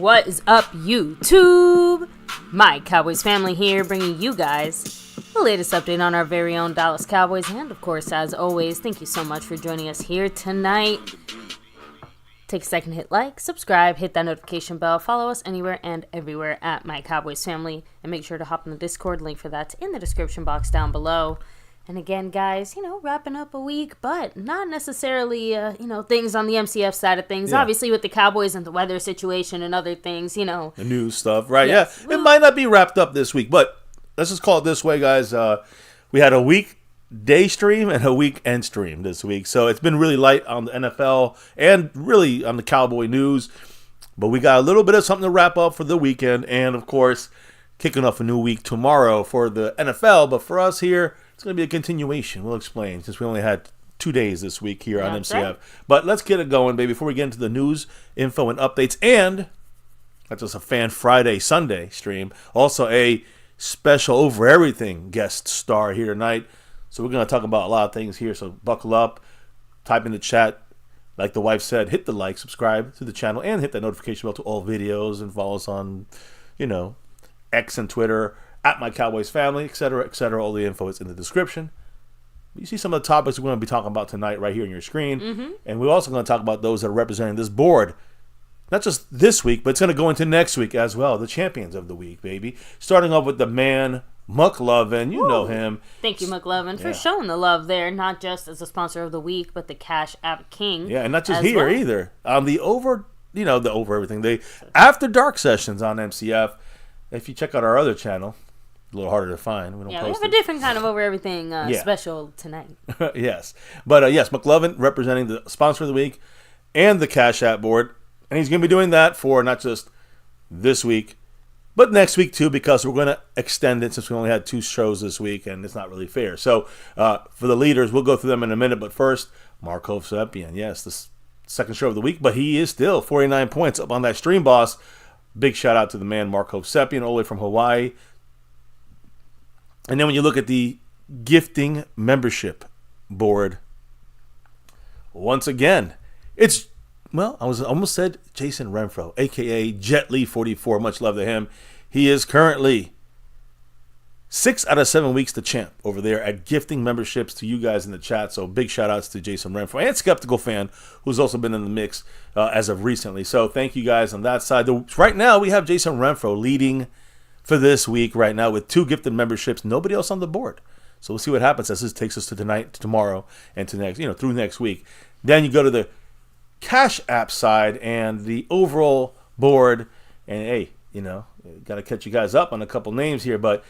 What is up, YouTube? My Cowboys family here, bringing you guys the latest update on our very own Dallas Cowboys. And of course, as always, thank you so much for joining us here tonight. Take a second, hit like, subscribe, hit that notification bell, follow us anywhere and everywhere at My Cowboys Family, and make sure to hop in the Discord. Link for that's in the description box down below. And again, guys, wrapping up a week, but not necessarily, things on the MCF side of things. Yeah. Obviously, with the Cowboys and the weather situation and other things, The news stuff, right? Yes. Yeah. It might not be wrapped up this week, but let's just call it this way, guys. We had a weekday stream and a weekend stream this week. So it's been really light on the NFL and really on the Cowboy news. But we got a little bit of something to wrap up for the weekend. And, of course, kicking off a new week tomorrow for the NFL. But for us here, it's going to be a continuation. We'll explain, since we only had 2 days this week here on MCF. Right. But let's get it going, baby, before we get into the news, info, and updates. And not just a Fan Friday, Sunday stream. Also a special Over Everything guest star here tonight. So we're going to talk about a lot of things here. So buckle up, type in the chat. Like the wife said, hit the like, subscribe to the channel, and hit that notification bell to all videos. And follow us on, X and Twitter, at MyCowboysFamily, etc., etc. All the info is in the description. You see some of the topics we're going to be talking about tonight right here on your screen. Mm-hmm. And we're also going to talk about those that are representing this board. Not just this week, but it's going to go into next week as well. The champions of the week, baby. Starting off with the man, McLovin. You know him. Thank you, McLovin, for showing the love there. Not just as a sponsor of the week, but the Cash App King. Yeah, and not just here either. On the Over Everything. The After Dark sessions on MCF. If you check out our other channel, a little harder to find. We have a different kind of Over Everything special tonight. Yes. But yes, McLovin representing the sponsor of the week and the Cash App board. And he's going to be doing that for not just this week, but next week too, because we're going to extend it since we only had 2 shows this week and it's not really fair. So for the leaders, we'll go through them in a minute. But first, MyCowboysFamily. Yes, the second show of the week, but he is still 49 points up on that stream boss. Big shout out to the man, MyCowboysFamily, all the way from Hawaii. And then when you look at the gifting membership board, once again, it's, I almost said Jason Renfro, a.k.a. Jet Li 44. Much love to him. He is currently 6 out of 7 weeks the champ over there at gifting memberships to you guys in the chat. So big shout outs to Jason Renfro and Skeptical Fan, who's also been in the mix as of recently. So thank you guys on that side. Right now we have Jason Renfro leading for this week right now with 2 gifted memberships. Nobody else on the board. So we'll see what happens as this takes us to tonight, to tomorrow, and to next, through next week. Then you go to the Cash App side and the overall board. And hey, got to catch you guys up on a couple names here. But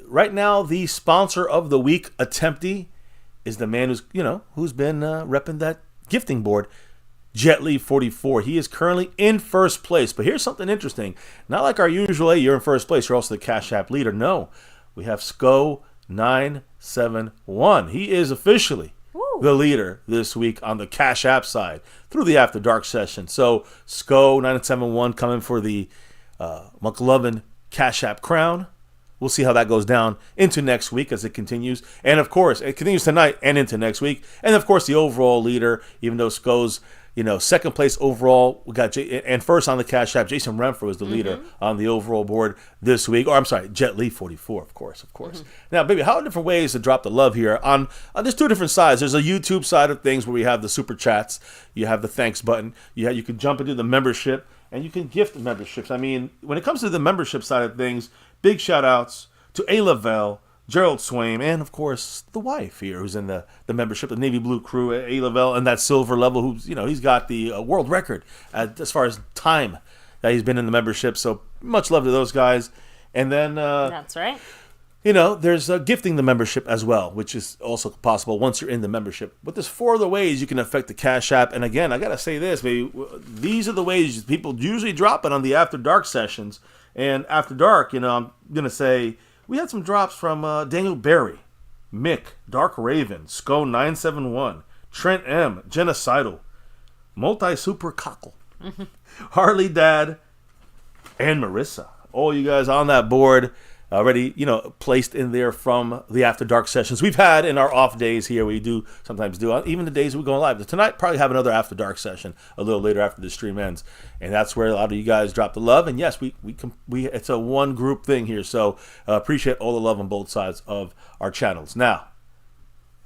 right now, the sponsor of the week attemptee is the man who's been repping that gifting board, Jet Li 44. He is currently in first place. But here's something interesting. Not like our usual, hey, you're in first place, you're also the Cash App leader. No, we have SCO 971. He is officially the leader this week on the Cash App side through the After Dark session. So SCO 971 coming for the McLovin Cash App crown. We'll see how that goes down into next week as it continues. And, of course, it continues tonight and into next week. And, of course, the overall leader, even though SCO's, second place overall, we got and first on the Cash App, Jason Renfro is the leader on the overall board this week. Or, I'm sorry, Jet Li 44, of course. Now, baby, how are different ways to drop the love here? On there's 2 different sides. There's a YouTube side of things where we have the super chats. You have the thanks button. You can jump into the membership, and you can gift memberships. I mean, when it comes to the membership side of things, big shout outs to A. Lavelle, Gerald Swaim, and of course the wife here who's in the membership, the Navy Blue crew, A. Lavelle, and that silver level who's, he's got the world record as far as time that he's been in the membership. So much love to those guys. And then that's right. There's gifting the membership as well, which is also possible once you're in the membership. But there's 4 other ways you can affect the Cash App. And again, I got to say this, baby, these are the ways people usually drop it on the After Dark sessions. And After Dark, I'm going to say we had some drops from Daniel Berry, Mick, Dark Raven, SCO 971, Trent M, Genocidal, Multi-Super Cockle, Harley Dad, and Marissa. All you guys on that board. already, placed in there from the After Dark sessions we've had in our off days here. We do sometimes do, even the days we go live. Tonight, probably have another After Dark session a little later after the stream ends. And that's where a lot of you guys drop the love. And yes, we it's a one group thing here. So appreciate all the love on both sides of our channels. Now,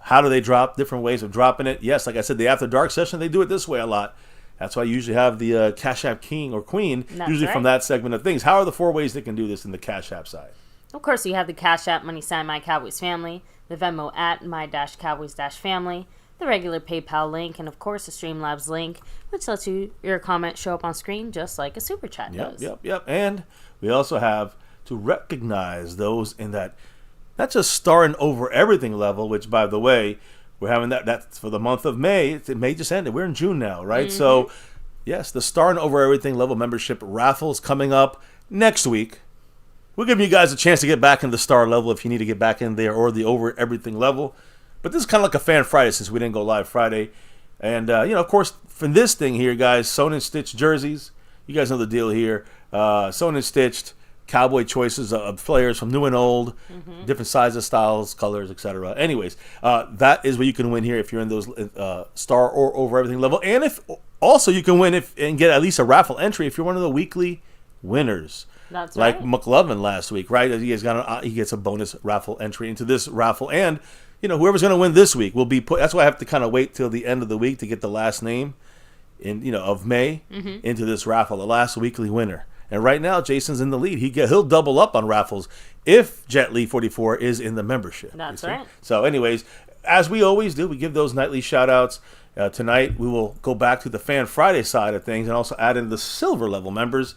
how do they drop? Different ways of dropping it. Yes, like I said, the After Dark session, they do it this way a lot. That's why I usually have the Cash App King or Queen, usually from that segment of things. How are the 4 ways they can do this in the Cash App side? Of course, you have the Cash App money sign MyCowboysFamily, the Venmo at My-Cowboys-Family, the regular PayPal link, and of course the Streamlabs link, which lets your comment show up on screen just like a Super Chat does. Yep. And we also have to recognize those in that, not just starring over everything level, which, by the way, we're having that's for the month of May. It May just ended. We're in June now, right? Mm-hmm. So, yes, the starring over everything level membership raffle is coming up next week. We'll give you guys a chance to get back in the star level if you need to get back in there, or the over everything level. But this is kind of like a Fan Friday since we didn't go live Friday. And, of course, for this thing here, guys, sewn and stitched jerseys. You guys know the deal here. Sewn and stitched Cowboy choices of players from new and old, different sizes, styles, colors, etc. Anyways, that is what you can win here if you're in those star or over everything level. And if also you can win and get at least a raffle entry if you're one of the weekly winners. That's like right. McLovin last week, right? He gets a bonus raffle entry into this raffle, and whoever's going to win this week will be put. That's why I have to kind of wait till the end of the week to get the last name of May into this raffle, the last weekly winner. And right now, Jason's in the lead. He'll double up on raffles if Jet Li 44 is in the membership. That's right. So, anyways, as we always do, we give those nightly shout outs. Tonight, we will go back to the Fan Friday side of things and also add in the silver level members.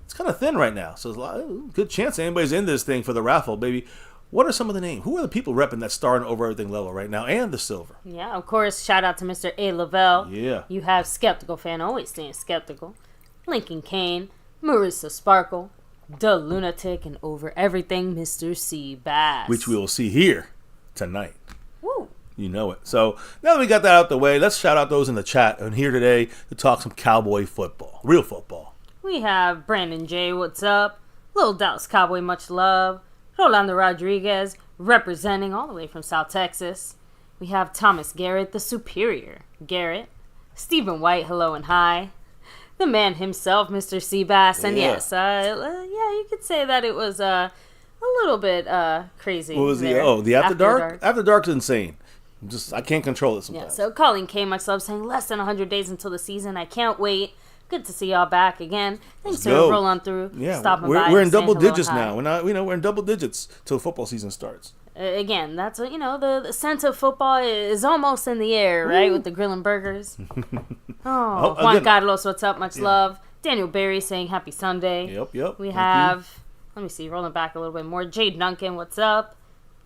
It's kind of thin right now, so there's a good chance anybody's in this thing for the raffle, baby. What are some of the names? Who are the people repping that star and over everything level right now and the silver? Yeah, of course, shout out to Mr. A. Lavelle. Yeah. You have Skeptical Fan, always staying skeptical. Lincoln Kane, Marissa Sparkle, The Lunatic, and over everything, Mr. C. Bass. Which we will see here tonight. Woo. You know it. So now that we got that out the way, let's shout out those in the chat and here today to talk some Cowboy football, real football. We have Brandon J. What's up? Little Dallas Cowboy, much love. Rolando Rodriguez, representing all the way from South Texas. We have Thomas Garrett, the Superior Garrett. Stephen White, hello and hi. The man himself, Mr. Seabass. And yes, you could say that it was a little bit crazy. What was the After Dark? After Dark's insane. I can't control it sometimes. Yeah, so Colin K. much love, saying less than 100 days until the season. I can't wait. Good to see y'all back again. Thanks for rolling through. Yeah, stopping by. We're in double digits now. We're in double digits till football season starts. Again, that's what the sense of football is almost in the air, right? With the grill and burgers. Juan Carlos, what's up? Much love. Daniel Berry saying happy Sunday. Yep. We have, let me see, rolling back a little bit more. Jade Duncan, what's up?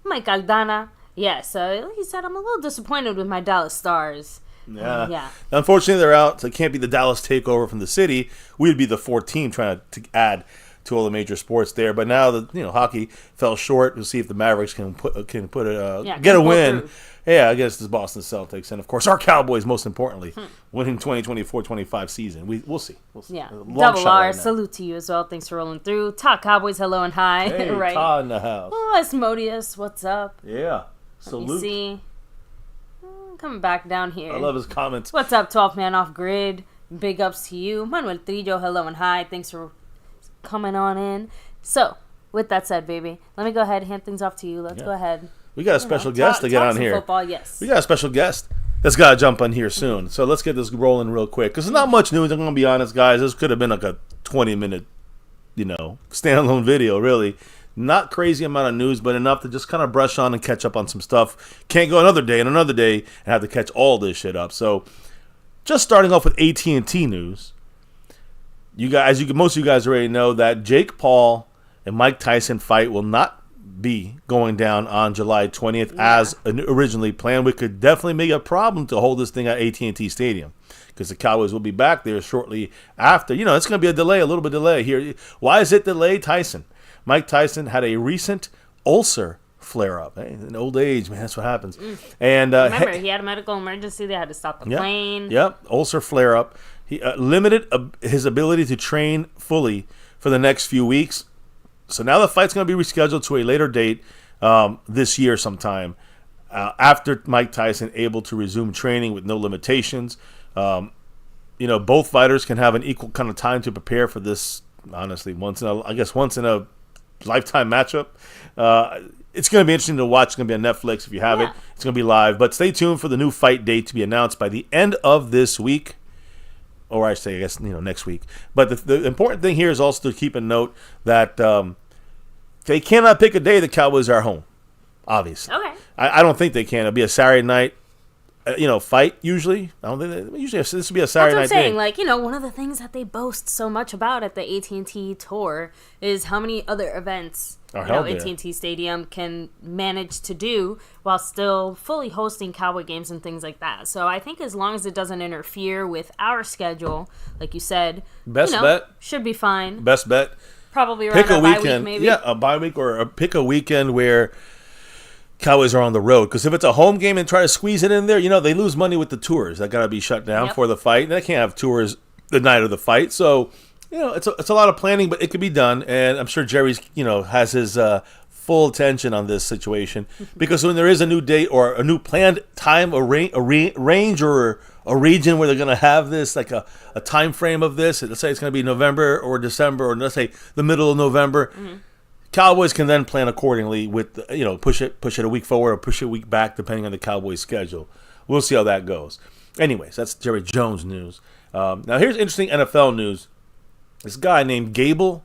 Mike Aldana. Yes, he said I'm a little disappointed with my Dallas Stars. Yeah. Unfortunately, they're out, so it can't be the Dallas takeover from the city. We'd be the fourth team trying to add to all the major sports there. But now the hockey fell short. We'll see if the Mavericks can get a win. Through. Yeah, against the Boston Celtics, and of course our Cowboys. Most importantly, winning 2024-25 season. We'll see. Yeah, Double R. Right, salute to you as well. Thanks for rolling through. Talk Cowboys. Hello and hi. Hey, right. Todd in the house. Oh, Asmodeus. What's up? Yeah. Salute. Let me see. Coming back down here. I love his comments. What's up, 12 Man Off Grid? Big ups to you. Manuel Trillo, hello and hi. Thanks for coming on in. So, with that said, baby, let me go ahead and hand things off to you. Let's go ahead. We got a special guest to get on here. Football, yes. We got a special guest that's got to jump on here soon. So let's get this rolling real quick. Because there's not much news. I'm going to be honest, guys. This could have been like a 20-minute, standalone video, really. Not crazy amount of news, but enough to just kind of brush on and catch up on some stuff. Can't go another day and have to catch all this shit up. So, just starting off with AT&T news. Most of you guys already know that Jake Paul and Mike Tyson fight will not be going down on July 20th as originally planned. We could definitely make a problem to hold this thing at AT&T Stadium because the Cowboys will be back there shortly after. It's going to be a little bit delay here. Why is it delayed, Tyson? Mike Tyson had a recent ulcer flare-up. Hey, in old age, man, that's what happens. And remember, he had a medical emergency. They had to stop the plane. Yep, ulcer flare-up. He limited his ability to train fully for the next few weeks. So now the fight's going to be rescheduled to a later date this year sometime after Mike Tyson able to resume training with no limitations. Both fighters can have an equal kind of time to prepare for this, honestly, once in a lifetime matchup. It's going to be interesting to watch. It's going to be on Netflix if you have it. It's going to be live. But stay tuned for the new fight date to be announced by the end of this week. Or I guess, next week. But the important thing here is also to keep a note that they cannot pick a day the Cowboys are home, obviously. Okay. I don't think they can. It'll be a Saturday night, fight usually. I don't think usually this would be a Saturday night thing. That's what I'm saying. One of the things that they boast so much about at the AT&T Tour is how many other events AT&T Stadium can manage to do while still fully hosting Cowboy games and things like that. So I think as long as it doesn't interfere with our schedule, like you said, bet should be fine. Best bet. Probably around a bye week, maybe. Yeah, a bye week or pick a weekend where Cowboys are on the road. Because if it's a home game and try to squeeze it in there, they lose money with the tours. That got to be shut down for the fight. They can't have tours the night of the fight. So, it's a lot of planning, but it could be done. And I'm sure Jerry's, has his full attention on this situation. Because when there is a new date or a new planned time, a range or a region where they're going to have this, like a time frame of this, let's say it's going to be November or December, or let's say the middle of November, Cowboys can then plan accordingly with, push it a week forward or push it a week back depending on the Cowboys' schedule. We'll see how that goes. Anyways, that's Jerry Jones news. Now here's interesting NFL news. This guy named Gable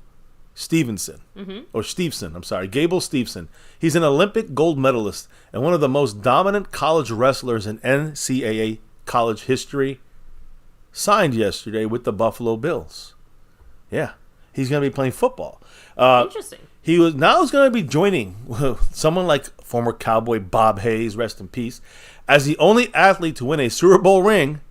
Stevenson, Gable Stevenson. He's an Olympic gold medalist and one of the most dominant college wrestlers in NCAA college history. Signed yesterday with the Buffalo Bills. Yeah, he's going to be playing football. Interesting. He's going to be joining someone like former Cowboy Bob Hayes, rest in peace, as the only athlete to win a Super Bowl ring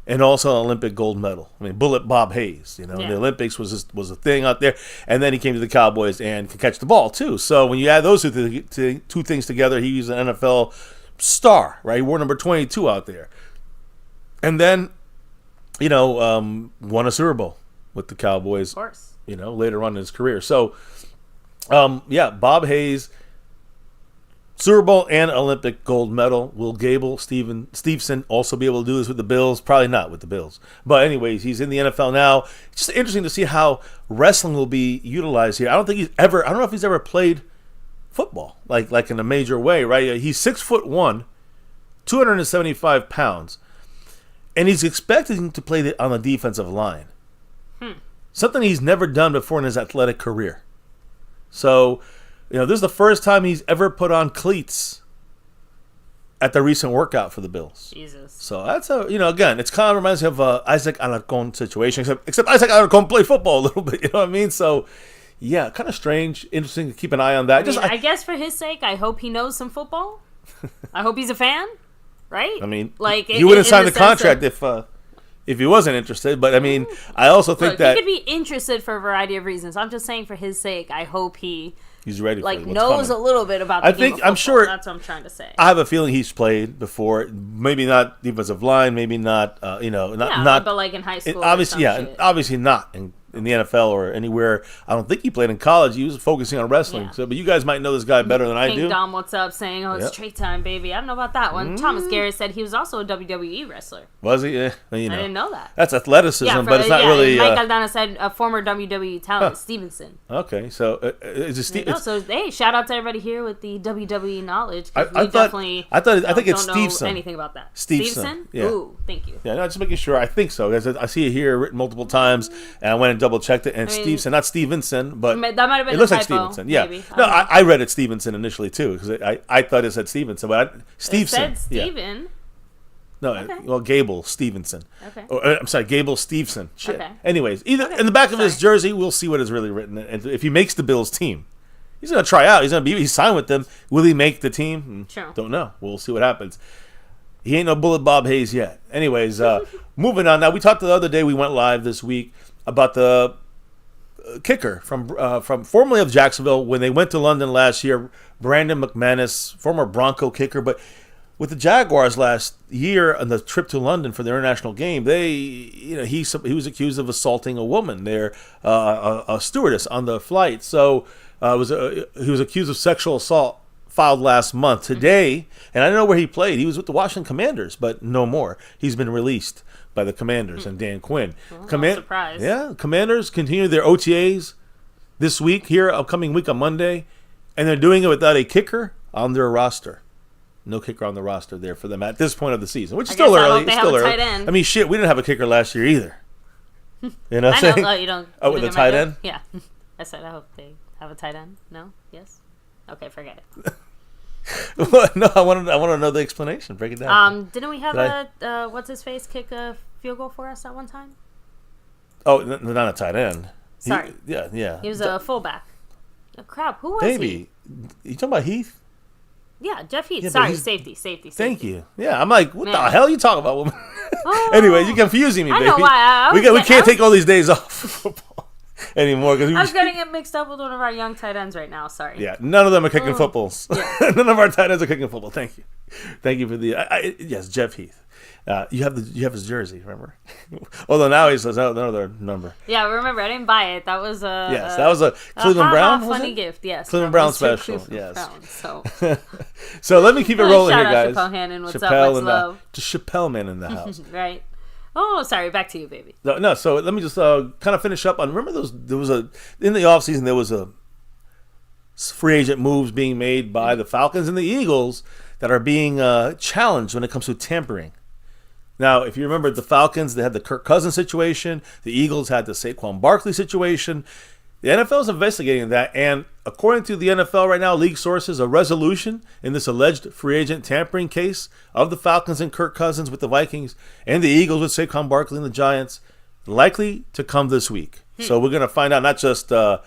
and also an Olympic gold medal. I mean, Bullet Bob Hayes, in the Olympics was a thing out there, and then he came to the Cowboys and could catch the ball too. So when you add those two things together, he's an NFL star, right? He wore number 22 out there, and then won a Super Bowl with the Cowboys. Of course. Later on in his career. So. Bob Hayes, Super Bowl and Olympic gold medal. Will Gable Stevenson also be able to do this with the Bills? Probably not with the Bills. But anyways, he's in the NFL now. It's just interesting to see how wrestling will be utilized here. I don't know if he's ever played football, like in a major way, right? He's 6'1", 275 pounds, and he's expected to play on the defensive line. Something he's never done before in his athletic career. So, this is the first time he's ever put on cleats at the recent workout for the Bills. Jesus. So that's again, it's kind of reminds me of Isaac Alarcon situation, except Isaac Alarcon played football a little bit, you know what I mean? So, yeah, kind of strange, interesting to keep an eye on that. I guess for his sake, I hope he knows some football. I hope he's a fan, right? I mean, he wouldn't sign the contract if he wasn't interested, but I mean, I also think that he could be interested for a variety of reasons. I'm just saying, for his sake, I hope he's ready. Knows a little bit about the game of football. I'm sure. That's what I'm trying to say. I have a feeling he's played before. Maybe not defensive line. Maybe not. Not. But like in high school. Obviously, obviously not in the NFL or anywhere. I don't think he played in college. He was focusing on wrestling. Yeah. So, but you guys might know this guy better than I do. Dom, what's up? Saying, it's trade time, baby. I don't know about that one. Thomas Garrett said he was also a WWE wrestler. Was he? Yeah, I didn't know that. That's athleticism, but it's not really. Mike Aldana said a former WWE talent, Stevenson. Okay, so is it Stevenson? So hey, shout out to everybody here with the WWE knowledge. I think it's Stevenson. Know anything about that? Stevenson? Yeah. Ooh, thank you. Yeah, no, just making sure. I think so. I see it here written multiple times, and I went and double checked it. And Stevenson, not Stevenson, but that might have been it looks a like typo, Stevenson. Yeah, maybe. no, I read it Stevenson initially too because I thought it said Stevenson, but Stevenson. It said Steven. Yeah. No, okay. Well, Gable Stevenson. Okay. I'm sorry, Gable Stevenson. Shit. Okay. Anyways, in the back of his jersey, we'll see what is really written, and if he makes the Bills team, he's gonna try out. He's signed with them. Will he make the team? Sure. Don't know. We'll see what happens. He ain't no Bullet Bob Hayes yet. Anyways, moving on. Now we talked the other day. We went live this week about the kicker from formerly of Jacksonville when they went to London last year, Brandon McManus, former Bronco kicker, but with the Jaguars last year on the trip to London for the international game, he was accused of assaulting a woman there, a stewardess on the flight. So he was accused of sexual assault, filed last month. Today, and I don't know where he played. He was with the Washington Commanders, but no more. He's been released by the Commanders and Dan Quinn. Surprise. Yeah, Commanders continue their OTAs this week, upcoming week on Monday, and they're doing it without a kicker on their roster. No kicker on the roster there for them at this point of the season, which is still early. It's still early. I mean, shit, we didn't have a kicker last year either. You know what I'm saying? You don't. Oh, with a tight end? Yeah. I said I hope they have a tight end. No? Yes? Okay, forget it. No, I want to know the explanation. Break it down. Didn't we have what's his face kick a field goal for us at one time? Oh, not a tight end. Sorry. Yeah. He was a fullback. Oh, crap, who was he? Maybe. You talking about Heath? Yeah, Jeff Heath. Yeah, Sorry, safety. Thank you. Yeah, I'm like, what the hell are you talking about, woman? Oh, anyway, you're confusing me, baby. I know why. We can't take all these days off football anymore. I was getting it mixed up with one of our young tight ends right now. Sorry. Yeah, none of them are kicking footballs. Yeah. None of our tight ends are kicking football. Thank you for the yes, Jeff Heath. You have his jersey, remember? Although now he says another number. Yeah, remember I didn't buy it. That was that was a Cleveland Brown funny gift. Yes, Cleveland Brown special. Cleveland Yes. Brown, so let me keep it rolling here, guys. Chappelle Hannon, what's up, much love? Just Chappelle man in the house. Right. Oh, sorry. Back to you, baby. No. So let me just kind of finish up on. Remember there was in the offseason there was a free agent moves being made by the Falcons and the Eagles that are being challenged when it comes to tampering. Now, if you remember the Falcons, they had the Kirk Cousins situation. The Eagles had the Saquon Barkley situation. The NFL is investigating that, and according to the NFL right now, league sources, a resolution in this alleged free agent tampering case of the Falcons and Kirk Cousins with the Vikings and the Eagles with Saquon Barkley and the Giants likely to come this week. So we're going to find out not just the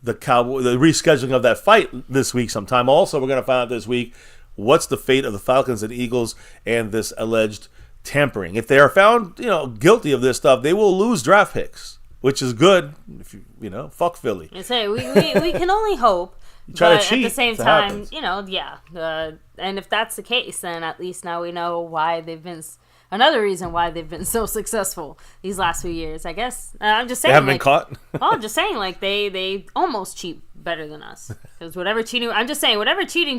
rescheduling of that fight this week sometime. Also, we're going to find out this week what's the fate of the Falcons and Eagles and this alleged tampering. If they are found, guilty of this stuff, they will lose draft picks, which is good. If fuck Philly. I say we can only hope. Try but to cheat at the same time, happens. and if that's the case, then at least now we know why they've been. Another reason why they've been so successful these last few years, I guess. I'm just saying. They haven't been caught? I'm just saying, they almost cheat better than us. Because whatever cheating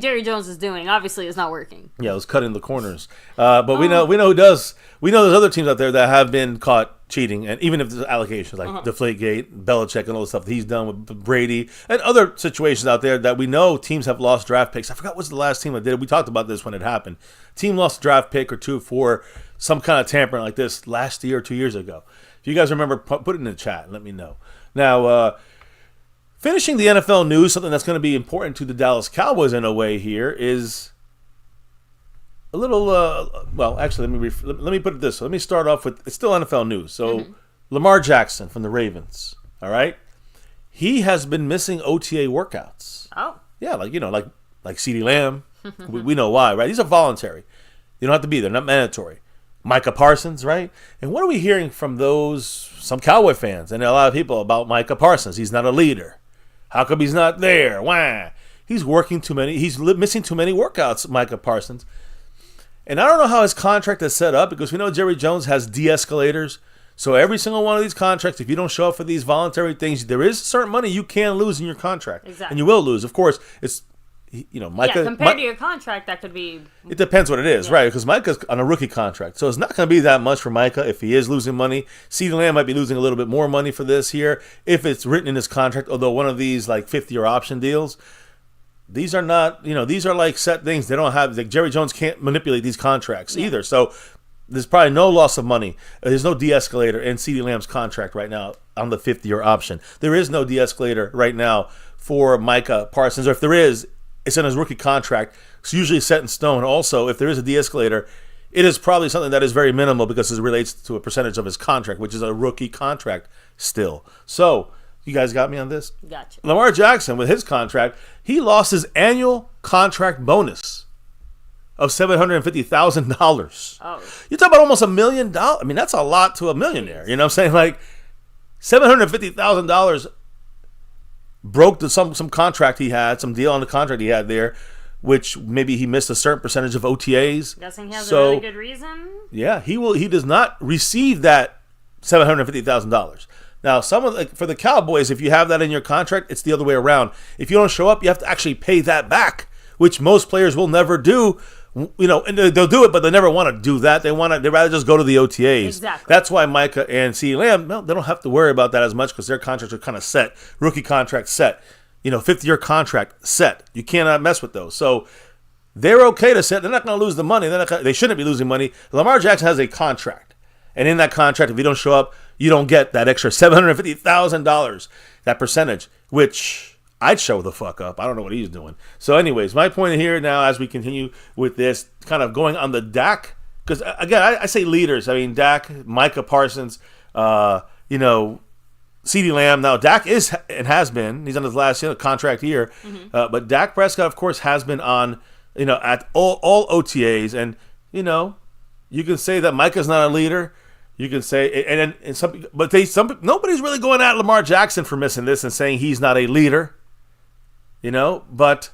Jerry Jones is doing, obviously is not working. Yeah, it was cutting the corners. But we know who does. We know there's other teams out there that have been caught cheating, and even if there's allegations like Deflategate, Belichick, and all the stuff that he's done with Brady, and other situations out there that we know teams have lost draft picks. I forgot what's the last team that did it. We talked about this when it happened. Team lost a draft pick or two for some kind of tampering like this last year or 2 years ago. If you guys remember, put it in the chat and let me know. Now, finishing the NFL news, something that's going to be important to the Dallas Cowboys in a way here is a little. Actually, let me put it this way. Let me start off with it's still NFL news. So, Lamar Jackson from the Ravens. All right, he has been missing OTA workouts. Oh, yeah, like CeeDee Lamb. we know why, right? These are voluntary. You don't have to be there. Not mandatory. Micah Parsons, right? And what are we hearing from some Cowboy fans and a lot of people about Micah Parsons? He's not a leader. How come he's not there? Wah. He's working too many. He's missing too many workouts, Micah Parsons. And I don't know how his contract is set up because we know Jerry Jones has de-escalators. So every single one of these contracts, if you don't show up for these voluntary things, there is certain money you can lose in your contract. Exactly. And you will lose. Of course, it's Micah. Compared to your contract, that could be. It depends what it is, right? Because Micah's on a rookie contract, so it's not going to be that much for Micah if he is losing money. CeeDee Lamb might be losing a little bit more money for this here if it's written in his contract. Although one of these like 5th-year option deals, these are not, these are like set things. They don't have Jerry Jones can't manipulate these contracts either. So there's probably no loss of money. There's no de-escalator in CeeDee Lamb's contract right now on the 5th-year option. There is no de-escalator right now for Micah Parsons, or if there is, it's in his rookie contract. It's usually set in stone. Also, if there is a de-escalator, it is probably something that is very minimal because it relates to a percentage of his contract, which is a rookie contract still. So, you guys got me on this? Gotcha. Lamar Jackson, with his contract, he lost his annual contract bonus of $750,000. Oh. You're talking about almost $1 million. I mean, that's a lot to a millionaire. You know what I'm saying? Like, $750,000 broke some contract he had, some deal on the contract he had there which maybe he missed a certain percentage of OTAs. Guessing he has a really good reason. Yeah, he does not receive that $750,000. Now, for the Cowboys, if you have that in your contract, it's the other way around. If you don't show up, you have to actually pay that back, which most players will never do. And they'll do it, but they never want to do that. They'd rather just go to the OTAs. Exactly. That's why Micah and CeeDee Lamb, they don't have to worry about that as much because their contracts are kind of set. Rookie contract set. 5th-year contract set. You cannot mess with those. So they're okay to set. They're not going to lose the money. They shouldn't be losing money. Lamar Jackson has a contract. And in that contract, if you don't show up, you don't get that extra $750,000, that percentage, which I'd show the fuck up. I don't know what he's doing. So anyways, my point here now as we continue with this, kind of going on the DAK, because again, I say leaders. I mean, DAK, Micah Parsons, CeeDee Lamb. Now, DAK is and has been. He's on his last contract year. Mm-hmm. But Dak Prescott, of course, has been on, at all OTAs. And, you can say that Micah's not a leader. You can say, nobody's really going at Lamar Jackson for missing this and saying he's not a leader. But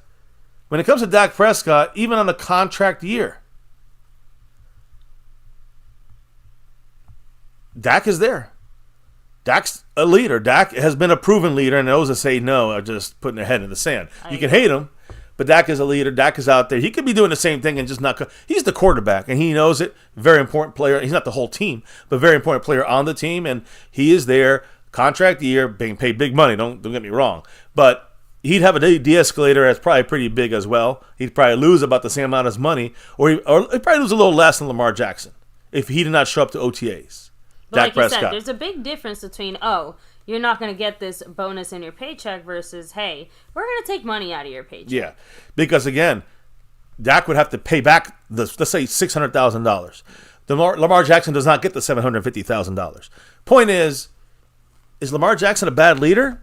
when it comes to Dak Prescott, even on a contract year, Dak is there. Dak's a leader. Dak has been a proven leader, and those that say no are just putting their head in the sand. You can hate him, but Dak is a leader. Dak is out there. He could be doing the same thing and just not. He's the quarterback, and he knows it. Very important player. He's not the whole team, but very important player on the team, and he is there. Contract year, being paid big money. Don't get me wrong, but he'd have a de-escalator that's probably pretty big as well. He'd probably lose about the same amount as money, or he'd probably lose a little less than Lamar Jackson if he did not show up to OTAs. But Dak like Prescott. you said, there's a big difference between, you're not going to get this bonus in your paycheck versus, hey, we're going to take money out of your paycheck. Yeah, because again, Dak would have to pay back, let's say $600,000. Lamar Jackson does not get the $750,000. Point is Lamar Jackson a bad leader?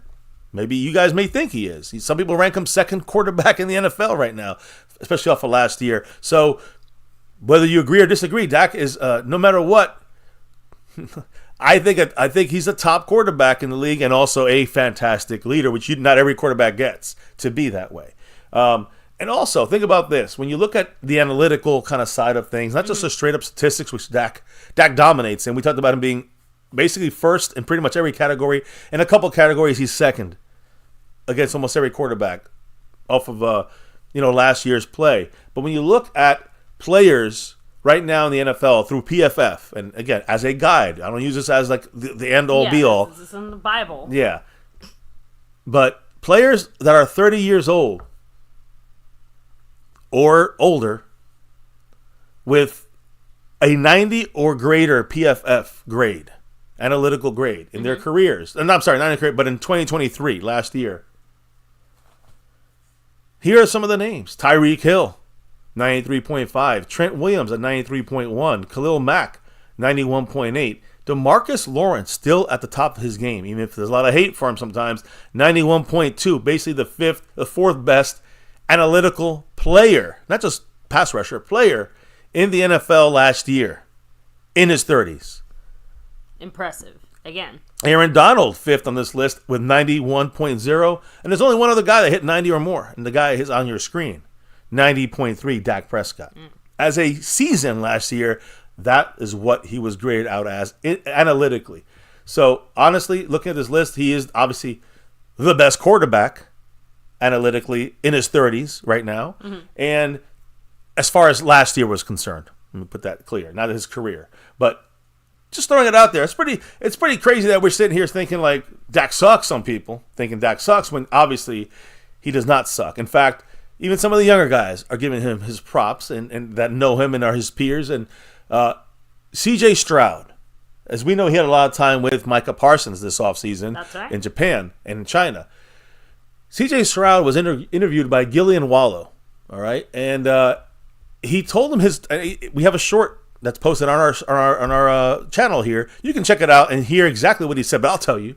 Maybe you guys may think he is. Some people rank him second quarterback in the NFL right now, especially off of last year. So whether you agree or disagree, Dak is, no matter what, I think he's a top quarterback in the league and also a fantastic leader, which not every quarterback gets to be that way. And also, think about this. When you look at the analytical kind of side of things, not just the straight-up statistics, which Dak dominates, and we talked about him being basically first in pretty much every category. In a couple categories, he's second against almost every quarterback off of last year's play. But when you look at players right now in the NFL through PFF, and again, as a guide, I don't use this as like the end-all, be-all. This is in the Bible. Yeah. But players that are 30 years old or older with a 90 or greater PFF grade, analytical grade, in their careers. And I'm sorry, not in career, but in 2023, last year. Here are some of the names. Tyreek Hill, 93.5. Trent Williams at 93.1. Khalil Mack, 91.8. DeMarcus Lawrence still at the top of his game, even if there's a lot of hate for him sometimes. 91.2. Basically the fourth best analytical player, not just pass rusher, player in the NFL last year in his 30s. Impressive. Again. Aaron Donald, fifth on this list with 91.0. And there's only one other guy that hit 90 or more, and the guy is on your screen. 90.3, Dak Prescott. As a season last year, that is what he was graded out as analytically. So, honestly, looking at this list, he is obviously the best quarterback analytically in his 30s right now. And as far as last year was concerned, let me put that clear, not his career. But just throwing it out there, it's pretty crazy that we're sitting here thinking like Dak sucks, some people thinking Dak sucks when obviously he does not suck. In fact, even some of the younger guys are giving him his props and that know him and are his peers. And C.J. Stroud, as we know, he had a lot of time with Micah Parsons this offseason. That's right. In Japan and in China. C.J. Stroud was interviewed by Gillian Wallow, all right? And he told him we have a short that's posted on our channel here. You can check it out and hear exactly what he said, but I'll tell you.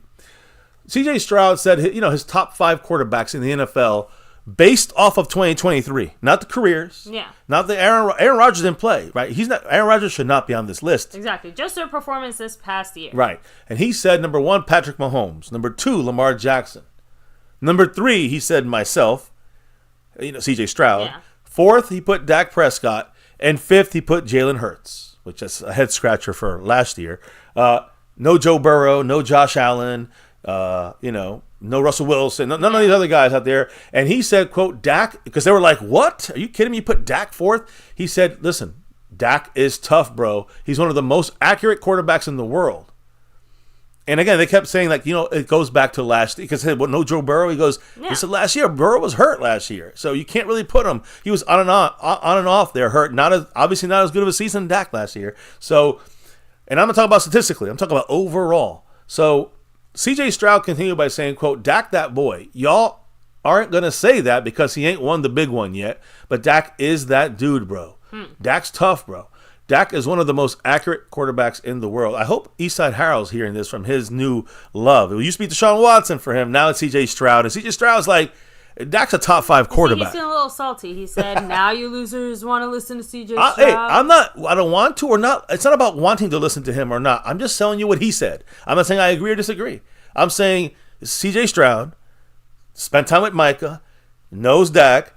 C.J. Stroud said his top 5 quarterbacks in the NFL based off of 2023, not the careers. Yeah. Not the Aaron Rodgers didn't play, right? Aaron Rodgers should not be on this list. Exactly. Just their performance this past year. Right. And he said number 1, Patrick Mahomes. Number 2, Lamar Jackson. Number 3, he said myself, C.J. Stroud. Yeah. Fourth, he put Dak Prescott. And fifth, he put Jalen Hurts, which is a head scratcher for last year. No Joe Burrow, no Josh Allen, no Russell Wilson, none of these other guys out there. And he said, quote, Dak, because they were like, what? Are you kidding me? You put Dak fourth? He said, listen, Dak is tough, bro. He's one of the most accurate quarterbacks in the world. And again, they kept saying, like, it goes back to last year. Because they said, well, no Joe Burrow. He goes, He said last year, Burrow was hurt last year. So you can't really put him. He was on and off there, hurt. Obviously not as good of a season as Dak last year. So, and I'm not talking about statistically. I'm talking about overall. So C.J. Stroud continued by saying, quote, Dak that boy. Y'all aren't going to say that because he ain't won the big one yet. But Dak is that dude, bro. Dak's tough, bro. Dak is one of the most accurate quarterbacks in the world. I hope Eastside Harold's hearing this from his new love. It used to be Deshaun Watson for him. Now it's C.J. Stroud. And C.J. Stroud's like, Dak's a top 5 quarterback. He's feeling a little salty. He said, now you losers want to listen to C.J. Stroud. I don't want to or not. It's not about wanting to listen to him or not. I'm just telling you what he said. I'm not saying I agree or disagree. I'm saying C.J. Stroud spent time with Micah, knows Dak,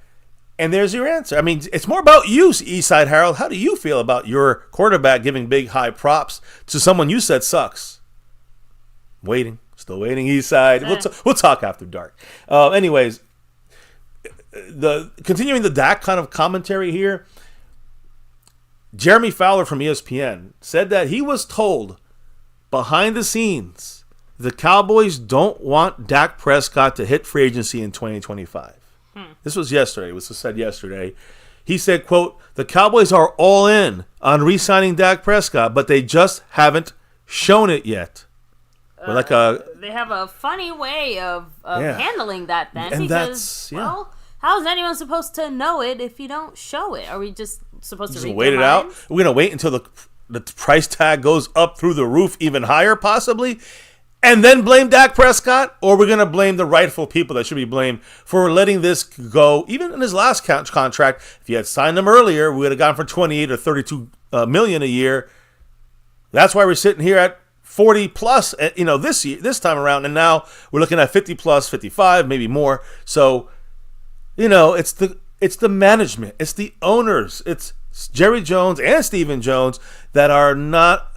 and there's your answer. I mean, it's more about you, Eastside Harold. How do you feel about your quarterback giving big, high props to someone you said sucks? Still waiting, Eastside. We'll talk after dark. Anyways, continuing the Dak kind of commentary here, Jeremy Fowler from ESPN said that he was told behind the scenes the Cowboys don't want Dak Prescott to hit free agency in 2025. This was yesterday. It was said yesterday. He said, quote, the Cowboys are all in on re-signing Dak Prescott, but they just haven't shown it yet. They have a funny way of handling that then. And because, how is anyone supposed to know it if you don't show it? Are we just supposed to read wait it out? We're going to wait until the price tag goes up through the roof even higher possibly? And then blame Dak Prescott? Or we're going to blame the rightful people that should be blamed for letting this go? Even in his last contract, if you had signed him earlier, we would have gone for $28 or $32 million a year. That's why we're sitting here at 40 plus, this time around. And now we're looking at 50 plus, 55, maybe more. So, it's the management. It's the owners. It's Jerry Jones and Stephen Jones that are not...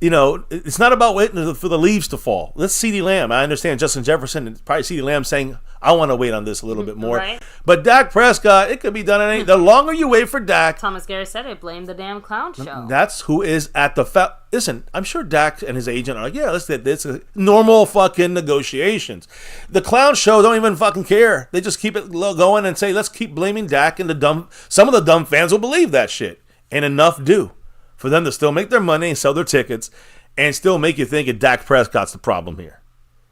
it's not about waiting for the leaves to fall. Let's CeeDee Lamb. I understand Justin Jefferson and probably CeeDee Lamb saying, I want to wait on this a little bit more. Right. But Dak Prescott, it could be done. The longer you wait for Dak. Thomas Garrett said it. Blame the damn clown show. That's who is at the... Listen, I'm sure Dak and his agent are like, let's get this. Normal fucking negotiations. The clown show don't even fucking care. They just keep it going and say, let's keep blaming Dak and some of the dumb fans will believe that shit. And enough do. For them to still make their money and sell their tickets and still make you think that Dak Prescott's the problem here.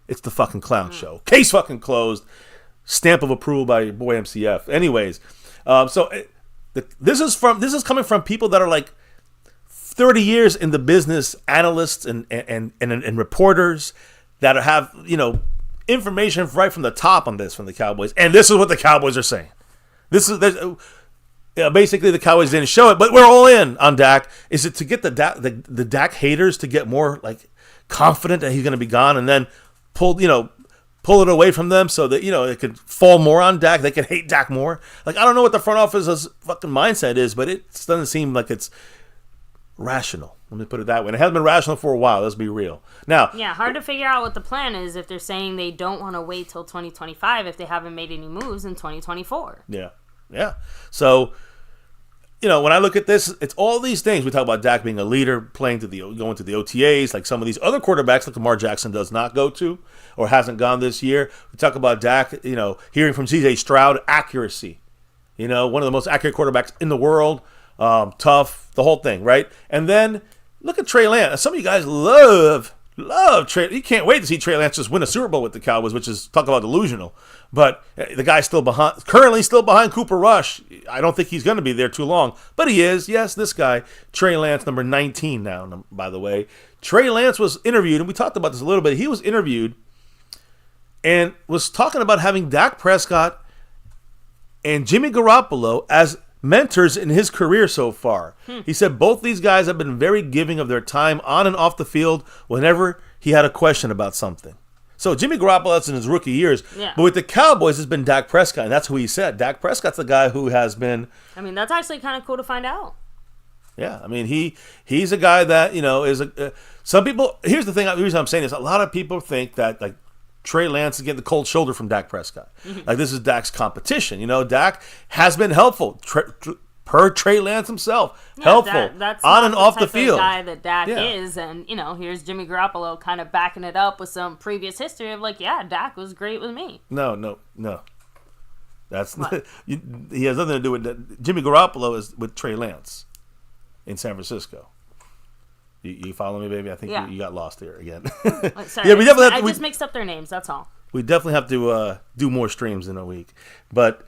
It's the fucking clown show. Case fucking closed. Stamp of approval by your boy MCF. Anyways, this is coming from people that are like 30 years in the business, analysts and reporters that have, information right from the top on this from the Cowboys. And this is what the Cowboys are saying. Basically, the Cowboys didn't show it, but we're all in on Dak. Is it to get the Dak haters to get more like confident that he's going to be gone, and then pull it away from them so that it could fall more on Dak? They could hate Dak more. Like, I don't know what the front office's fucking mindset is, but it doesn't seem like it's rational. Let me put it that way. And it hasn't been rational for a while. Let's be real. Now, hard to figure out what the plan is if they're saying they don't want to wait till 2025 if they haven't made any moves in 2024. Yeah. So, when I look at this, it's all these things. We talk about Dak being a leader, going to the OTAs, like some of these other quarterbacks like Lamar Jackson does not go to or hasn't gone this year. We talk about Dak, hearing from C.J. Stroud, accuracy. One of the most accurate quarterbacks in the world, tough, the whole thing, right? And then look at Trey Lance. Some of you guys love Trey. You can't wait to see Trey Lance just win a Super Bowl with the Cowboys, which is, talk about delusional. But the guy's currently still behind Cooper Rush. I don't think he's going to be there too long, but he is. Yes, this guy, Trey Lance, number 19 now, by the way. Trey Lance was interviewed, and we talked about this a little bit. He was interviewed and was talking about having Dak Prescott and Jimmy Garoppolo as mentors in his career so far. He said both these guys have been very giving of their time on and off the field whenever he had a question about something. So Jimmy Garoppolo, that's in his rookie years. Yeah. But with the Cowboys, it's been Dak Prescott, and that's who he said. Dak Prescott's the guy who has been. I mean, that's actually kind of cool to find out. Yeah, I mean, he's a guy that, is a. Some people. Here's the thing. The reason I'm saying this: a lot of people think that like Trey Lance is getting the cold shoulder from Dak Prescott. Like this is Dak's competition. Dak has been helpful. Per Trey Lance himself, helpful that's on and off the field. Of guy that Dak is, and here's Jimmy Garoppolo kind of backing it up with some previous history of like, yeah, Dak was great with me. No. That's he has nothing to do with that. Jimmy Garoppolo is with Trey Lance in San Francisco. You follow me, baby? I think you got lost there again. Sorry, I just mixed up their names. That's all. We definitely have to do more streams in a week, but.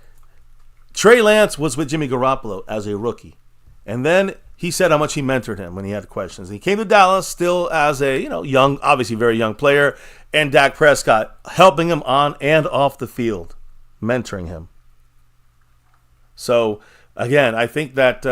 Trey Lance was with Jimmy Garoppolo as a rookie. And then he said how much he mentored him when he had questions. And he came to Dallas still as a, young, obviously very young player. And Dak Prescott helping him on and off the field, mentoring him. So, again, I think that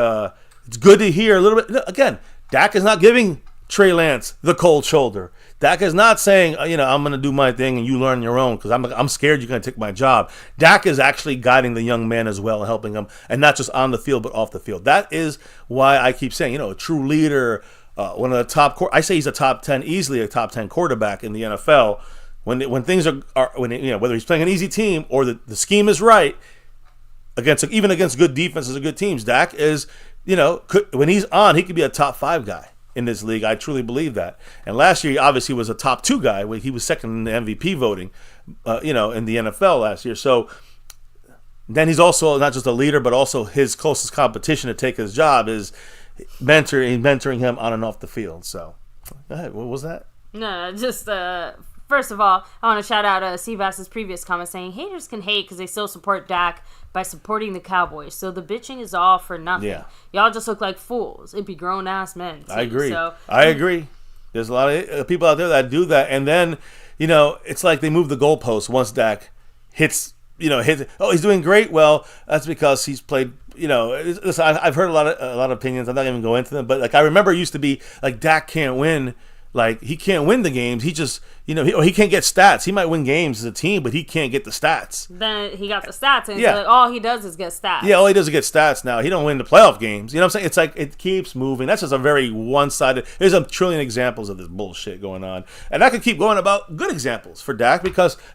it's good to hear a little bit. Again, Dak is not giving Trey Lance the cold shoulder. Dak is not saying, I'm going to do my thing and you learn your own because I'm scared you're going to take my job. Dak is actually guiding the young man as well and helping him, and not just on the field but off the field. That is why I keep saying, a true leader, one of the top. I say he's a top 10, easily a top 10 quarterback in the NFL. When things are whether he's playing an easy team or the scheme is right even against good defenses and good teams, Dak is when he's on, he could be a top 5 guy in this league. I truly believe that. And last year, he obviously was a top 2 guy. He was second in the MVP voting, in the NFL last year. So then he's also not just a leader, but also his closest competition to take his job is mentoring him on and off the field. So, go ahead. What was that? No, just first of all, I want to shout out Seabass's previous comment saying haters can hate because they still support Dak by supporting the Cowboys. So the bitching is all for nothing. Yeah. Y'all just look like fools. It'd be grown-ass men, too. I agree. I agree. There's a lot of people out there that do that. And then, it's like they move the goalposts once Dak hits, he's doing great. Well, that's because he's played, listen, I've heard a lot of opinions. I'm not even going into them. But, I remember it used to be, Dak can't win. He can't win the games. He just, he can't get stats. He might win games as a team, but he can't get the stats. Then he got the stats, and all he does is get stats. Yeah, all he does is get stats now. He don't win the playoff games. You know what I'm saying? It's like it keeps moving. That's just a very one-sided. There's a trillion examples of this bullshit going on. And I could keep going about good examples for Dak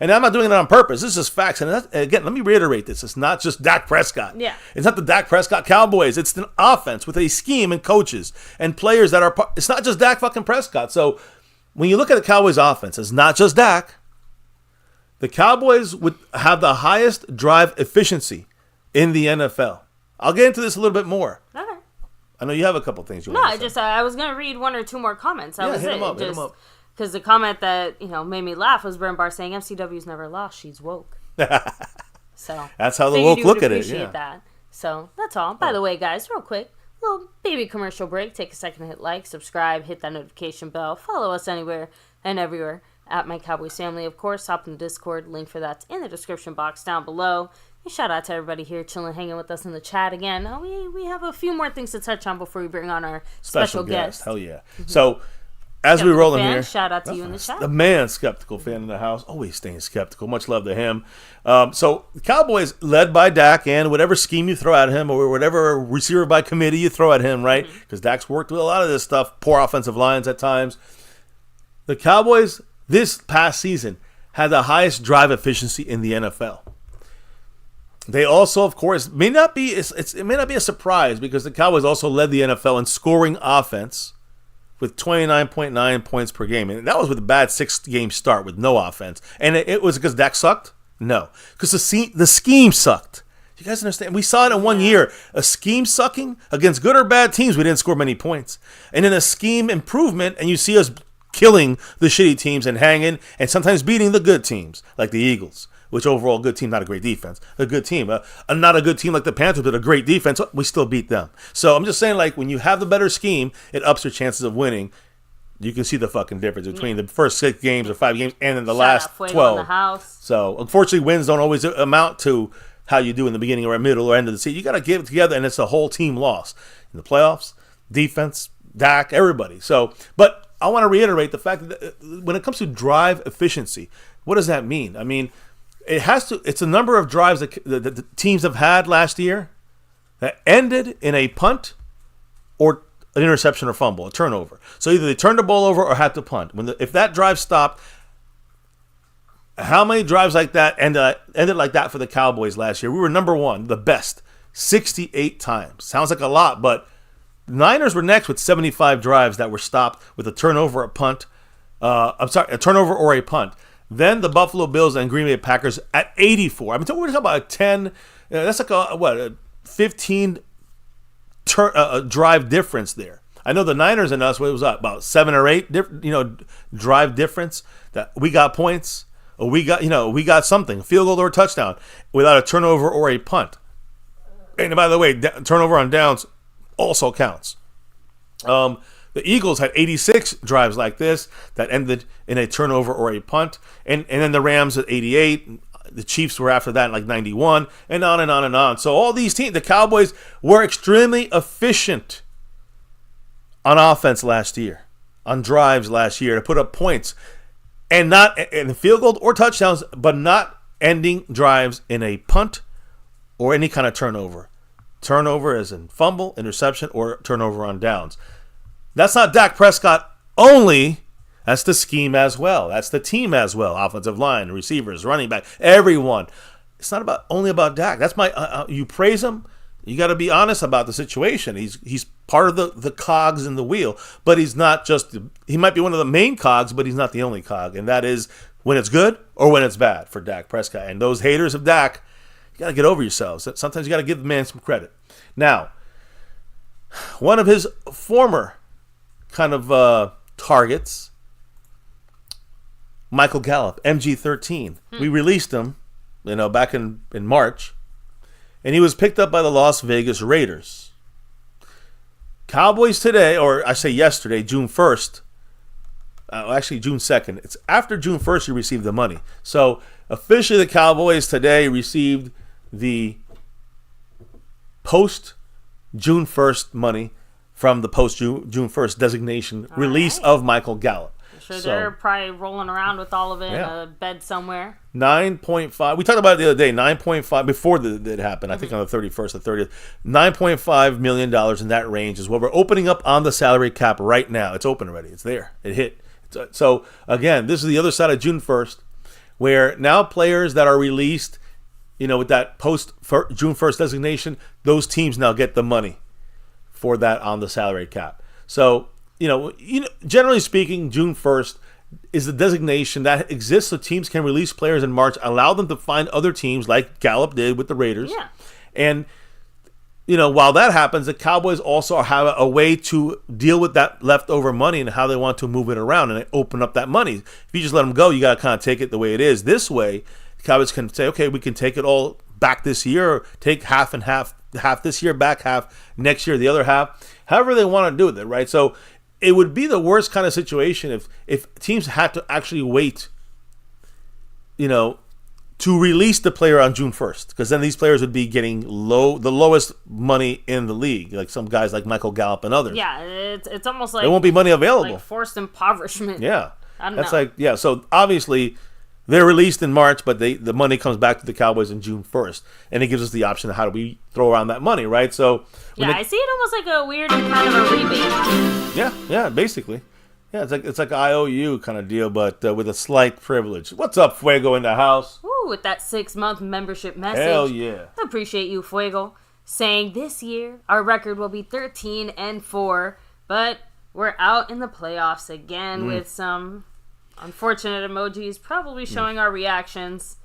and I'm not doing it on purpose. This is just facts. And again, let me reiterate this. It's not just Dak Prescott. Yeah. It's not the Dak Prescott Cowboys. It's an offense with a scheme and coaches and players that are – it's not just Dak fucking Prescott. So when you look at the Cowboys offense, it's not just Dak. The Cowboys would have the highest drive efficiency in the NFL. I'll get into this a little bit more. Okay. I know you have a couple things you want to say. I was going to read one or two more comments. That was hit it. Hit them up. Because the comment that, made me laugh was Bren Barr saying MCW's never lost. She's woke. So that's how the woke look at it. Appreciate that. So that's all. By the way, guys, real quick, little baby commercial break. Take a second to hit like, subscribe, hit that notification bell. Follow us anywhere and everywhere at MyCowboysFamily. Of course, hop in the Discord. Link for that's in the description box down below. And shout out to everybody here chilling, hanging with us in the chat again. We have a few more things to touch on before we bring on our special guest. Hell yeah. Mm-hmm. So as we roll in here, shout out to you in the chat. The man, skeptical fan in the house, always staying skeptical. Much love to him. So the Cowboys, led by Dak, and whatever scheme you throw at him, or whatever receiver by committee you throw at him, right? Because Dak's worked with a lot of this stuff, poor offensive lines at times. The Cowboys this past season had the highest drive efficiency in the NFL. They also, of course, it may not be a surprise because the Cowboys also led the NFL in scoring offense with 29.9 points per game. And that was with a bad 6-game start with no offense. And it was because Dak sucked? No. Because the scheme sucked. You guys understand? We saw it in 1 year. A scheme sucking against good or bad teams, we didn't score many points. And in a scheme improvement, and you see us killing the shitty teams and hanging and sometimes beating the good teams like the Eagles. Which overall, good team, not a great defense. A good team. Not a good team like the Panthers, but a great defense. We still beat them. So I'm just saying, when you have the better scheme, it ups your chances of winning. You can see the fucking difference between the first 6 games or 5 games and then the last 12. The house. So unfortunately, wins don't always amount to how you do in the beginning or middle or end of the season. You got to give it together, and it's a whole team loss. In the playoffs, defense, Dak, everybody. So, but I want to reiterate the fact that when it comes to drive efficiency, what does that mean? I mean, it's a number of drives that the teams have had last year that ended in a punt or an interception or fumble, a turnover. So either they turned the ball over or had to punt. If that drive stopped, how many drives like that ended like that for the Cowboys last year? We were number one, the best, 68 times. Sounds like a lot, but the Niners were next with 75 drives that were stopped with a turnover, a punt. A turnover or a punt. Then the Buffalo Bills and Green Bay Packers at 84. I mean, we're talking about a 10. That's like a 15 drive difference there. I know the Niners and us, what was that, about 7 or 8 drive difference that we got points. We got something, a field goal or a touchdown without a turnover or a punt. And by the way, turnover on downs also counts. The Eagles had 86 drives like this that ended in a turnover or a punt. And then the Rams at 88. The Chiefs were after that like 91, and on and on and on. So all these teams, the Cowboys were extremely efficient on offense last year, on drives last year to put up points. And not in field goals or touchdowns, but not ending drives in a punt or any kind of turnover. Turnover as in fumble, interception, or turnover on downs. That's not Dak Prescott only. That's the scheme as well. That's the team as well. Offensive line, receivers, running back, everyone. It's not only about Dak. That's you praise him. You got to be honest about the situation. He's part of the cogs in the wheel, but he's not just. He might be one of the main cogs, but he's not the only cog, and that is when it's good or when it's bad for Dak Prescott. And those haters of Dak, you got to get over yourselves. Sometimes you got to give the man some credit. Now, one of his former kind of targets, Michael Gallup, MG13. We released him, back in March. And he was picked up by the Las Vegas Raiders. Cowboys today, or I say yesterday, June 1st, actually June 2nd. It's after June 1st you received the money. So officially the Cowboys today received the post-June 1st money from the post-June 1st designation release of Michael Gallup. Sure, they're probably rolling around with all of it in a bed somewhere. 9.5. We talked about it the other day. 9.5 before it happened. I think on the 31st or 30th. $9.5 million in that range is what we're opening up on the salary cap right now. It's open already. It's there. It hit. So again, this is the other side of June 1st, where now players that are released, with that post June 1st designation, those teams now get the money for that on the salary cap. So. Generally speaking, June 1st is the designation that exists so teams can release players in March, allow them to find other teams like Gallup did with the Raiders. Yeah. And, while that happens, the Cowboys also have a way to deal with that leftover money and how they want to move it around and open up that money. If you just let them go, you got to kind of take it the way it is. This way, the Cowboys can say, okay, we can take it all back this year, or take half and half this year back, half next year, the other half, however they want to do it, right? So, it would be the worst kind of situation if teams had to actually wait, to release the player on June 1st, because then these players would be getting the lowest money in the league, like some guys like Michael Gallup and others. Yeah, it's almost like there won't be money available. Like forced impoverishment. Yeah, I don't know. So obviously they're released in March, but the money comes back to the Cowboys on June 1st, and it gives us the option of how do we throw around that money, right? So I see it almost like a weird kind of a rebate. Yeah, basically. Yeah, it's like IOU kind of deal, but with a slight privilege. What's up, Fuego in the house? Ooh, with that 6-month membership message. Hell yeah. I appreciate you, Fuego, saying this year our record will be 13-4, but we're out in the playoffs again with some unfortunate emojis, probably showing our reactions,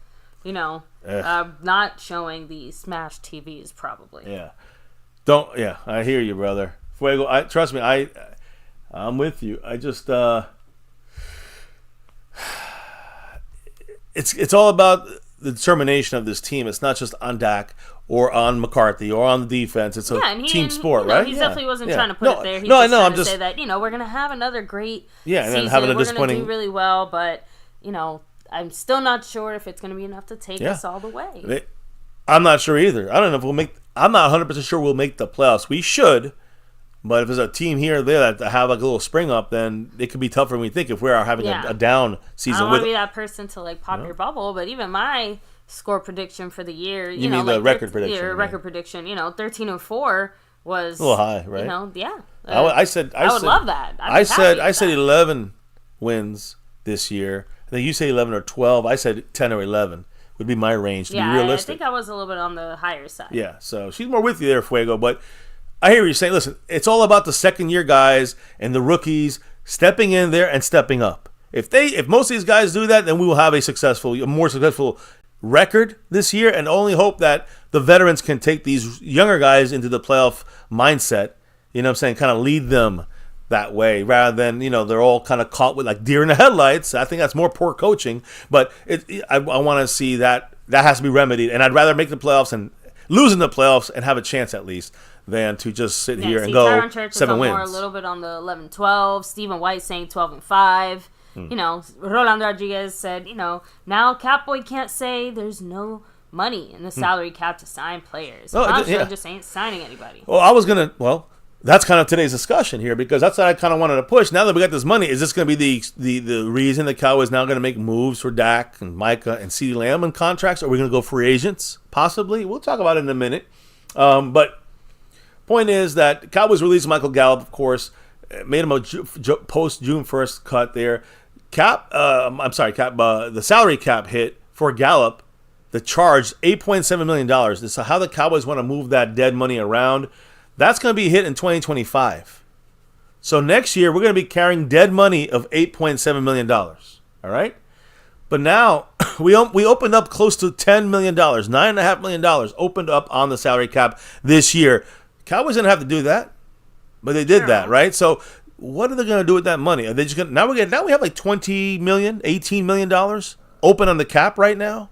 not showing the smashed TVs, probably. Yeah. I hear you, brother. Fuego, trust me, I'm with you. I just, it's all about the determination of this team. It's not just on Dak or on McCarthy or on the defense. It's a team sport, right? He definitely wasn't trying to put it there. He's trying to say that, we're going to have another great season. And then having a we're disappointing... going to do really well, but, I'm still not sure if it's going to be enough to take us all the way. I'm not sure either. I don't know if I'm not 100% sure we'll make the playoffs. We should, But if there's a team here or there that have like a little spring up, then it could be tougher than we think if we are having a down season. I don't want to be that person to like pop your bubble, but even my score prediction for the year, you know, mean the like record prediction? Your record prediction, 13-4 was a little high, right? I said I would love that. I said 11 wins this year. I think you say 11 or 12. I said 10 or 11 would be my range to be realistic. I think I was a little bit on the higher side. Yeah, so she's more with you there, Fuego. But I hear you saying, listen, it's all about the second-year guys and the rookies stepping in there and stepping up. If most of these guys do that, then we will have a more successful record this year, and only hope that the veterans can take these younger guys into the playoff mindset. You know what I'm saying? Kind of lead them that way rather than, they're all kind of caught with like deer in the headlights. I think that's more poor coaching, but I want to see that has to be remedied, and I'd rather make the playoffs and lose in the playoffs and have a chance at least than to just sit here and go Tyron Church 7 wins. More a little bit on the 11-12. Stephen White saying 12-5. Rolando Rodriguez said, now Catboy can't say there's no money in the salary cap to sign players. Just ain't signing anybody. Well, that's kind of today's discussion here, because that's what I kind of wanted to push. Now that we got this money, is this going to be the reason the Cowboys now going to make moves for Dak and Micah and CeeDee Lamb in contracts? Are we going to go free agents? Possibly. We'll talk about it in a minute. But point is that Cowboys released Michael Gallup, of course, made him a post June 1st cut there. The salary cap hit for Gallup, the charge $8.7 million. This is how the Cowboys want to move that dead money around. That's going to be hit in 2025. So next year, we're going to be carrying dead money of $8.7 million. All right? But now, we opened up close to $10 million, $9.5 million opened up on the salary cap this year. Cowboys didn't have to do that, but they did that, right? So what are they going to do with that money? Are they just going to, now we have like $20 million, $18 million open on the cap right now?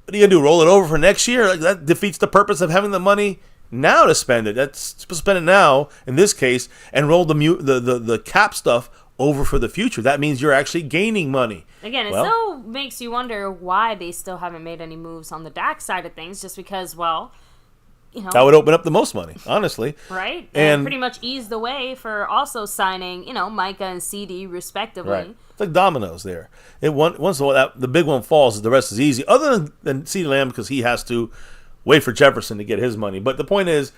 What are you going to do, roll it over for next year? Like, that defeats the purpose of having the money now to spend it. That's supposed to spend it now, in this case, and roll the cap stuff over for the future. That means you're actually gaining money. Again, it still makes you wonder why they still haven't made any moves on the DAK side of things, just because, that would open up the most money, honestly. Right. And pretty much ease the way for also signing, Micah and CeeDee respectively. Right. It's like dominoes there. Once the big one falls, the rest is easy. Other than CeeDee Lamb, because he has to wait for Jefferson to get his money. But the point is,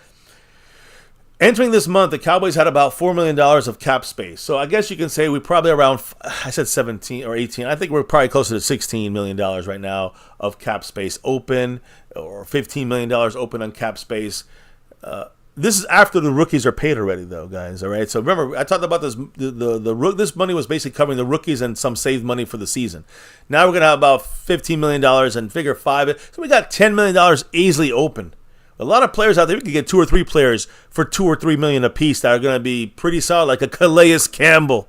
entering this month, the Cowboys had about $4 million of cap space. So I guess you can say we're probably around, I said 17 or 18. I think we're probably closer to $16 million right now of cap space open, or $15 million open on cap space. This is after the rookies are paid already, though, guys. All right. So remember, I talked about this. This money was basically covering the rookies and some saved money for the season. Now we're gonna have about $15 million and figure $5. So we got $10 million easily open. A lot of players out there, we could get 2 or 3 players for $2 or $3 million a piece that are going to be pretty solid, like a Calais Campbell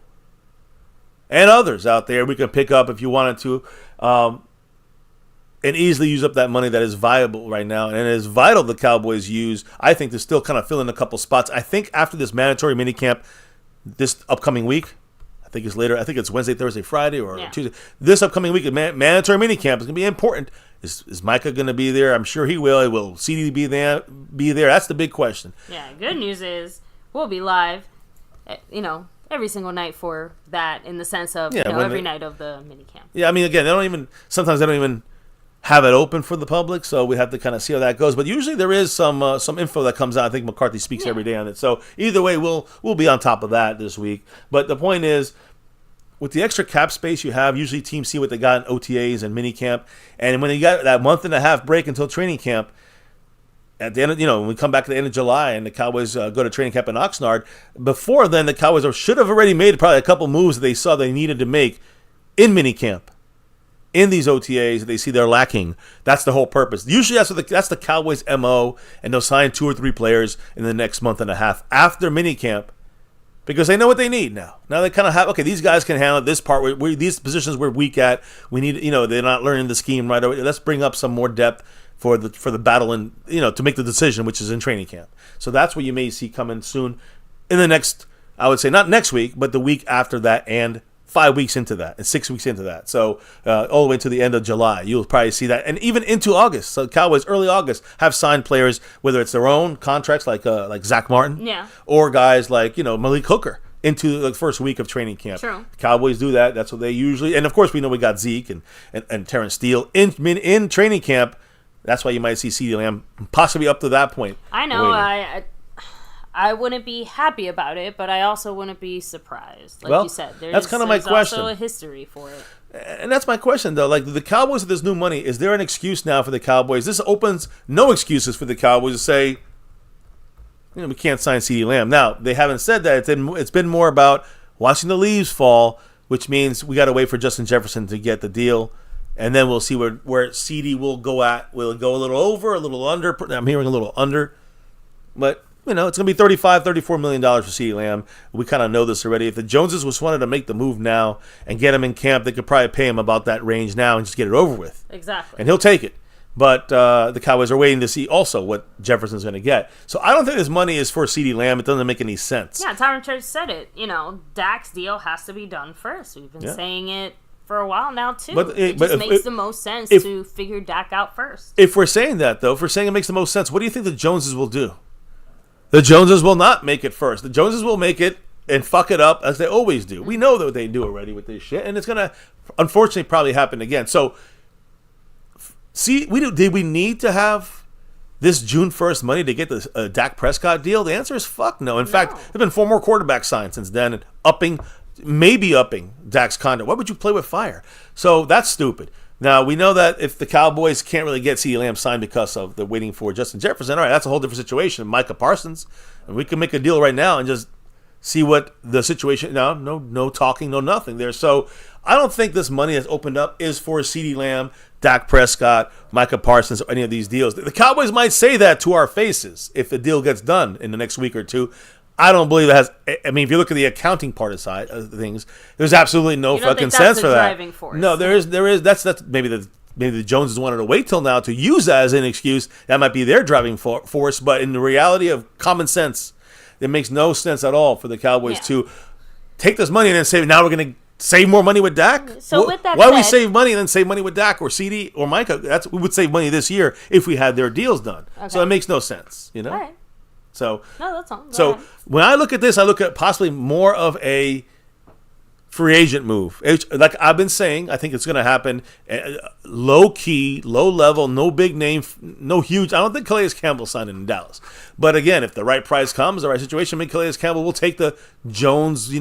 and others out there we can pick up if you wanted to, and easily use up that money that is viable right now. And it is vital the Cowboys use, I think, to still kind of fill in a couple spots. I think after this mandatory minicamp this upcoming week, I think it's later. I think it's Wednesday, Thursday, Friday, or Tuesday. This upcoming week, mandatory minicamp is going to be important. Is Micah going to be there? I'm sure he will. Will CeeDee be there? That's the big question. Yeah, good news is we'll be live, every single night for that, in the sense of, every night of the minicamp. Yeah, I mean, again, sometimes they don't even have it open for the public, so we have to kind of see how that goes. But usually there is some info that comes out. I think McCarthy speaks every day on it. So either way, we'll be on top of that this week. But the point is, with the extra cap space you have, usually teams see what they got in OTAs and minicamp. And when you got that month and a half break until training camp, at the end of, when we come back to the end of July and the Cowboys go to training camp in Oxnard, before then the Cowboys should have already made probably a couple moves that they saw they needed to make in minicamp, in these OTAs that they see they're lacking. That's the whole purpose. Usually that's the Cowboys' MO, and they'll sign 2 or 3 players in the next month and a half after minicamp, because they know what they need now. Now they kind of have, these guys can handle this part. These positions we're weak at. We need, they're not learning the scheme right away. Let's bring up some more depth for the battle and, to make the decision, which is in training camp. So that's what you may see coming soon in the next, I would say not next week, but the week after that and 5 weeks into that and 6 weeks into that. So all the way to the end of July, you'll probably see that. And even into August. So Cowboys, early August, have signed players, whether it's their own contracts like Zach Martin or guys like, Malik Hooker into the first week of training camp. True. Cowboys do that. That's what they usually. And, of course, we know we got Zeke and Terrence Steele in training camp. That's why you might see CeeDee Lamb possibly up to that point. I know. I wouldn't be happy about it, but I also wouldn't be surprised. Like you said, that's kind of my question. There's also a history for it. And that's my question, though. Like, the Cowboys with this new money, is there an excuse now for the Cowboys? This opens no excuses for the Cowboys to say, we can't sign CeeDee Lamb. Now, they haven't said that. It's been more about watching the leaves fall, which means we got to wait for Justin Jefferson to get the deal. And then we'll see where CeeDee will go at. Will it go a little over, a little under? I'm hearing a little under. But, it's going to be $34 million for CeeDee Lamb. We kind of know this already. If the Joneses just wanted to make the move now and get him in camp, they could probably pay him about that range now and just get it over with. Exactly. And he'll take it. But the Cowboys are waiting to see also what Jefferson's going to get. So I don't think this money is for CeeDee Lamb. It doesn't make any sense. Yeah, Tyron Church said it. Dak's deal has to be done first. We've been saying it for a while now, too. But it just makes the most sense to figure Dak out first. If we're saying that, though, if we're saying it makes the most sense, what do you think the Joneses will do? The Joneses will not make it first. The Joneses will make it and fuck it up as they always do. We know that they do already with this shit, and it's going to, unfortunately, probably happen again. So, did we need to have this June 1st money to get the Dak Prescott deal? The answer is fuck no. In fact, there have been 4 more quarterbacks signed since then, and maybe upping Dak's contract. Why would you play with fire? So that's stupid. Now, we know that if the Cowboys can't really get CeeDee Lamb signed because of the waiting for Justin Jefferson, all right, that's a whole different situation. Micah Parsons, and we can make a deal right now and just see what the situation. No talking, no nothing there. So I don't think this money that's opened up is for CeeDee Lamb, Dak Prescott, Micah Parsons, or any of these deals. The Cowboys might say that to our faces if the deal gets done in the next week or two. I don't believe it has. I mean, if you look at the accounting part of things, there's absolutely no fucking sense for that. Force. No, there is. That's maybe the Joneses wanted to wait till now to use that as an excuse. That might be their driving force. But in the reality of common sense, it makes no sense at all for the Cowboys to take this money and then say, now we're going to save more money with Dak. So with that why said, do we save money and then save money with Dak or CeeDee or Micah? We would save money this year if we had their deals done. Okay. So it makes no sense, All right. So, no, that's all. So when I look at this, I look at possibly more of a free agent move. Like I've been saying, I think it's going to happen low key, low level, no big name, no huge. I don't think Calais Campbell signed in Dallas. But again, if the right price comes, the right situation, maybe Calais Campbell will take the Jones,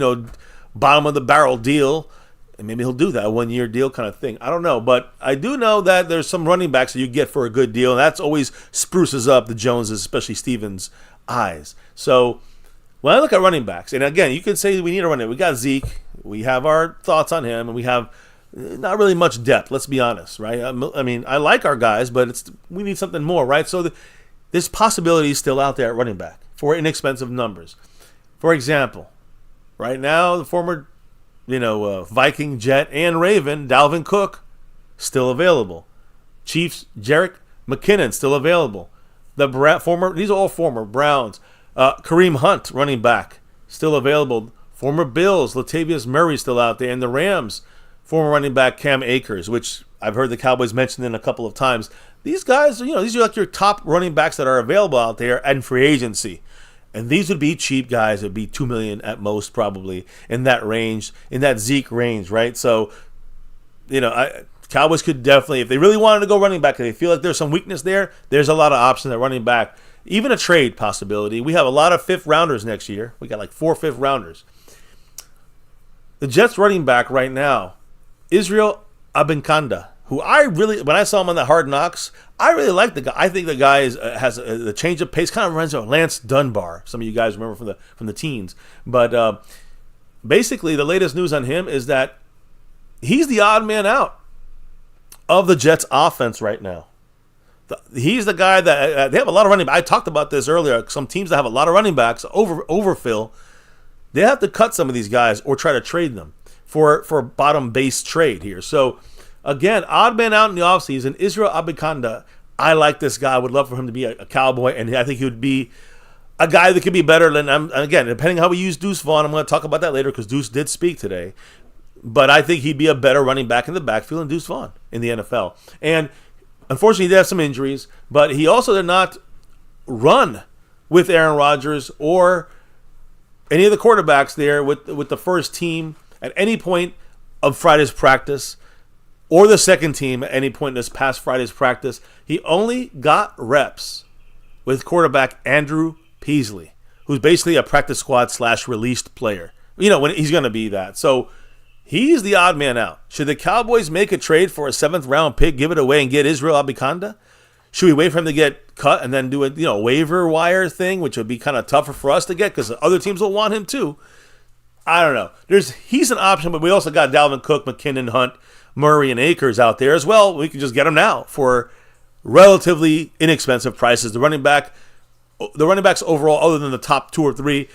bottom of the barrel deal. And maybe he'll do that 1-year deal kind of thing. I don't know. But I do know that there's some running backs that you get for a good deal. And that's always spruces up the Joneses, especially Stevens' eyes. So when I look at running backs, and again, you can say we need a running back. We got Zeke. We have our thoughts on him. And we have not really much depth, let's be honest, right? I mean, I like our guys, but we need something more, right? So there's possibilities still out there at running back for inexpensive numbers. For example, right now, the former Viking, Jet, and Raven, Dalvin Cook, still available. Chiefs, Jerick McKinnon, still available. These are all former Browns. Kareem Hunt, running back, still available. Former Bills, Latavius Murray, still out there. And the Rams, former running back Cam Akers, which I've heard the Cowboys mention in a couple of times. These guys, these are like your top running backs that are available out there and free agency. And these would be cheap guys. It would be $2 million at most, probably, in that range, in that Zeke range, right? So, Cowboys could definitely, if they really wanted to go running back, if they feel like there's some weakness there, there's a lot of options at running back. Even a trade possibility. We have a lot of 5th rounders next year. We got like 4 5th rounders. The Jets running back right now, Israel Abanikanda, who when I saw him on the Hard Knocks, I really like the guy. I think the guy has a change of pace, kind of reminds me of Lance Dunbar. Some of you guys remember from the teens. But basically, the latest news on him is that he's the odd man out of the Jets offense right now. He's the guy that they have a lot of running backs. I talked about this earlier. Some teams that have a lot of running backs, overfill, they have to cut some of these guys or try to trade them for a bottom base trade here. So, again, odd man out in the offseason, Israel Abanikanda. I like this guy. I would love for him to be a Cowboy, and I think he would be a guy that could be better than, again, depending on how we use Deuce Vaughn. I'm going to talk about that later because Deuce did speak today. But I think he'd be a better running back in the backfield than Deuce Vaughn in the NFL. And unfortunately, he did have some injuries, but he also did not run with Aaron Rodgers or any of the quarterbacks there with the first team at any point of Friday's practice or the second team at any point in this past Friday's practice. He only got reps with quarterback Andrew Peasley, who's basically a practice squad / released player. When he's going to be that. So he's the odd man out. Should the Cowboys make a trade for a 7th round pick, give it away, and get Israel Abikanda? Should we wait for him to get cut and then do a waiver wire thing, which would be kind of tougher for us to get because other teams will want him too? I don't know. He's an option, but we also got Dalvin Cook, McKinnon, Hunt, Murray, and Akers out there as well. We can just get them now for relatively inexpensive prices. The running backs overall, other than the top 2 or 3,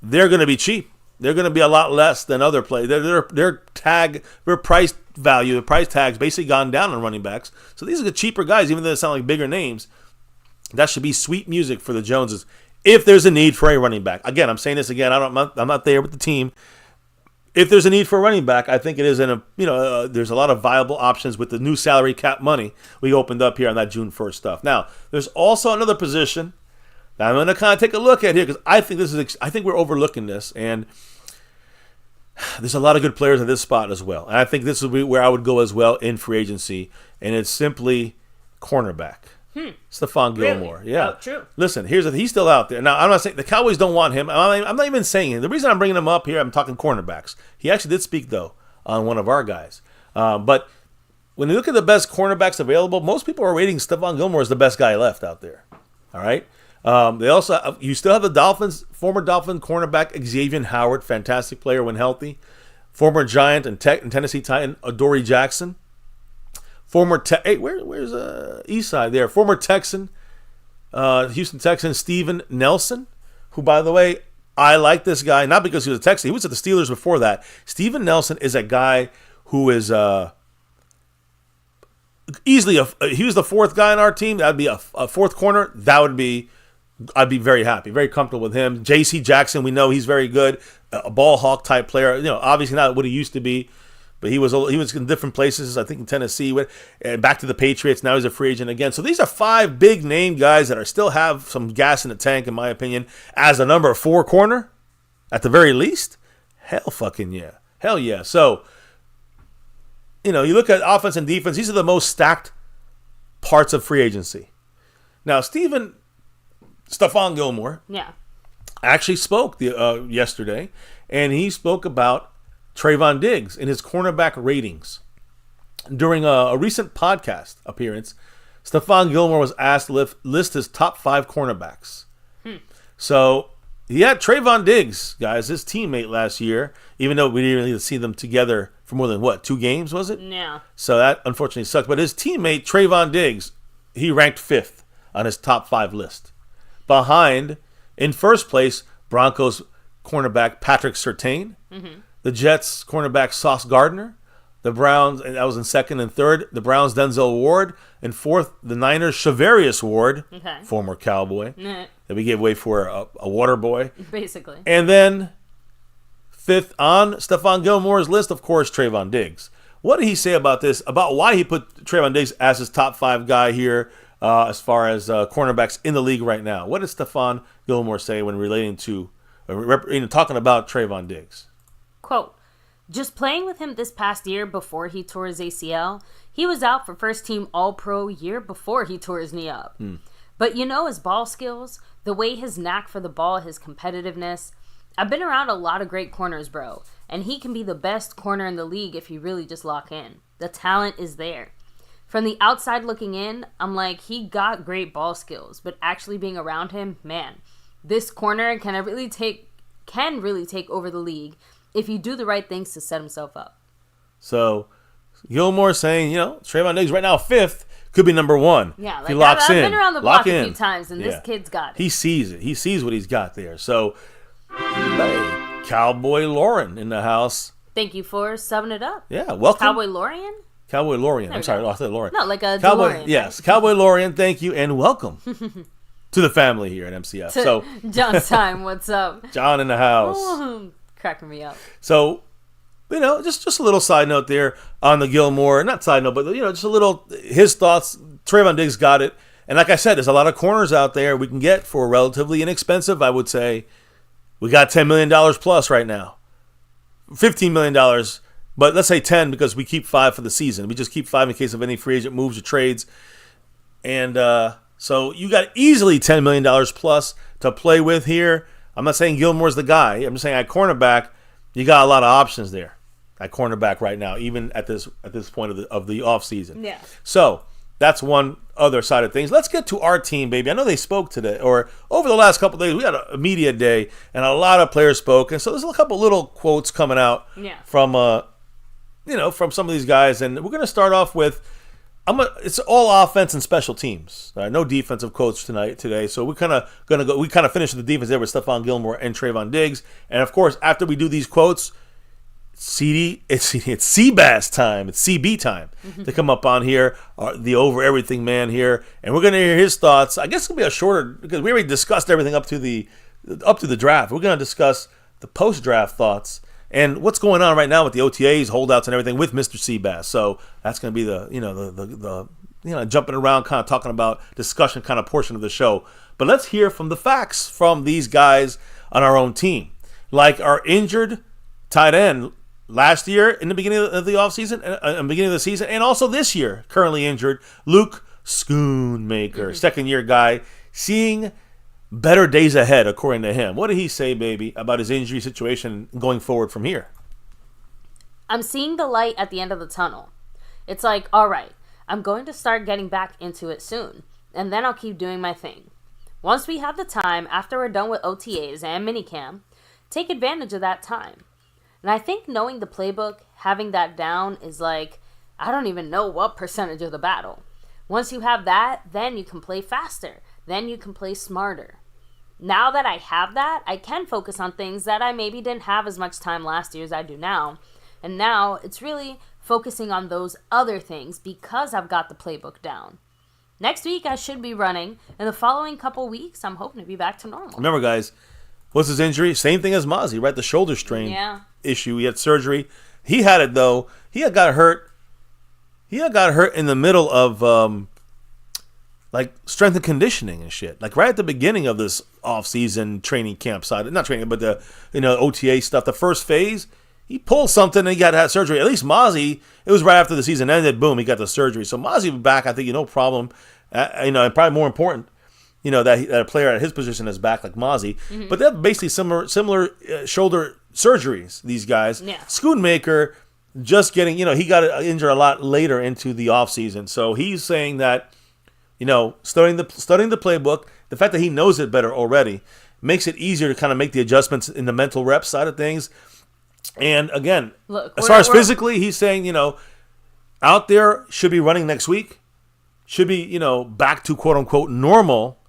they're going to be cheap. They're going to be a lot less than other players. Their price value, the price tag's basically gone down on running backs. So these are the cheaper guys, even though they sound like bigger names. That should be sweet music for the Joneses if there's a need for a running back. Again, I'm saying this again. I'm not there with the team. If there's a need for a running back, I think it is there's a lot of viable options with the new salary cap money we opened up here on that June 1st stuff. Now, there's also another position that I'm going to kind of take a look at here because I think we're overlooking this, and there's a lot of good players at this spot as well. And I think this would be where I would go as well in free agency, and it's simply cornerback. Stephon Gilmore. Really? Yeah. Oh, true. Listen, he's still out there. Now, I'm not saying the Cowboys don't want him. I'm not even saying it. The reason I'm bringing him up here, I'm talking cornerbacks. He actually did speak, though, on one of our guys. But when you look at the best cornerbacks available, most people are rating Stephon Gilmore as the best guy left out there. All right? You still have the former Dolphin cornerback Xavier Howard, fantastic player when healthy. Former Giant and Tennessee Titan Adoree Jackson. Former where's Eastside there? Former Texan, Houston Texan Steven Nelson, who, by the way, I like this guy not because he was a Texan. He was at the Steelers before that. Steven Nelson is a guy who is easily he was the 4th guy on our team. That'd be a 4th corner. I'd be very happy, very comfortable with him. J.C. Jackson, we know he's very good, a ball hawk type player. Obviously not what he used to be, but he was in different places. I think in Tennessee, and back to the Patriots. Now he's a free agent again. So these are 5 big name guys that still have some gas in the tank, in my opinion, as a number 4 corner, at the very least. Hell yeah. So you look at offense and defense. These are the most stacked parts of free agency. Now, Stephon Gilmore actually spoke yesterday, and he spoke about Trayvon Diggs in his cornerback ratings. During a recent podcast appearance, Stephon Gilmore was asked to list his top 5 cornerbacks. So he had Trayvon Diggs, guys, his teammate last year, even though we didn't really see them together for more than, 2 games, was it? Yeah. So that unfortunately sucked. But his teammate, Trayvon Diggs, he ranked 5th on his top 5 list. Behind, in first place, Broncos cornerback Patrick Surtain, the Jets cornerback Sauce Gardner, the Browns, and that was in 2nd and 3rd, the Browns Denzel Ward, and 4th, the Niners Shavarius Ward, former Cowboy, that we gave away for a water boy. Basically. And then 5th on Stephon Gilmore's list, of course, Trayvon Diggs. What did he say about this, about why he put Trayvon Diggs as his top 5 guy here as far as cornerbacks in the league right now? What did Stephon Gilmore say when relating to, talking about Trayvon Diggs? Quote, just playing with him this past year before he tore his ACL, he was out for first team All-Pro year before he tore his knee up. But his ball skills, the way his knack for the ball, his competitiveness, I've been around a lot of great corners, bro, and he can be the best corner in the league if you really just lock in. The talent is there. From the outside looking in, I'm like, he got great ball skills, but actually being around him, man, this corner can really take over the league if you do the right things to set himself up. So Gilmore saying, Trayvon Diggs right now 5th, could be number 1. Yeah, if he locks in. I've been around the block a few times, and this kid's got it. He sees it. He sees what he's got there. So, hey, Cowboy Lauren in the house. Thank you for subbing it up. Yeah, welcome. Cowboy Lorian? Cowboy Lorian. I'm sorry, I said Lauren. No, like a Cowboy. DeLorean. Yes, right? Cowboy Lorian. Thank you and welcome to the family here at MCF. John's time. What's up? John in the house. Cracking me up. So, just a little side note there on the Gilmore. Not side note, but just a little his thoughts. Trayvon Diggs got it, and like I said, there's a lot of corners out there we can get for relatively inexpensive. I would say we got $10 million plus right now, $15 million, but let's say 10 because we keep 5 for the season. We just keep 5 in case of any free agent moves or trades, and so you got easily $10 million plus to play with here. I'm not saying Gilmore's the guy. I'm just saying at cornerback, you got a lot of options there at cornerback right now, even at this point of the offseason. Yeah. So that's one other side of things. Let's get to our team, baby. I know they spoke today, or over the last couple of days, we had a media day, and a lot of players spoke. And so there's a couple little quotes coming out from from some of these guys. And we're going to start off with, it's all offense and special teams. No defensive quotes today. So we're kind of going to go. We kind of finished the defense there with Stephon Gilmore and Trayvon Diggs. And of course, after we do these quotes, it's Seabass time. It's CB time to come up on here, the over everything man here, and we're going to hear his thoughts. I guess it'll be a shorter because we already discussed everything up to the draft. We're going to discuss the post draft thoughts and what's going on right now with the OTAs, holdouts, and everything with Mr. Seabass. So that's going to be the jumping around, kind of talking about discussion kind of portion of the show. But let's hear from the facts from these guys on our own team, like our injured tight end last year in the beginning of the offseason, beginning of the season, and also this year, currently injured, Luke Schoonmaker, second-year guy, seeing better days ahead, according to him. What did he say, baby, about his injury situation going forward from here? I'm seeing the light at the end of the tunnel. It's like, all right, I'm going to start getting back into it soon, and then I'll keep doing my thing. Once we have the time, after we're done with OTAs and minicamp, take advantage of that time. And I think knowing the playbook, having that down is like, I don't even know what percentage of the battle. Once you have that, then you can play faster. Then you can play smarter. Now that I have that, I can focus on things that I maybe didn't have as much time last year as I do now. And now it's really focusing on those other things because I've got the playbook down. Next week I should be running. In the following couple weeks, I'm hoping to be back to normal. Remember, guys, what's his injury? Same thing as Mozzie, right? The shoulder strain issue. He had surgery. He had it, though. He had got hurt. He had got hurt in the middle of strength and conditioning and shit. Like right at the beginning of this off-season training camp side. Not training, but the OTA stuff. The first phase, he pulled something and he had surgery. At least Mozzie, it was right after the season ended. Boom, he got the surgery. So Mozzie was back, I think, no problem. And probably more important, that a player at his position is back like Mozzie. Mm-hmm. But they're basically similar shoulder surgeries, these guys. Yeah. Schoonmaker just getting, he got injured a lot later into the offseason. So he's saying that, studying the playbook, the fact that he knows it better already makes it easier to kind of make the adjustments in the mental rep side of things. And again, as far as physically, he's saying, out there should be running next week, should be, back to quote unquote normal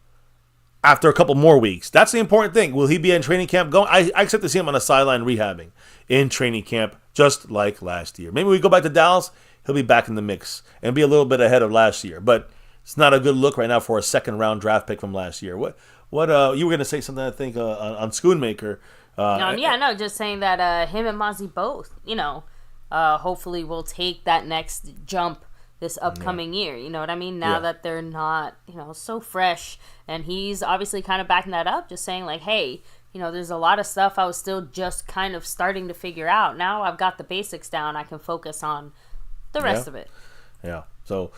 after a couple more weeks. That's the important thing. Will he be in training camp going? I expect to see him on the sideline rehabbing in training camp, just like last year. Maybe we go back to Dallas, he'll be back in the mix and be a little bit ahead of last year. But it's not a good look right now for a second-round draft pick from last year. What you were going to say something, I think, on Schoonmaker. Just saying that him and Mozzie both, hopefully will take that next jump this upcoming year. You know what I mean? Now that they're not, so fresh. And he's obviously kind of backing that up, just saying like, hey, there's a lot of stuff I was still just kind of starting to figure out. Now I've got the basics down. I can focus on the rest of it. Yeah. So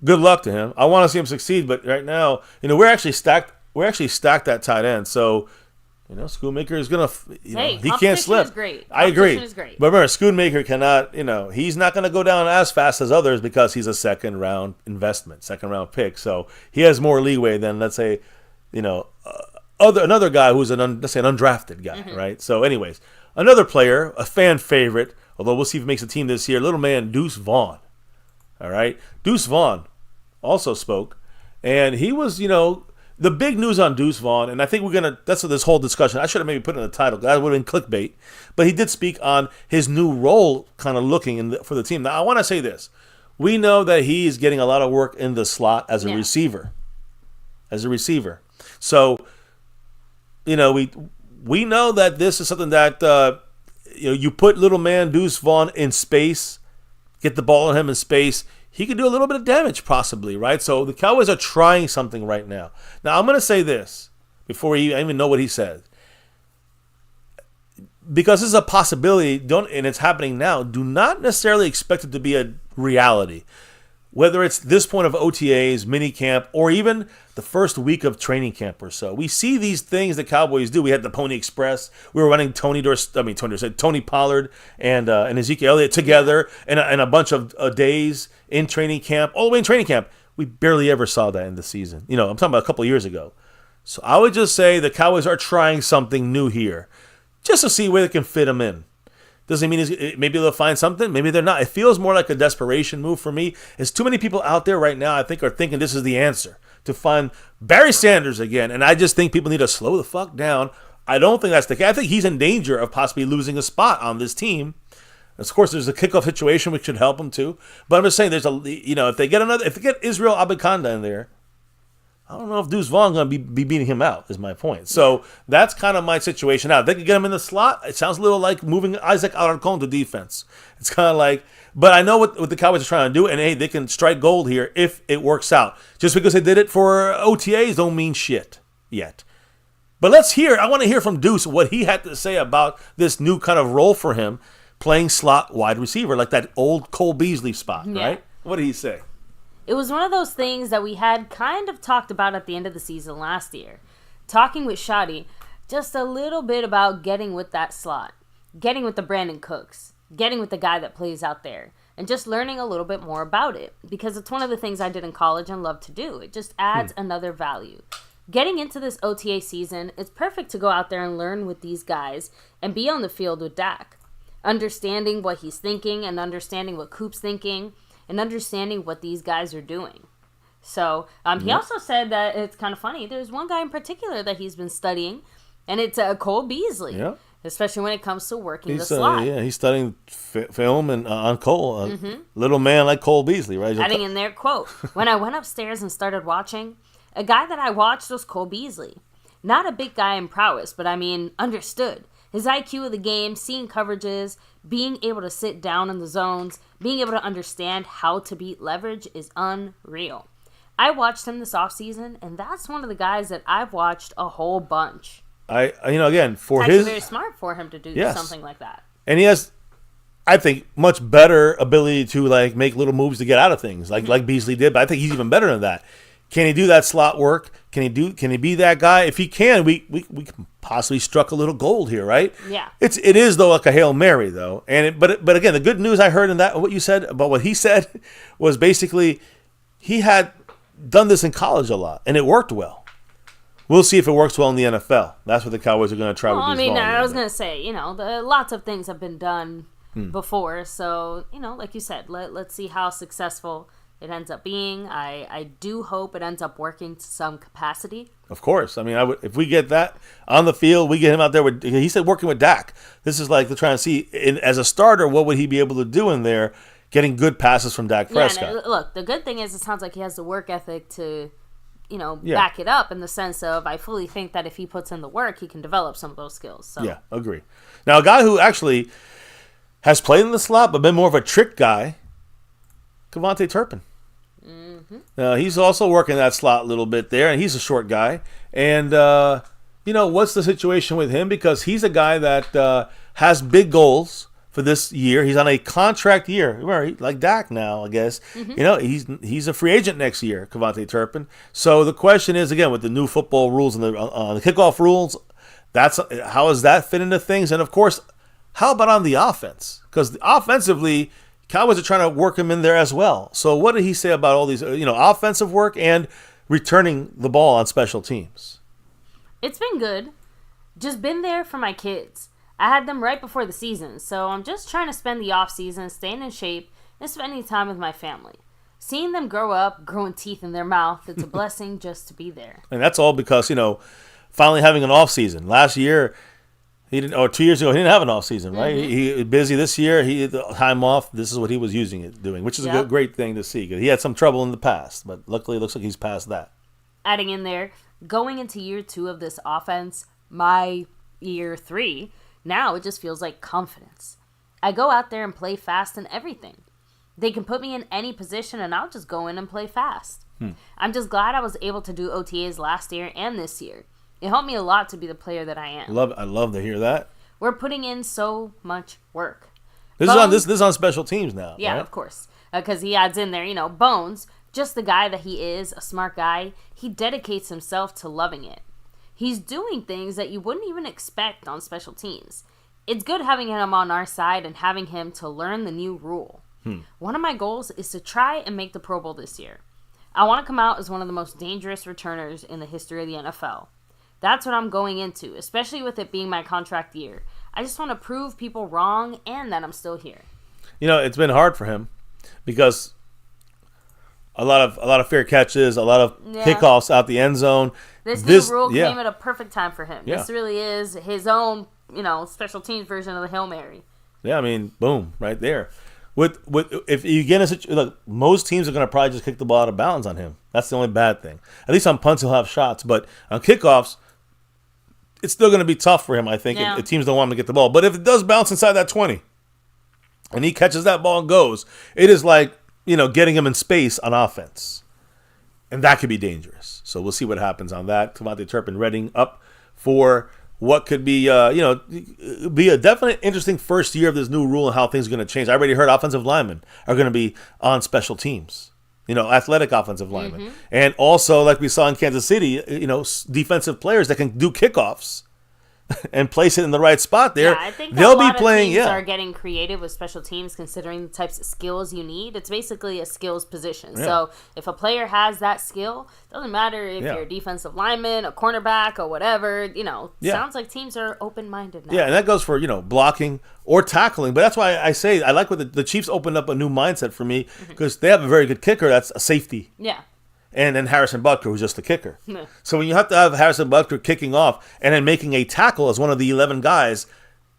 good luck to him. I want to see him succeed, but right now, we're actually stacked at tight end. So, Schoonmaker is gonna, he can't slip. Is great. I agree. Is great. But remember, Schoonmaker cannot, he's not going to go down as fast as others because he's a second round pick. So he has more leeway than, let's say, another guy who's an undrafted guy, right? So, anyways, another player, a fan favorite, although we'll see if he makes a team this year, little man Deuce Vaughn. All right, Deuce Vaughn also spoke, and he was, the big news on Deuce Vaughn, and I think that's this whole discussion. I should have maybe put in the title. That would have been clickbait. But he did speak on his new role kind of looking for the team. Now, I want to say this. We know that he is getting a lot of work in the slot as a receiver. So, we know that this is something that, you put little man Deuce Vaughn in space, get the ball on him in space, he could do a little bit of damage possibly, right? So the Cowboys are trying something right now. Now, I'm going to say this before I even know what he said. Because this is a possibility, and it's happening now, do not necessarily expect it to be a reality. Whether it's this point of OTAs, minicamp, or even the first week of training camp or so. We see these things the Cowboys do. We had the Pony Express. We were running Tony Pollard and Ezekiel Elliott together in a bunch of days in training camp, all the way in training camp. We barely ever saw that in the season. I'm talking about a couple of years ago. So I would just say the Cowboys are trying something new here, just to see where they can fit him in. Doesn't mean maybe they'll find something. Maybe they're not. It feels more like a desperation move for me. There's too many people out there right now, I think, are thinking this is the answer to find Barry Sanders again. And I just think people need to slow the fuck down. I don't think that's the case. I think he's in danger of possibly losing a spot on this team. Of course, there's a kickoff situation which should help him too. But I'm just saying, if they get Israel Abikanda in there, I don't know if Deuce Vaughn's going to be beating him out, is my point. So that's kind of my situation now. If they could get him in the slot, it sounds a little like moving Isaac Alarcon to defense. It's kind of like, but I know what the Cowboys are trying to do, and hey, they can strike gold here if it works out. Just because they did it for OTAs don't mean shit yet. But I want to hear from Deuce what he had to say about this new kind of role for him, playing slot wide receiver, like that old Cole Beasley spot, right? What did he say? It was one of those things that we had kind of talked about at the end of the season last year. Talking with Shotty, just a little bit about getting with that slot, getting with the Brandon Cooks, getting with the guy that plays out there, and just learning a little bit more about it. Because it's one of the things I did in college and love to do. It just adds another value. Getting into this OTA season, it's perfect to go out there and learn with these guys and be on the field with Dak. Understanding what he's thinking and understanding what Coop's thinking, and understanding what these guys are doing. So he also said that it's kind of funny. There's one guy in particular that he's been studying, and it's Cole Beasley, especially when it comes to working the slot. He's studying film and on Cole, little man like Cole Beasley, right? Adding in their quote, when I went upstairs and started watching, a guy that I watched was Cole Beasley. Not a big guy in prowess, but understood. His IQ of the game, seeing coverages, being able to sit down in the zones, being able to understand how to beat leverage is unreal. I watched him this offseason, and that's one of the guys that I've watched a whole bunch. It's very smart for him to do something like that. And he has, I think, much better ability to make little moves to get out of things, like Beasley did. But I think he's even better than that. Can he do that slot work? Can he be that guy? If he can, we possibly struck a little gold here, right? Yeah. It is though like a Hail Mary though. But again, the good news I heard in that what you said about what he said was basically he had done this in college a lot and it worked well. We'll see if it works well in the NFL. That's what the Cowboys are going to try with these. I was going to say, lots of things have been done before, so like you said, let's see how successful it ends up being. I do hope it ends up working to some capacity. Of course. If we get that on the field, we get him out there with, he said working with Dak. This is like they're trying to see, as a starter, what would he be able to do in there, getting good passes from Dak Prescott. Yeah, look, the good thing is it sounds like he has the work ethic to, back it up in the sense of I fully think that if he puts in the work, he can develop some of those skills. So. Yeah, agree. Now, a guy who actually has played in the slot but been more of a trick guy, Kevontae Turpin. He's also working that slot a little bit there, and he's a short guy. And, what's the situation with him? Because he's a guy that has big goals for this year. He's on a contract year, like Dak now, I guess. He's a free agent next year, Kevontae Turpin. So the question is, again, with the new football rules and the kickoff rules, how does that fit into things? And, of course, how about on the offense? Because offensively, Cowboys are trying to work him in there as well. So what did he say about all these, offensive work and returning the ball on special teams? It's been good. Just been there for my kids. I had them right before the season, so I'm just trying to spend the off season staying in shape and spending time with my family. Seeing them grow up, growing teeth in their mouth, it's a blessing just to be there. And that's all because, finally having an off season. Last year, 2 years ago, he didn't have an off season, right? He was busy this year. He had the time off. This is what he was doing, which is a great thing to see. He had some trouble in the past, but luckily it looks like he's past that. Adding in there, going into year 2 of this offense, my year 3, Now it just feels like confidence. I go out there and play fast in everything. They can put me in any position and I'll just go in and play fast. I'm just glad I was able to do OTAs last year and this year. It helped me a lot to be the player that I am. I love to hear that. We're putting in so much work. This is on special teams now. Yeah, right? of course. Because he adds in there, Bones, just the guy that he is, a smart guy, he dedicates himself to loving it. He's doing things that you wouldn't even expect on special teams. It's good having him on our side and having him to learn the new rule. One of my goals is to try and make the Pro Bowl this year. I want to come out as one of the most dangerous returners in the history of the NFL. That's what I'm going into, especially with it being my contract year. I just want to prove people wrong and that I'm still here. It's been hard for him because a lot of fair catches, a lot of kickoffs out the end zone. This new rule came at a perfect time for him. Yeah. This really is his own, special teams version of the Hail Mary. Yeah, I mean, boom, right there. If you get in a situation, look, most teams are going to probably just kick the ball out of bounds on him. That's the only bad thing. At least on punts, he'll have shots. But on kickoffs, it's still going to be tough for him, I think, if teams don't want him to get the ball. But if it does bounce inside that 20 and he catches that ball and goes, it is like, getting him in space on offense. And that could be dangerous. So we'll see what happens on that. Devontae Turpin readying up for what could be, be a definite interesting first year of this new rule and how things are going to change. I already heard offensive linemen are going to be on special teams, athletic offensive linemen. And also, like we saw in Kansas City, defensive players that can do kickoffs and place it in the right spot there. Yeah, I think they'll be playing. Teams are getting creative with special teams, considering the types of skills you need. It's basically a skills position. Yeah. So if a player has that skill, doesn't matter if you're a defensive lineman, a cornerback, or whatever. Sounds like teams are open-minded now. Yeah, and that goes for blocking or tackling. But that's why I say I like what the Chiefs opened up a new mindset for me because they have a very good kicker. That's a safety. Yeah. And then Harrison Butker, who's just the kicker. Yeah. So when you have to have Harrison Butker kicking off and then making a tackle as one of the 11 guys,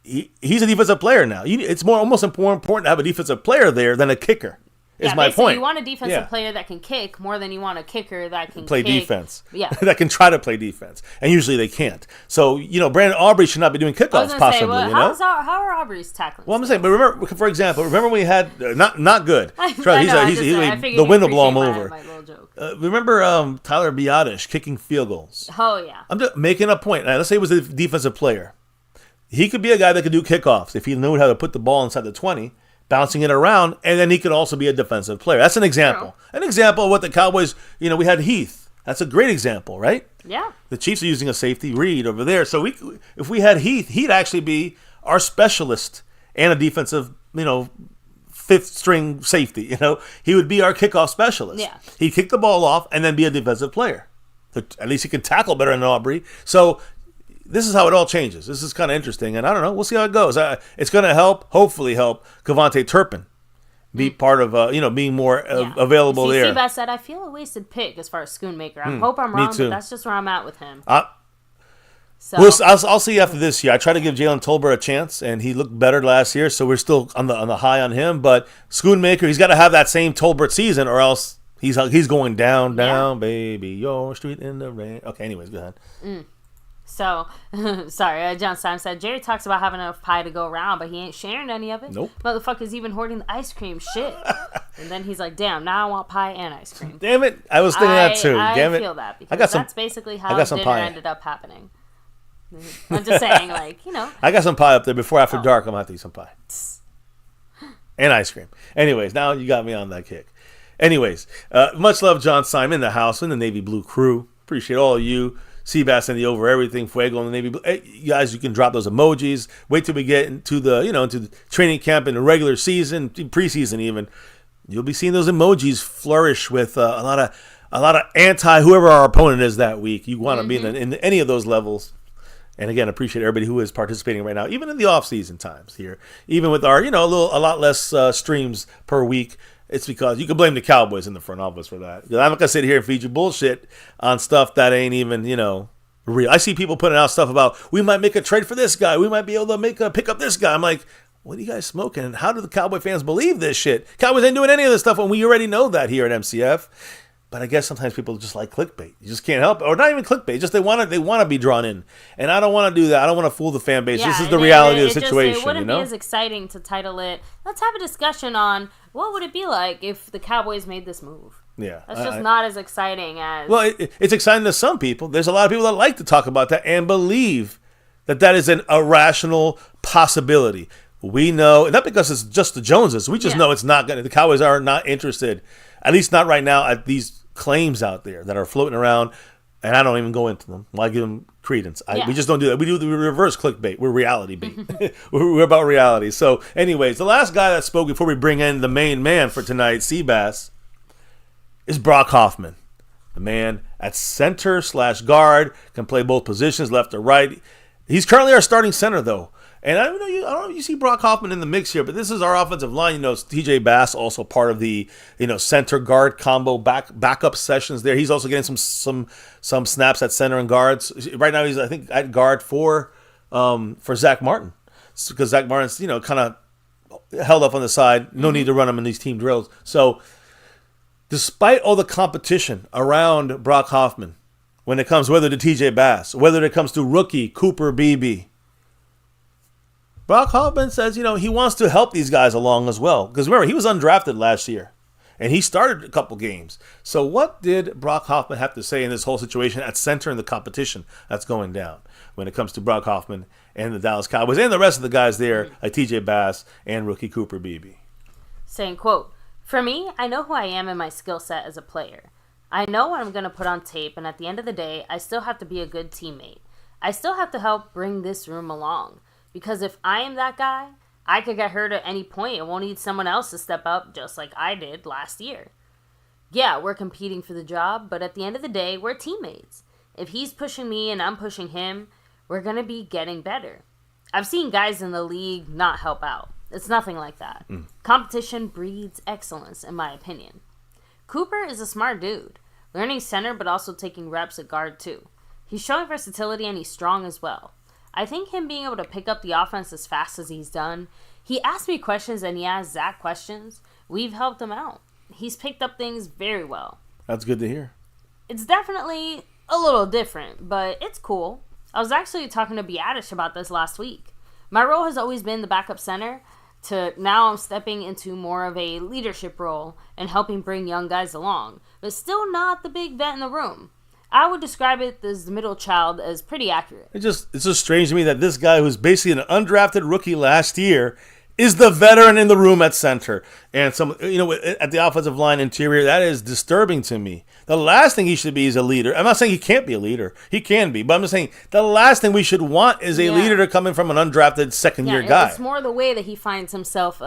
he's a defensive player now. It's almost more important to have a defensive player there than a kicker. Is my point. You want a defensive player that can kick more than you want a kicker that can play defense. Yeah, that can try to play defense, and usually they can't. So Brandon Aubrey should not be doing kickoffs. Possibly, how are Aubrey's tackling? Well, I'm saying, but remember, for example, when we had not good. He's the wind will blow him over. My little joke. Remember Tyler Biadasz kicking field goals? Oh yeah. I'm just making a point. Now, let's say he was a defensive player. He could be a guy that could do kickoffs if he knew how to put the ball inside the 20. Bouncing it around, and then he could also be a defensive player. That's an example. True. An example of what the Cowboys, we had Heath. That's a great example, right? Yeah. The Chiefs are using a safety, Reed, over there. So if we had Heath, he'd actually be our specialist and a defensive, fifth string safety. He would be our kickoff specialist. Yeah. He'd kick the ball off and then be a defensive player. At least he can tackle better than Aubrey. So this is how it all changes. This is kind of interesting, and I don't know. We'll see how it goes. It's going to hopefully help Devontae Turpin be part of, being more available there. Seabass said, I feel a wasted pick as far as Schoonmaker. I hope I'm wrong, but that's just where I'm at with him. I'll see after this year. I tried to give Jalen Tolbert a chance, and he looked better last year, so we're still on the high on him. But Schoonmaker, he's got to have that same Tolbert season, or else he's going down, baby, your street in the rain. Okay, anyways, go ahead. So, sorry, John Simon said, Jerry talks about having enough pie to go around, but he ain't sharing any of it. Nope. Motherfucker's even hoarding the ice cream. Shit. And then he's like, damn, now I want pie and ice cream. Damn it. I was thinking that too. Damn I it. feel that because that's basically how dinner ended up happening. I'm just saying, I got some pie up there. After dark, I'm going to have to eat some pie. And ice cream. Anyways, now you got me on that kick. Anyways, much love, John Simon, in the house, and the Navy Blue crew. Appreciate all of you. Seabass and the Over Everything, Fuego and the Navy Blue. Hey, you guys, you can drop those emojis. Wait till we get into the training camp and the regular season, preseason even. You'll be seeing those emojis flourish with a lot of anti whoever our opponent is that week. You want to be in any of those levels. And again, appreciate everybody who is participating right now, even in the off-season times here, even with our a lot less streams per week. It's because you can blame the Cowboys in the front office for that. I'm not going to sit here and feed you bullshit on stuff that ain't even, real. I see people putting out stuff about, we might make a trade for this guy. We might be able to pick up this guy. I'm like, what are you guys smoking? And how do the Cowboy fans believe this shit? Cowboys ain't doing any of this stuff when we already know that here at MCF. But I guess sometimes people just like clickbait. You just can't help it. Or not even clickbait. Just they want to be drawn in. And I don't want to do that. I don't want to fool the fan base. This is the reality of the situation. It wouldn't be as exciting to title it, let's have a discussion on what would it be like if the Cowboys made this move. Yeah. That's just not as exciting as... Well, it's exciting to some people. There's a lot of people that like to talk about that and believe that is a rational possibility. We know, not because it's just the Joneses. We just know it's not going to... The Cowboys are not interested, at least not right now, at these claims out there that are floating around, and I don't even go into them. Why give them credence? We just don't do that. We do the reverse clickbait. We're reality bait. We're about reality. So, anyways, the last guy that spoke before we bring in the main man for tonight, Seabass, is Brock Hoffman. The man at center/guard, can play both positions, left or right. He's currently our starting center, though. And I don't know if you see Brock Hoffman in the mix here, but this is our offensive line. TJ Bass also part of the center guard combo backup sessions there. He's also getting some snaps at center and guards. Right now he's I think at guard for Zach Martin, because Zach Martin's kind of held up on the side. No need to run him in these team drills. So despite all the competition around Brock Hoffman, when it comes whether to TJ Bass, whether it comes to rookie Cooper Beebe, Brock Hoffman says, he wants to help these guys along as well. Because remember, he was undrafted last year. And he started a couple games. So what did Brock Hoffman have to say in this whole situation at center in the competition that's going down when it comes to Brock Hoffman and the Dallas Cowboys and the rest of the guys there, like TJ Bass and rookie Cooper Beebe? Saying, quote, "For me, I know who I am and my skill set as a player. I know what I'm going to put on tape, and at the end of the day, I still have to be a good teammate. I still have to help bring this room along. Because if I am that guy, I could get hurt at any point and won't need someone else to step up just like I did last year. Yeah, we're competing for the job, but at the end of the day, we're teammates. If he's pushing me and I'm pushing him, we're going to be getting better. I've seen guys in the league not help out. It's nothing like that. Competition breeds excellence, in my opinion. Cooper is a smart dude, learning center but also taking reps at guard too. He's showing versatility and he's strong as well. I think him being able to pick up the offense as fast as he's done, he asked me questions and he asked Zach questions. We've helped him out. He's picked up things very well. That's good to hear. It's definitely a little different, but it's cool. I was actually talking to Beatish about this last week. My role has always been the backup center, to now I'm stepping into more of a leadership role and helping bring young guys along, but still not the big vet in the room. I would describe it as the middle child as pretty accurate. It's just strange to me that this guy who's basically an undrafted rookie last year is the veteran in the room at center. And at the offensive line interior, that is disturbing to me. The last thing he should be is a leader. I'm not saying he can't be a leader. He can be. But I'm just saying the last thing we should want is a leader to come in from an undrafted second-year guy. It's more the way that he finds himself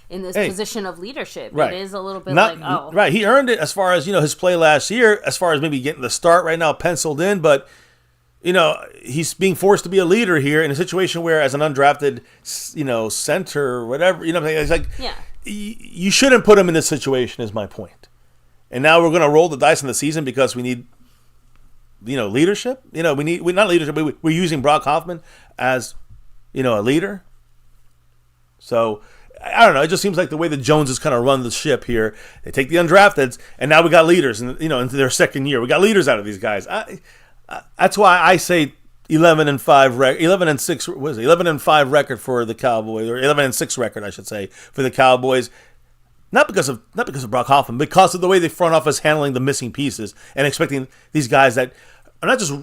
in this position of leadership. Right. It is a little bit Right. He earned it as far as, his play last year, as far as maybe getting the start right now penciled in. But, he's being forced to be a leader here in a situation where as an undrafted, center or whatever, it's like you shouldn't put him in this situation is my point. And now we're going to roll the dice in the season because we need, leadership. We're not leadership, but we're using Brock Hoffman as, a leader. So I don't know. It just seems like the way the Joneses kind of run the ship here. They take the undrafteds, and now we got leaders, into their second year. We got leaders out of these guys. That's why I say 11-5 record for the Cowboys, or 11-6 record, I should say, for the Cowboys. Not because of Brock Hoffman, because of the way the front office handling the missing pieces and expecting these guys that are not just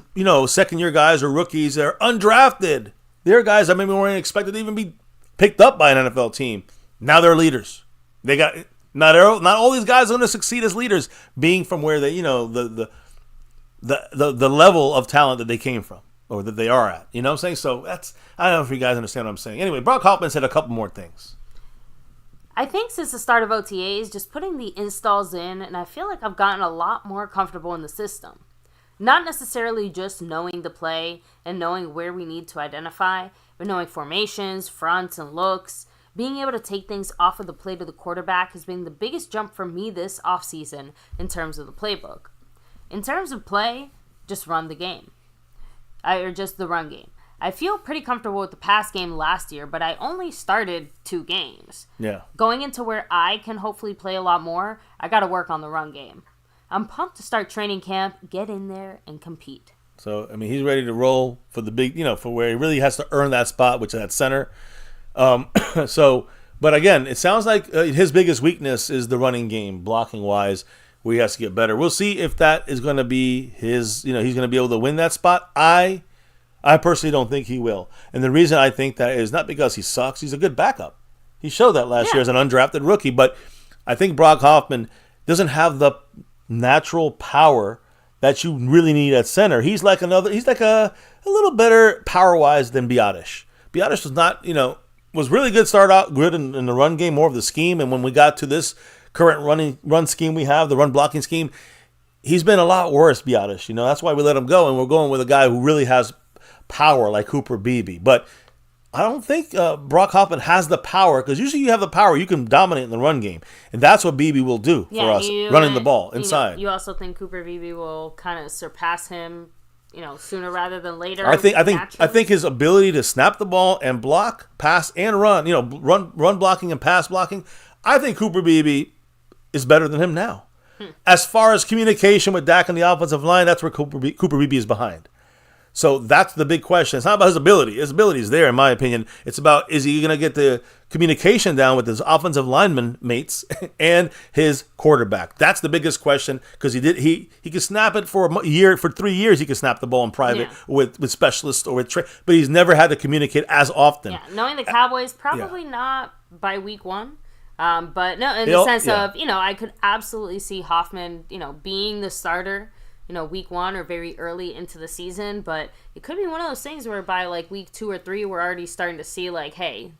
second-year guys or rookies. They're undrafted. They're guys that maybe weren't expected to even be picked up by an NFL team. Now they're leaders. They got not all these guys are going to succeed as leaders, being from where they the level of talent that they came from or that they are at. You know what I'm saying? So I don't know if you guys understand what I'm saying. Anyway, Brock Hoffman said a couple more things. I think since the start of OTAs, just putting the installs in, and I feel like I've gotten a lot more comfortable in the system. Not necessarily just knowing the play and knowing where we need to identify, but knowing formations, fronts, and looks. Being able to take things off of the plate of the quarterback has been the biggest jump for me this offseason in terms of the playbook. In terms of play, just run the game. Or just the run game. I feel pretty comfortable with the pass game last year, but I only started 2 games. Yeah. Going into where I can hopefully play a lot more, I got to work on the run game. I'm pumped to start training camp, get in there, and compete. So, I mean, he's ready to roll for the big, for where he really has to earn that spot, which is at center. But again, it sounds like his biggest weakness is the running game, blocking-wise, where he has to get better. We'll see if that is going to be his, he's going to be able to win that spot. I personally don't think he will. And the reason I think that is not because he sucks. He's a good backup. He showed that last year as an undrafted rookie. But I think Brock Hoffman doesn't have the natural power that you really need at center. He's like a little better power-wise than Biotish. Biotish was not, was really good, started out good in the run game, more of the scheme. And when we got to this current run scheme we have, the run blocking scheme, he's been a lot worse, Biotish. That's why we let him go. And we're going with a guy who really has power like Cooper Beebe. But I don't think Brock Hoffman has the power, because usually you have the power, you can dominate in the run game. And that's what Beebe will do for us, running the ball inside. You also think Cooper Beebe will kind of surpass him, sooner rather than later? I think his ability to snap the ball and block, pass, and run, run blocking and pass blocking, I think Cooper Beebe is better than him now. As far as communication with DAK and the offensive line, that's where Cooper Beebe is behind. So that's the big question. It's not about his ability. His ability is there, in my opinion. It's about, is he going to get the communication down with his offensive lineman mates and his quarterback? That's the biggest question, because he could snap it for a year, for 3 years. He could snap the ball in private with specialists or with but he's never had to communicate as often. Yeah, knowing the Cowboys, probably not by week 1. But no, in the sense of, I could absolutely see Hoffman, being the starter, week 1 or very early into the season. But it could be one of those things where by like week 2 or 3, we're already starting to see like, hey,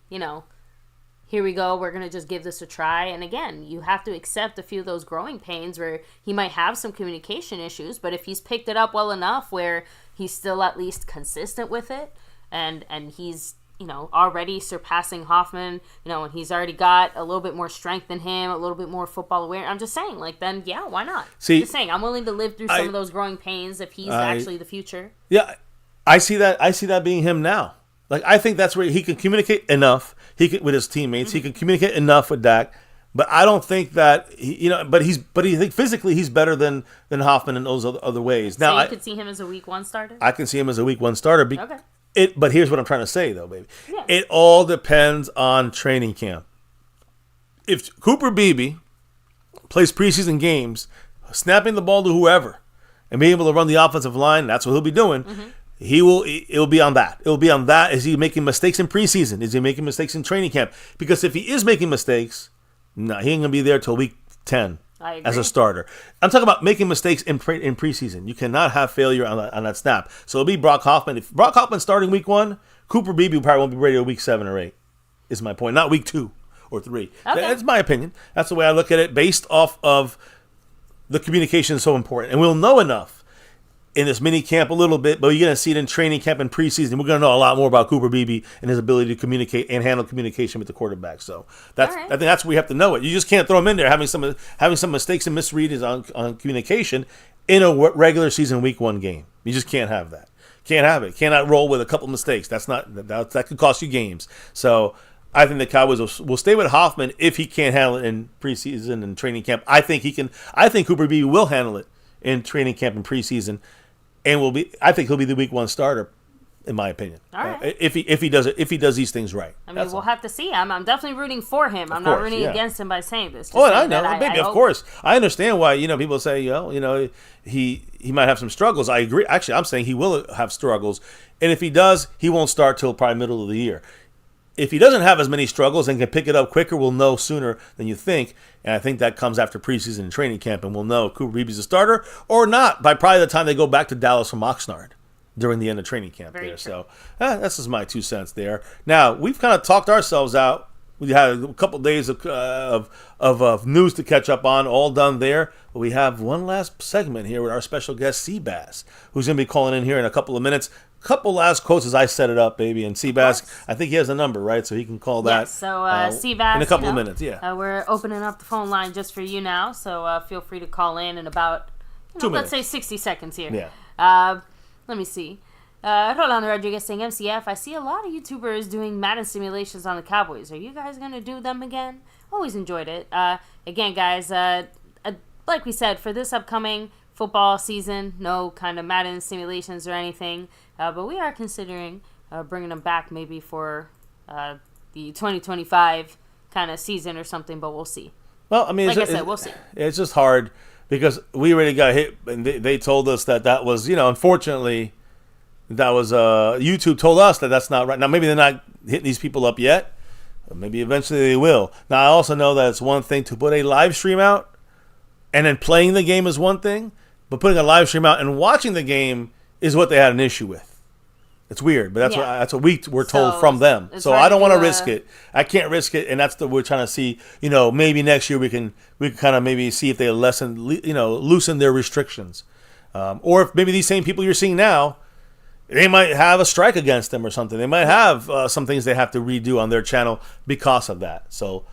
here we go. We're going to just give this a try. And again, you have to accept a few of those growing pains where he might have some communication issues. But if he's picked it up well enough where he's still at least consistent with it, and he's already surpassing Hoffman, and he's already got a little bit more strength than him, a little bit more football awareness. I'm just saying, then, yeah, why not? See, just saying, I'm willing to live through some of those growing pains if he's actually the future. Yeah, I see that being him now. I think that's where he can communicate enough. He can with his teammates. He can communicate enough with DAK. But I don't think that But I think physically he's better than Hoffman in those other ways. Now, so you could see him as a week 1 starter. I can see him as a week 1 starter. Okay. But here's what I'm trying to say, though, baby. Yeah. It all depends on training camp. If Cooper Beebe plays preseason games, snapping the ball to whoever, and being able to run the offensive line, that's what he'll be doing. Mm-hmm. It'll be on that. It'll be on that. Is he making mistakes in preseason? Is he making mistakes in training camp? Because if he is making mistakes, he ain't going to be there till week 10. As a starter. I'm talking about making mistakes in preseason. You cannot have failure on that snap. So it'll be Brock Hoffman. If Brock Hoffman's starting week 1, Cooper Beebe probably won't be ready to week 7 or 8, is my point. Not week 2 or 3. Okay. That's my opinion. That's the way I look at it, based off of the communication is so important. And we'll know enough in this mini camp a little bit, but you're going to see it in training camp and preseason. We're going to know a lot more about Cooper Beebe and his ability to communicate and handle communication with the quarterback. So I think that's where we have to know it. You just can't throw him in there having some mistakes and misreads on communication in a regular season week 1 game. You just can't have that. Can't have it. Cannot roll with a couple mistakes. That could cost you games. So I think the Cowboys will stay with Hoffman if he can't handle it in preseason and training camp. I think he can. I think Cooper Beebe will handle it in training camp and preseason. And I think he'll be the week 1 starter, in my opinion. All right. If he does these things right. I mean, we'll have to see. I'm definitely rooting for him. I'm not rooting against him by saying this. I know, baby. Of course, I understand why people say he might have some struggles. I agree. Actually, I'm saying he will have struggles, and if he does, he won't start till probably middle of the year. If he doesn't have as many struggles and can pick it up quicker, we'll know sooner than you think. And I think that comes after preseason and training camp, and we'll know if Cooper Beebe's a starter or not by probably the time they go back to Dallas from Oxnard during the end of training camp. Very there. true. So that's just my 2 cents there. Now, we've kind of talked ourselves out. We had a couple days of news to catch up on, all done there. But we have one last segment here with our special guest, Seabass, who's going to be calling in here in a couple of minutes. Couple last quotes as I set it up, baby. And Seabass, I think he has a number, right? So he can call that. Yes, so Seabass, in a couple of minutes, yeah. We're opening up the phone line just for you now, so feel free to call in about, 2 minutes. Let's say 60 seconds here. Yeah. Let me see. Rolando Rodriguez saying, MCF, I see a lot of YouTubers doing Madden simulations on the Cowboys. Are you guys going to do them again? Always enjoyed it. Again, guys, like we said, for this upcoming football season, no kind of Madden simulations or anything. But we are considering bringing them back maybe for the 2025 kind of season or something, but we'll see. Well, I mean, like I said, we'll see. It's just hard because we already got hit, and they told us that was, unfortunately, that was YouTube told us that's not right. Now, maybe they're not hitting these people up yet. But maybe eventually they will. Now, I also know that it's one thing to put a live stream out, and then playing the game is one thing, but putting a live stream out and watching the game is what they had an issue with. It's weird, but that's what we were told from them. So I don't want to risk it. I can't risk it, and that's we're trying to see. Maybe next year we can kind of maybe see if they loosen their restrictions, or if maybe these same people you're seeing now, they might have a strike against them or something. They might have some things they have to redo on their channel because of that. So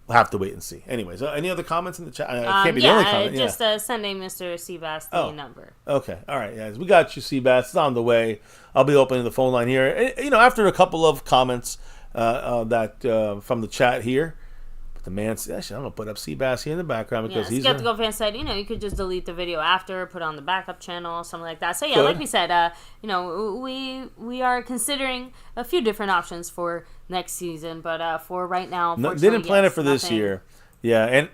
we'll have to wait and see. Anyways, any other comments in the chat? It can't be the only comment. Just sending Mr. Seabass the number. Okay. All right, guys. We got you, Seabass. It's on the way. I'll be opening the phone line here. After a couple of comments that from the chat here. But the man said, actually, I'm going to put up Seabass here in the background because he's... Skeptical fan said, you could just delete the video after, put on the backup channel, something like that. So, yeah, Good. like we said, we are considering a few different options for next season. But for right now, they didn't plan it for this year. Yeah, and...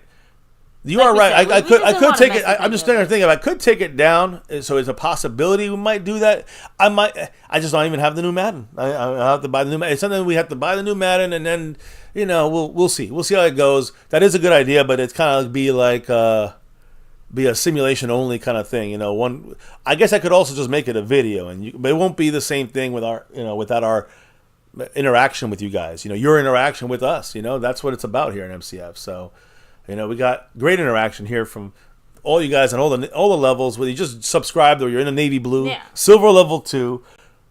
You like are right. Said, I could take it. I'm just thinking if I could take it down. So it's a possibility we might do that. I might. I just don't even have the new Madden. I have to buy the new Madden. It's something we have to buy the new Madden, and then we'll see. We'll see how it goes. That is a good idea, but it's kind of be a simulation only kind of thing. One. I guess I could also just make it a video, but it won't be the same thing with our without our interaction with you guys. Your interaction with us. That's what it's about here in MCF. So. We got great interaction here from all you guys on all the levels. Whether you just subscribed or you're in the navy blue, silver level 2,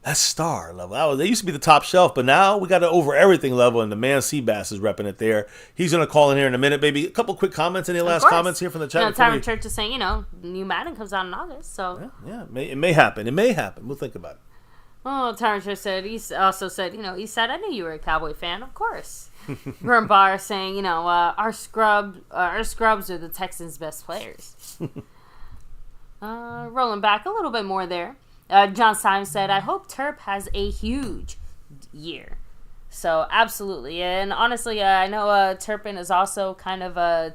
that's star level. They used to be the top shelf, but now we got an over everything level, and the man Seabass is repping it there. He's gonna call in here in a minute, baby. A couple quick comments. Any last comments here from the chat? Tyrant Church is saying, new Madden comes out in August, so it may happen. It may happen. We'll think about it. Oh, Tyrant Church said. He also said, he said, I knew you were a Cowboy fan, of course. Bar saying, our scrubs are the Texans' best players. Rolling back a little bit more there. John Simon said, I hope Terp has a huge year. So, absolutely. And honestly, I know Turpin is also kind of I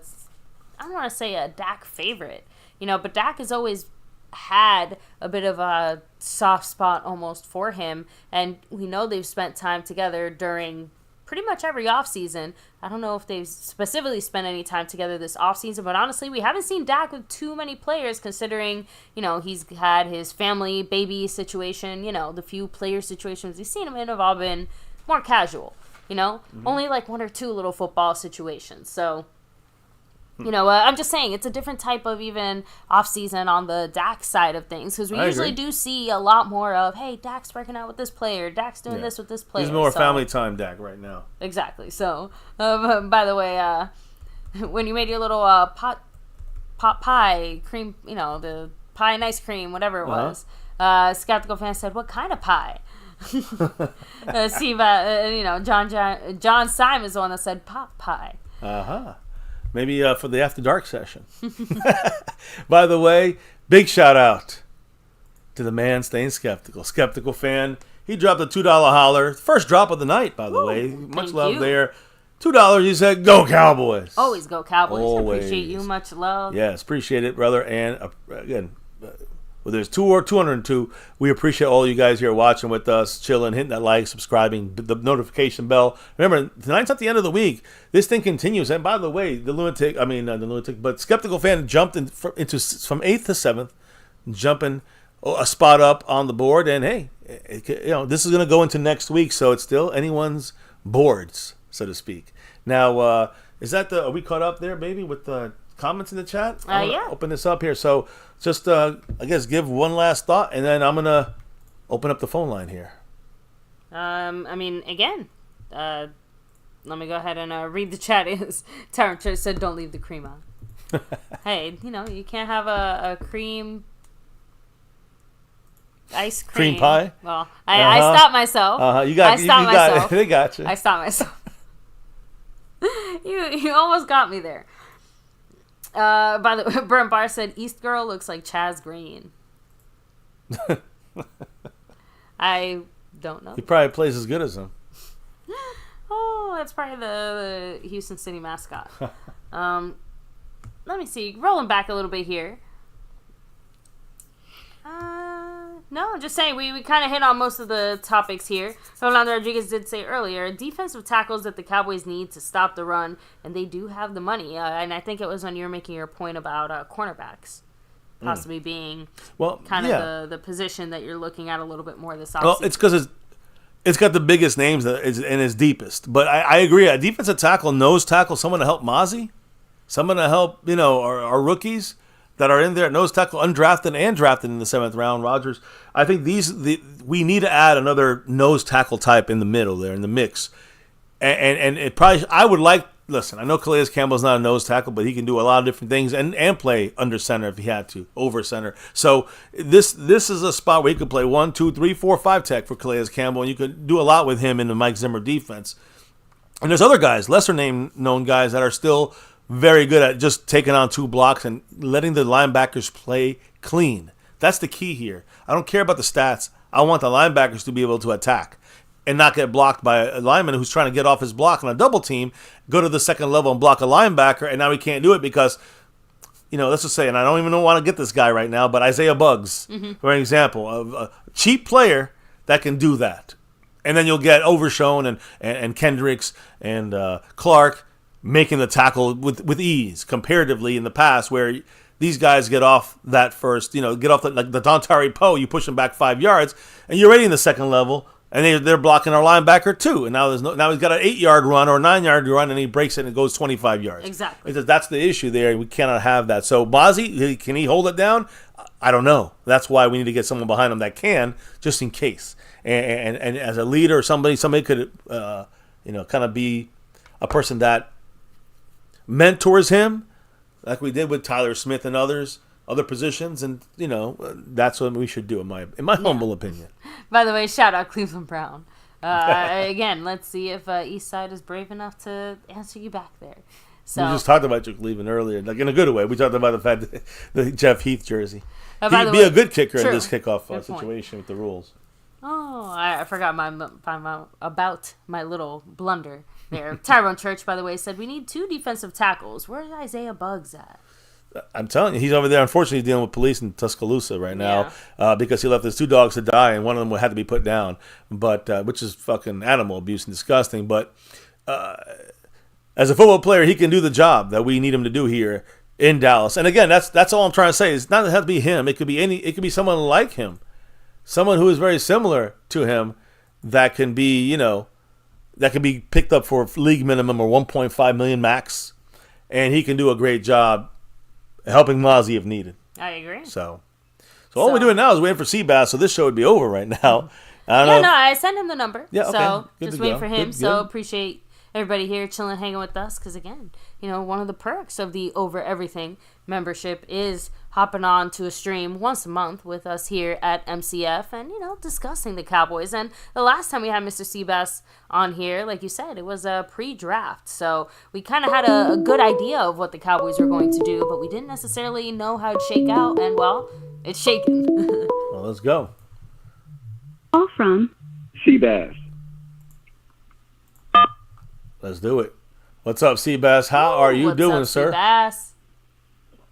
don't want to say a DAK favorite, but DAK has always had a bit of a soft spot almost for him. And we know they've spent time together during pretty much every offseason. I don't know if they've specifically spent any time together this offseason, but honestly, we haven't seen Dak with too many players considering, he's had his family, baby situation, the few player situations we've seen him in have all been more casual, only like one or two little football situations. So, I'm just saying it's a different type of even offseason on the Dak side of things because we usually do see a lot more of, hey, Dak's working out with this player, Dak's doing this with this player. He's more family time Dak right now. Exactly. So, by the way, when you made your little pot pie cream, the pie and ice cream, whatever it was, Skeptical fan said, what kind of pie? Steve, John Simon is the one that said pot pie. Maybe for the After Dark session. By the way, big shout out to the man staying skeptical. Skeptical fan. He dropped a $2 holler. First drop of the night, by the way. Much love there. $2. He said, go Cowboys. Always go Cowboys. Always. Appreciate you. Much love. Yes, appreciate it, brother. And again, whether there's 2 or 202, we appreciate all you guys here watching with us, chilling, hitting that like, subscribing, the notification bell. Remember, tonight's not the end of the week. This thing continues. And by the way, but Skeptical fan jumped into from 8th to 7th, jumping a spot up on the board. And hey, this is going to go into next week, so it's still anyone's boards, so to speak. Now, are we caught up there, baby, with the comments in the chat? Yeah. Open this up here. So just, I guess, give one last thought, and then I'm going to open up the phone line here. Again, let me go ahead and read the chat. Tyrant Church said, don't leave the cream on. Hey, you can't have a cream... ice cream pie. Well, I stopped myself. Myself. They got you. I stopped myself. You almost got me there. By the way, Brent Barr said East Girl looks like Chaz Green. I don't know. He probably plays as good as him. Oh, that's probably the Houston City mascot. Let me see. Rolling back a little bit here. No, I'm just saying we kind of hit on most of the topics here. Rolando Rodriguez did say earlier, defensive tackles that the Cowboys need to stop the run, and they do have the money. And I think it was when you were making your point about cornerbacks possibly being the position that you're looking at a little bit more this offseason. Well, it's because it's got the biggest names and it's deepest. But I agree. A defensive tackle, nose tackle, someone to help Mozzie, someone to help our rookies that are in there, nose tackle, undrafted and drafted in the 7th round. Rodgers, I think we need to add another nose tackle type in the middle there in the mix, and it probably I would like. Listen, I know Calais Campbell's not a nose tackle, but he can do a lot of different things and play under center if he had to, over center. So this is a spot where he could play 1, 2, 3, 4, 5 tech for Calais Campbell, and you could do a lot with him in the Mike Zimmer defense. And there's other guys, lesser known guys that are still very good at just taking on 2 blocks and letting the linebackers play clean. That's the key here. I don't care about the stats. I want the linebackers to be able to attack and not get blocked by a lineman who's trying to get off his block on a double team, go to the second level and block a linebacker, and now he can't do it because, let's just say, and I don't even want to get this guy right now, but Isaiah Buggs, for an example, of a cheap player that can do that. And then you'll get Overshown and Kendricks and Clark making the tackle with ease comparatively in the past where these guys get off that first, get off the Dontari Poe, you push them back 5 yards, and you're already in the second level, and they're blocking our linebacker too. And now he's got an 8-yard run or a 9-yard run, and he breaks it and it goes 25 yards. Exactly. That's the issue there. We cannot have that. So Mozzie, can he hold it down? I don't know. That's why we need to get someone behind him that can, just in case. And as a leader, somebody could, kind of be a person that mentors him, like we did with Tyler Smith and other positions, and that's what we should do in my humble opinion. By the way, shout out Cleveland Brown. Again, let's see if Eastside is brave enough to answer you back there. So we just talked about you leaving earlier, like in a good way. We talked about the fact that the Jeff Heath jersey. He'd be a good kicker in this kickoff situation with the rules. Oh, I forgot about my little blunder there. Tyrone Church, by the way, said we need 2 defensive tackles. Where's Isaiah Buggs at? I'm telling you, he's over there. Unfortunately, dealing with police in Tuscaloosa right now because he left his 2 dogs to die, and one of them had to be put down. But which is fucking animal abuse and disgusting. But as a football player, he can do the job that we need him to do here in Dallas. And again, that's all I'm trying to say. It's not that it has to be him. It could be someone like him, someone who is very similar to him that can be that can be picked up for league minimum or 1.5 million max, and he can do a great job helping Mozzie if needed. I agree. So all we're doing now is waiting for Seabass, so this show would be over right now. I sent him the number. Yeah, okay. So just waiting for him. So appreciate everybody here chilling, hanging with us. Because again, one of the perks of the Over Everything membership is hopping on to a stream once a month with us here at MCF and, discussing the Cowboys. And the last time we had Mr. Seabass on here, like you said, it was a pre-draft. So we kind of had a good idea of what the Cowboys were going to do, but we didn't necessarily know how it'd shake out. And, well, it's shaking. Well, let's go. Call from Seabass. Let's do it. What's up, Seabass? How are you doing, up, sir? Seabass?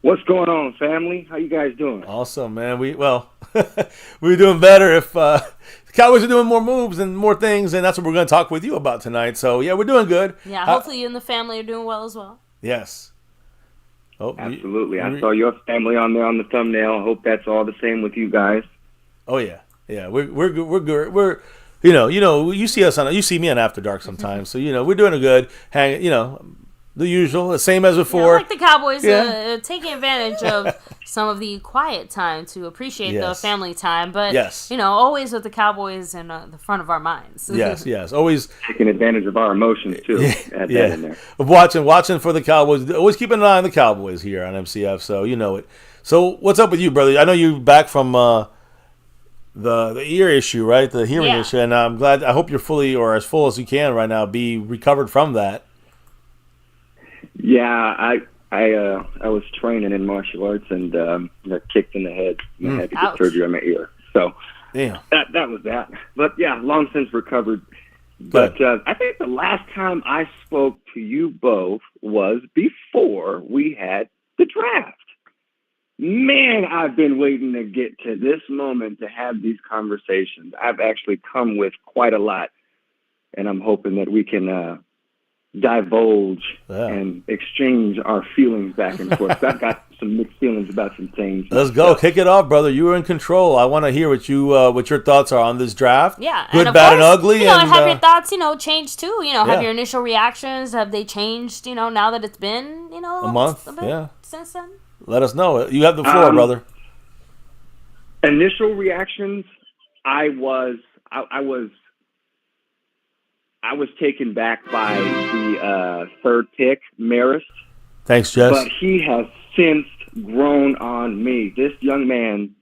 What's going on, family? How you guys doing? Awesome, man. We're doing better if the Cowboys are doing more moves and more things, and that's what we're going to talk with you about tonight. So, yeah, we're doing good. Yeah, hopefully you and the family are doing well as well. Yes. Oh, absolutely. I saw your family on there on the thumbnail. I hope that's all the same with you guys. Oh, yeah. Yeah, we're good. We're good. We're you see us you see me on After Dark sometimes. So, we're doing a good the usual, the same as before. Like the Cowboys taking advantage of some of the quiet time to appreciate the family time. But, always with the Cowboys in the front of our minds. Yes. Always taking advantage of our emotions, too. Add that in there. Watching for the Cowboys. Always keeping an eye on the Cowboys here on MCF. So, you know it. So, what's up with you, brother? I know you're back from the ear issue, right? The hearing issue. And I'm glad. I hope you're fully or as full as you can right now be recovered from that. Yeah, I was training in martial arts and got kicked in the head. I had to get surgery on my ear. So that was that. But yeah, long since recovered. But I think the last time I spoke to you both was before we had the draft. Man, I've been waiting to get to this moment to have these conversations. I've actually come with quite a lot, and I'm hoping that we can divulge and exchange our feelings back and forth. I've got some mixed feelings about some things. Let's go. Kick it off, brother. You were in control. I want to hear what your thoughts are on this draft. Yeah. Good, and bad, course, and ugly. And have your thoughts, changed too. Have your initial reactions, have they changed, now that it's been, a month since then? Let us know. You have the floor, brother. Initial reactions, I was taken back by the third pick, Marist. Thanks, Jess. But he has since grown on me. This young man,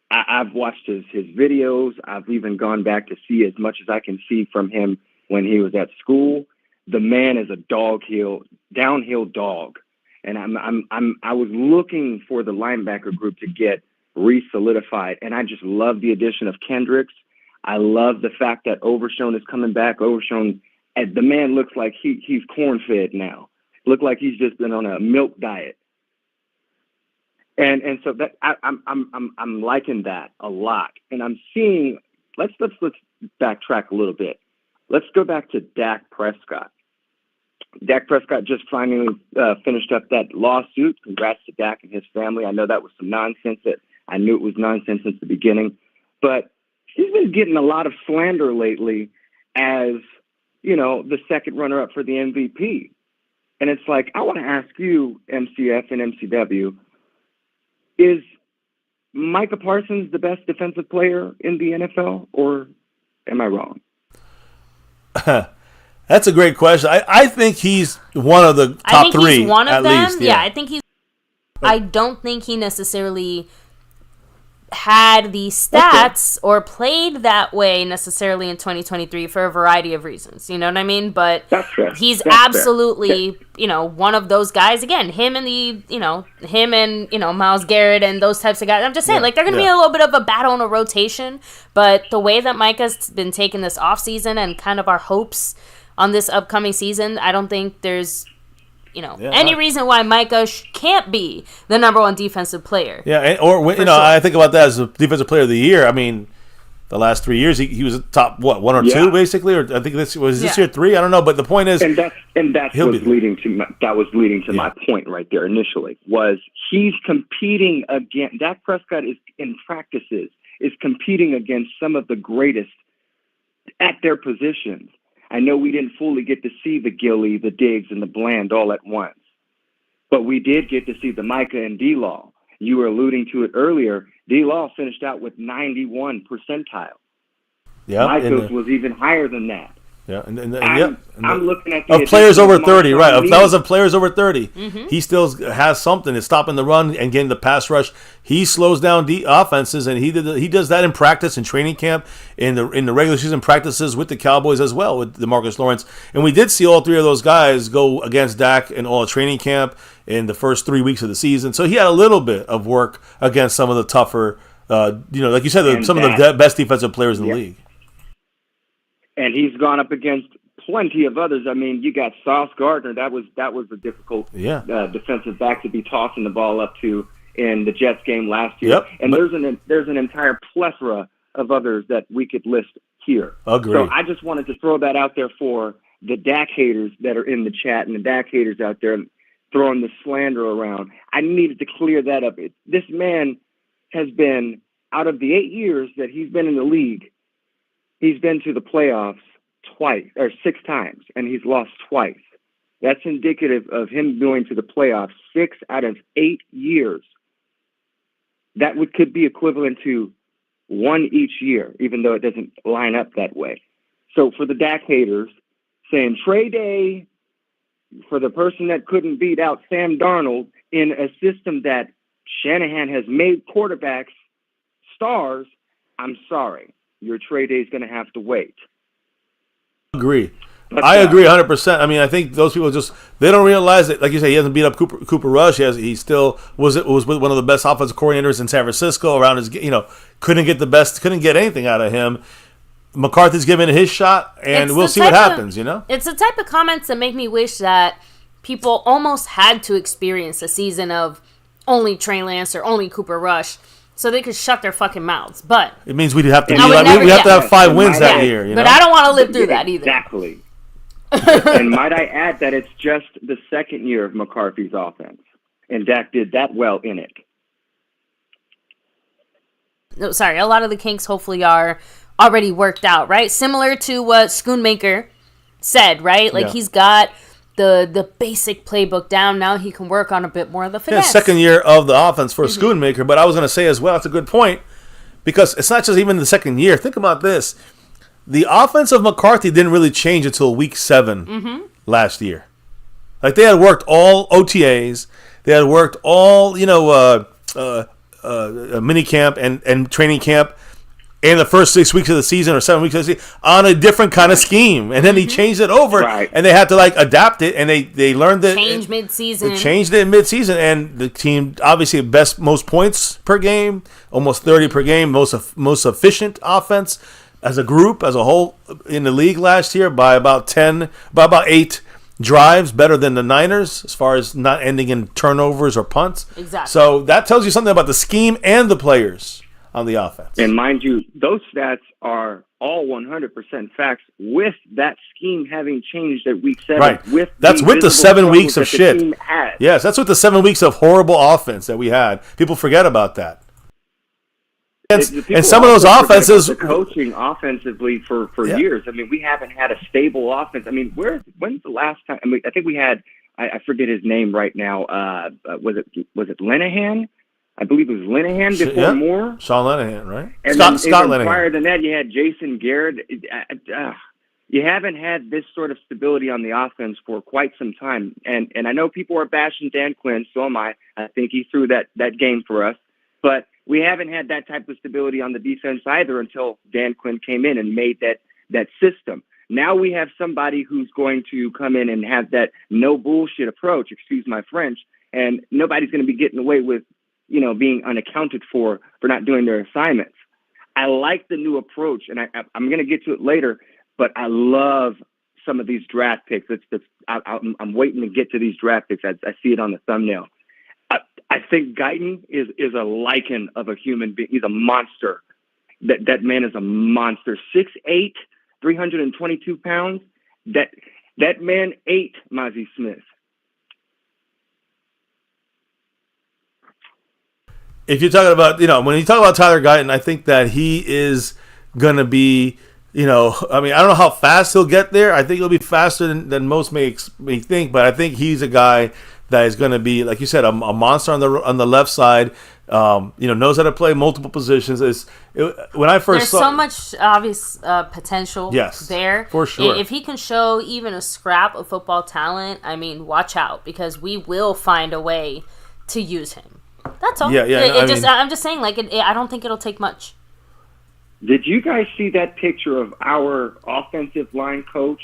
I've watched his videos. I've even gone back to see as much as I can see from him when he was at school. The man is a downhill dog. And I was looking for the linebacker group to get re-solidified. And I just love the addition of Kendricks. I love the fact that Overshone is coming back. Overshone, the man looks like he's corn-fed now. Look like he's just been on a milk diet. And so that I'm liking that a lot. And I'm seeing. Let's backtrack a little bit. Let's go back to Dak Prescott. Dak Prescott just finally finished up that lawsuit. Congrats to Dak and his family. I know that was some nonsense. I knew it was nonsense since the beginning, but he's been getting a lot of slander lately as, the second runner-up for the MVP. And it's like, I want to ask you, MCF and MCW, is Micah Parsons the best defensive player in the NFL, or am I wrong? That's a great question. I think he's one of the top three. He's one of at them. least. Yeah, I think he's. I don't think he necessarily had the stats or played that way necessarily in 2023 for a variety of reasons. You know what I mean? But he's absolutely, one of those guys. Again, him and Myles Garrett and those types of guys. I'm just saying, they're going to be a little bit of a battle in a rotation. But the way that Micah's been taking this offseason and kind of our hopes on this upcoming season, I don't think there's any reason why Micah can't be the number one defensive player. Yeah, I think about that as a defensive player of the year. I mean, the last 3 years he was top one or two basically, or I think this year 3. I don't know, but the point is, that was leading to my point right there. Initially, was he's competing against Dak Prescott is competing against some of the greatest at their positions. I know we didn't fully get to see the Gilly, the Diggs, and the Bland all at once, but we did get to see the Micah and D-Law. You were alluding to it earlier. D-Law finished out with 91 percentile. Yeah, Micah's was even higher than that. Yeah, I'm looking at of players over 30, right? If that was of players over 30, he still has something. It's stopping the run and getting the pass rush. He slows down offenses, and he does that in practice, in training camp, in the regular season practices with the Cowboys as well, with DeMarcus Lawrence. And we did see all three of those guys go against Dak in all training camp in the first 3 weeks of the season. So he had a little bit of work against some of the tougher, like you said, some of the best defensive players in the league. And he's gone up against plenty of others. I mean, you got Sauce Gardner. That was a difficult defensive back to be tossing the ball up to in the Jets game last year. Yep. And there's an entire plethora of others that we could list here. Agreed. So I just wanted to throw that out there for the Dak haters that are in the chat and the Dak haters out there throwing the slander around. I needed to clear that up. This man has been, out of the 8 years that he's been in the league, he's been to the playoffs 6 times, and he's lost twice. That's indicative of him going to the playoffs 6 out of 8 years. That could be equivalent to 1 each year, even though it doesn't line up that way. So for the Dak haters saying trade day for the person that couldn't beat out Sam Darnold in a system that Shanahan has made quarterbacks stars, I'm sorry. Your trade day is going to have to wait. Agree. I agree 100%. I mean, I think those people they don't realize that, like you say, he hasn't beat up Cooper Rush. He still was with one of the best offensive coordinators in San Francisco around his, couldn't get anything out of him. McCarthy's giving it his shot, and we'll see what happens, It's the type of comments that make me wish that people almost had to experience a season of only Trey Lance or only Cooper Rush so they could shut their fucking mouths. But it means we'd have to have to have 5 wins that year, But I don't want to live through that either. Exactly. And might I add that it's just the second year of McCarthy's offense, and Dak did that well in it. No, sorry, a lot of the kinks hopefully are already worked out, right? Similar to what Schoonmaker said, right? Like he's got the basic playbook down. Now he can work on a bit more of the finesse. Second year of the offense for Schoonmaker, but I was going to say as well, it's a good point, because it's not just even the second year. Think about this. The offense of McCarthy didn't really change until week 7 last year. Like, they had worked all OTAs. They had worked all, mini camp and training camp in the first 6 weeks of the season or 7 weeks of the season on a different kind of scheme. And then he changed it over, and they had to, adapt it, and they learned it. Change mid-season. They changed it in mid-season, and the team, obviously, most points per game, almost 30 per game, most efficient offense as a group, as a whole in the league last year by about 8 drives, better than the Niners as far as not ending in turnovers or punts. Exactly. So that tells you something about the scheme and the players on the offense. And mind you, those stats are all 100% facts, with that scheme having changed at week 7. Right. That's with the 7 weeks of shit. Yes, that's with the 7 weeks of horrible offense that we had. People forget about that. And some of those offenses, the coaching offensively for years. I mean, we haven't had a stable offense. I mean, when's the last time? I mean, I think we had. I forget his name right now. Was it Linehan? I believe it was Linehan before Moore. Sean Linehan, right? And Scott Linehan. Prior to that, you had Jason Garrett. You haven't had this sort of stability on the offense for quite some time. And I know people are bashing Dan Quinn. So am I. I think he threw that game for us, but we haven't had that type of stability on the defense either until Dan Quinn came in and made that system. Now we have somebody who's going to come in and have that no bullshit approach, excuse my French, and nobody's going to be getting away with, being unaccounted for not doing their assignments. I like the new approach, and I'm going to get to it later, but I love some of these draft picks. I'm waiting to get to these draft picks. I see it on the thumbnail. I think Guyton is a lichen of a human being. He's a monster. That man is a monster. 6'8", 322 pounds. That man ate Mozzie Smith. If you're talking about, when you talk about Tyler Guyton, I think that he is going to be, I don't know how fast he'll get there. I think he'll be faster than most may think, but I think he's a guy that is going to be, like you said, a monster on the left side. Knows how to play multiple positions. When I first saw, so much obvious potential there. For sure. If he can show even a scrap of football talent, watch out, because we will find a way to use him. That's all. I'm just saying, I don't think it'll take much. Did you guys see that picture of our offensive line coach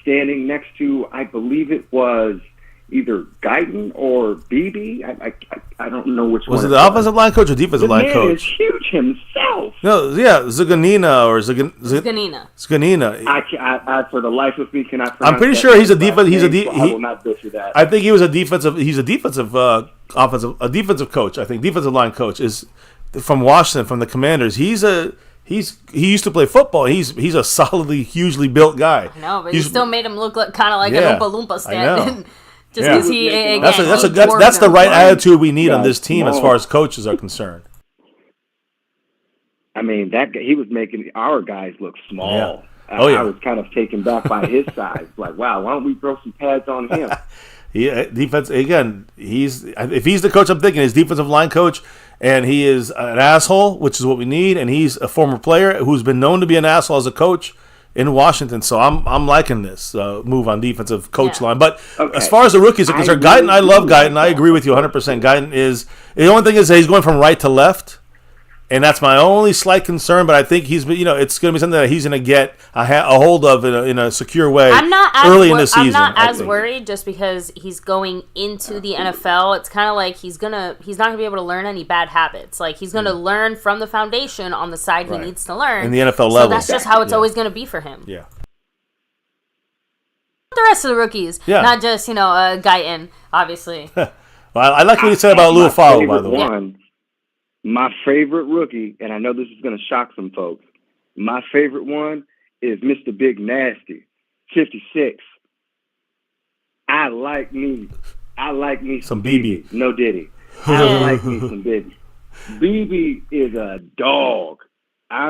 standing next to, I believe it was either Guyton or BB? I don't know which one. Was it the offensive line coach or defensive line coach? The man is huge himself. No, Zaganina or Zganina. I for the life of me cannot pronounce. I'm pretty sure he's a defense. I will not butcher that. I think he was a defensive. He's a defensive defensive coach. I think defensive line coach is from Washington, from the Commanders. He used to play football. He's a solidly, hugely built guy. I know, but he still made him look kind of like an Oompa Loompa stand. Just because he, again, that's the right attitude we need on this team as far as coaches are concerned. That guy, he was making our guys look small. Yeah. I was kind of taken back by his size. Like, wow, why don't we throw some pads on him? Defense again. If he's the coach, I'm thinking his defensive line coach, and he is an asshole, which is what we need. And he's a former player who's been known to be an asshole as a coach in Washington. So I'm liking this move on defensive coach line. But as far as the rookies are concerned, Guyton, I love Guyton. I agree with you 100%. Guyton is the only thing is that he's going from right to left, And that's my only slight concern, but I think it's going to be something that he's going to get a hold of in a secure way I'm not early in the season. I'm not as worried just because he's going into the NFL. It's kind of like he's not going to be able to learn any bad habits. Like, he's going to learn from the foundation on the side he needs to learn. In the NFL level. So that's just how it's always going to be for him. Yeah. The rest of the rookies. Yeah. Not just, Guyton, obviously. Well, I like what you said about Luafalo, by the way. My favorite rookie, and I know this is going to shock some folks, my favorite one is Mr. Big Nasty, 56. I like me some BB. No Diddy. I like me some BB. BB is a dog. I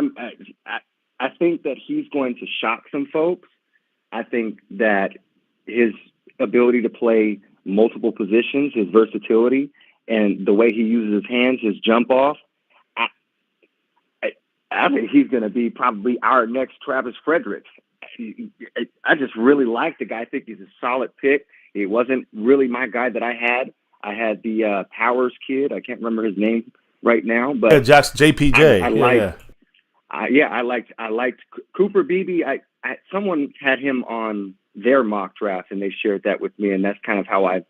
think that he's going to shock some folks. I think that his ability to play multiple positions, his versatility, and the way he uses his hands, his jump off, I think he's going to be probably our next Travis Fredericks. I just really like the guy. I think he's a solid pick. He wasn't really my guy that I had. I had the Powers kid. I can't remember his name right now, but JPJ. I liked Cooper Beebe. Someone had him on their mock draft, and they shared that with me, and that's kind of how I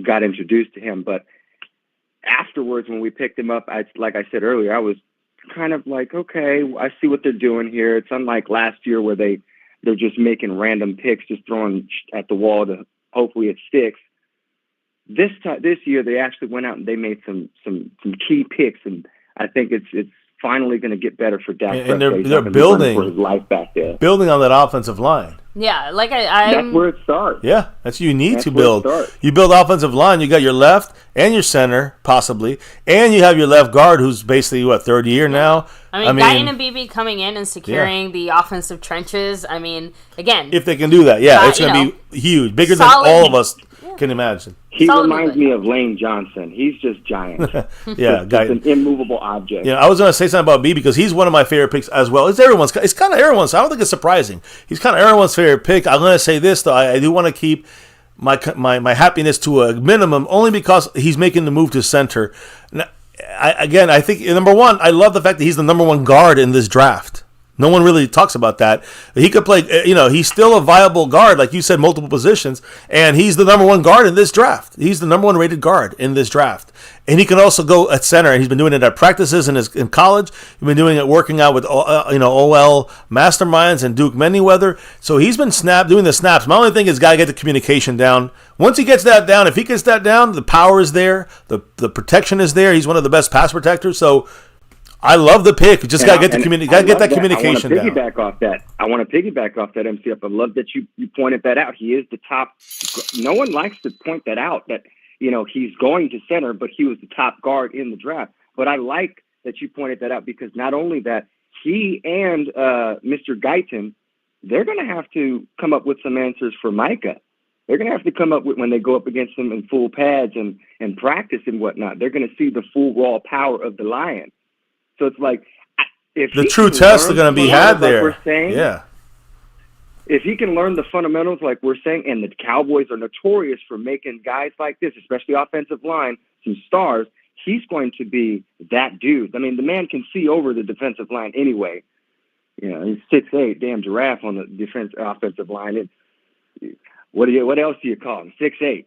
got introduced to him. But afterwards, when we picked him up, like I said earlier, I was kind of like, okay, I see what they're doing here. It's unlike last year where they're just making random picks, just throwing at the wall to hopefully it sticks. This year, they actually went out and they made some key picks, and I think it's finally going to get better for Dak. And they're building for his life back there, building on that offensive line. Yeah, like that's where it starts. Yeah, that's you need to build. You build offensive line. You got your left and your center possibly, and you have your left guard who's basically third year now. I mean, Guyton and BB coming in and securing the offensive trenches. I mean, again, if they can do that, it's going to be huge, bigger than all of us can imagine. He reminds me of Lane Johnson. He's just giant. Yeah, just an immovable object. Yeah, I was going to say something about B because he's one of my favorite picks as well. It's kind of everyone's. I don't think it's surprising. He's kind of everyone's favorite pick. I'm going to say this though. I do want to keep my happiness to a minimum only because he's making the move to center. Now, I think number one, I love the fact that he's the number one guard in this draft. No one really talks about that. He could play, he's still a viable guard, like you said, multiple positions, and he's the number one guard in this draft. He's the number one rated guard in this draft. And he can also go at center, and he's been doing it at practices in college. He's been doing it working out with, OL masterminds and Duke Manyweather. So he's been doing the snaps. My only thing is got to get the communication down. Once he gets that down, if he gets that down, the power is there, the protection is there. He's one of the best pass protectors, so I love the pick. Just got to get that communication down. I want to piggyback off that, MCF. I love that you pointed that out. He is the top. No one likes to point that out, that, he's going to center, but he was the top guard in the draft. But I like that you pointed that out because not only that, he and Mr. Guyton, they're going to have to come up with some answers for Micah. They're going to have to come up with, when they go up against him in full pads and practice and whatnot, they're going to see the full raw power of the Lion. So it's like, if the true tests are going to be had there. Like we're saying, if he can learn the fundamentals, like we're saying, and the Cowboys are notorious for making guys like this, especially offensive line, some stars, he's going to be that dude. I mean, the man can see over the defensive line anyway. He's 6'8", damn giraffe on the offensive line. What else do you call him? 6'8".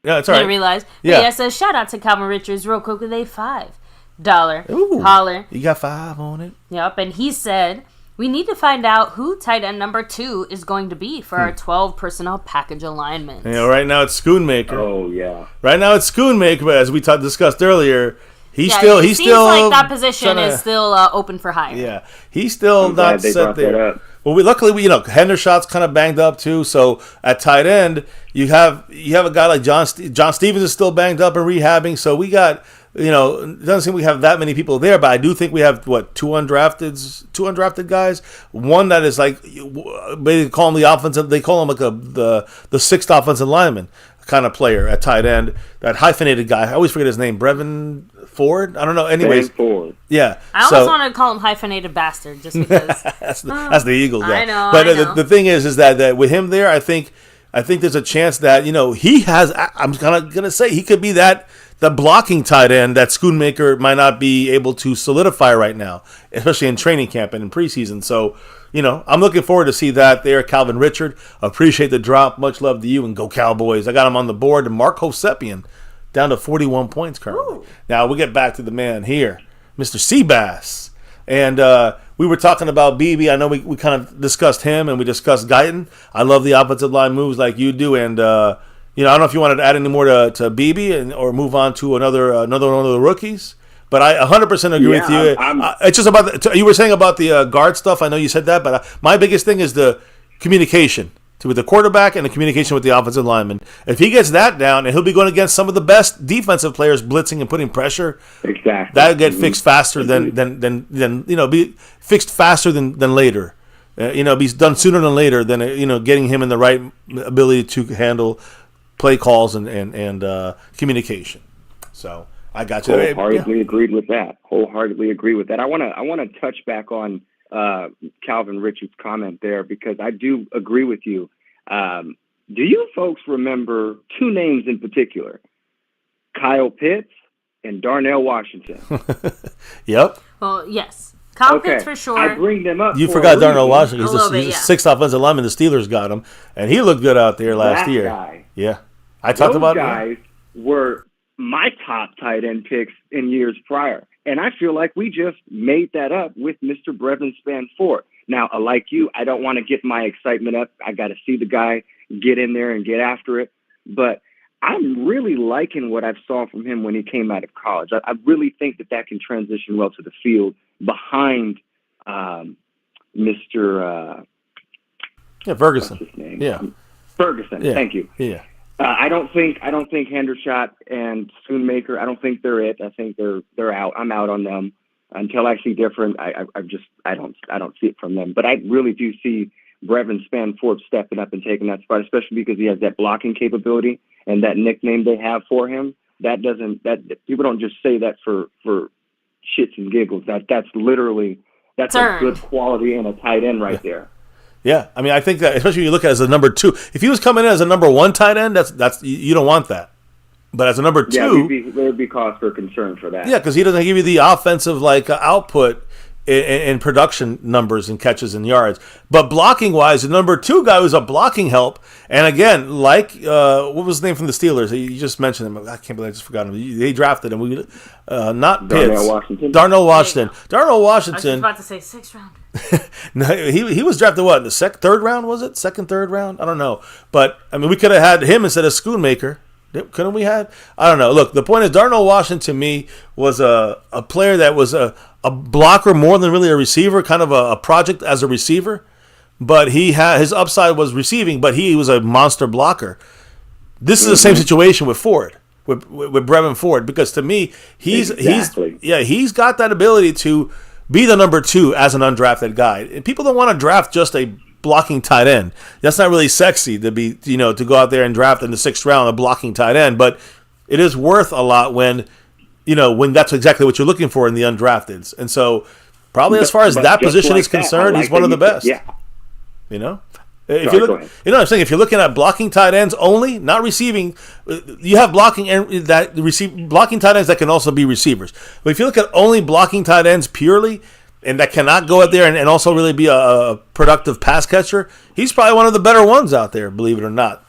Yeah, it's all right. Didn't realize. Yeah. It says, shout out to Calvin Richards real quick with a $5 holler. You got 5 on it. Yep, and he said, we need to find out who tight end number 2 is going to be for our 12 personnel package alignments. Right now it's Schoonmaker. Oh, yeah. Right now it's Schoonmaker, but as we discussed earlier, he's still like that position is still open for hire. Yeah, he's still not set there. Well, luckily Hendershot's kind of banged up too. So at tight end, you have a guy like John Stevens is still banged up and rehabbing. So we got it doesn't seem we have that many people there, but I do think we have two undrafted guys. One that is like they call him the offensive. They call him like the sixth offensive lineman. kind of player at tight end. That hyphenated guy. I always forget his name. Brevin Ford? I don't know. Anyways. Ford. Yeah. I almost wanted to call him hyphenated bastard just because. that's the Eagles guy. I know. But I know. The thing is that with him there, I think there's a chance that, he has, I'm kind of going to say, he could be the blocking tight end that Schoonmaker might not be able to solidify right now, especially in training camp and in preseason. So, I'm looking forward to see that there. Calvin Richard, appreciate the drop. Much love to you, and go Cowboys. I got him on the board. And Mark Hosepian down to 41 points currently. Ooh. Now, we get back to the man here, Mr. Seabass. And we were talking about BB. I know we kind of discussed him, and we discussed Guyton. I love the offensive line moves like you do. And, I don't know if you wanted to add any more to BB or move on to another one of the rookies. But I 100% agree with you. It's just about you were saying about the guard stuff. I know you said that, but my biggest thing is the communication with the quarterback and the communication with the offensive lineman. If he gets that down, and he'll be going against some of the best defensive players blitzing and putting pressure, exactly, that'll get fixed faster than be fixed faster than later. Be done sooner than later than getting him in the right ability to handle play calls and communication. So. I got you. Wholeheartedly agreed with that. Wholeheartedly agree with that. I want to touch back on Calvin Richards' comment there, because I do agree with you. Do you folks remember two names in particular? Kyle Pitts and Darnell Washington. Yep. Well, yes. Kyle Pitts for sure. I bring them up. You forgot Darnell Washington. He's a sixth offensive lineman. The Steelers got him, and he looked good out there last year. Guy, yeah. I talked about those guys were my top tight end picks in years prior. And I feel like we just made that up with Mr. Brevin Spanford. Now, like you, I don't want to get my excitement up. I got to see the guy get in there and get after it. But I'm really liking what I saw from him when he came out of college. I really think that can transition well to the field behind Mr. Ferguson. What's his name? Yeah. Ferguson. Yeah. Thank you. Yeah. I don't think Hendershot and Schoonmaker, I don't think they're it. I think they're out. I'm out on them until I see different. I don't see it from them. But I really do see Brevin Spanford stepping up and taking that spot, especially because he has that blocking capability and that nickname they have for him. That people don't just say that for shits and giggles. That's literally a good quality in a tight end right there. Yeah, I mean, I think that, especially when you look at it as a number two. If he was coming in as a number one tight end, that's you don't want that. But as a number two, there would be cause for concern for that. Yeah, because he doesn't give you the offensive output in production numbers and catches and yards. But blocking wise, the number two guy was a blocking help. And again, what was his name from the Steelers? You just mentioned him. I can't believe I just forgot him. They drafted him. Not Pitts. Darnell Washington. Darnell Washington. I was about to say sixth round. No, he was drafted what, in the third round, was it? Second, third round? I don't know. But, I mean, we could have had him instead of Schoonmaker. Couldn't we have? I don't know. Look, the point is Darnell Washington to me was a player that was a blocker more than really a receiver, kind of a project as a receiver. But his upside was receiving, but he was a monster blocker. This is the same situation with Ford, with Brevin Ford, because to me, he's got that ability to be the number two as an undrafted guy. And people don't want to draft just a blocking tight end. That's not really sexy to be, to go out there and draft in the sixth round a blocking tight end, but it is worth a lot when that's exactly what you're looking for in the undrafteds. And so probably as far as that position is concerned, he's one of the best. Yeah. If you look, what I'm saying? If you're looking at blocking tight ends only, not receiving, you have blocking and blocking tight ends that can also be receivers. But if you look at only blocking tight ends purely, and that cannot go out there and also really be a productive pass catcher, he's probably one of the better ones out there, believe it or not.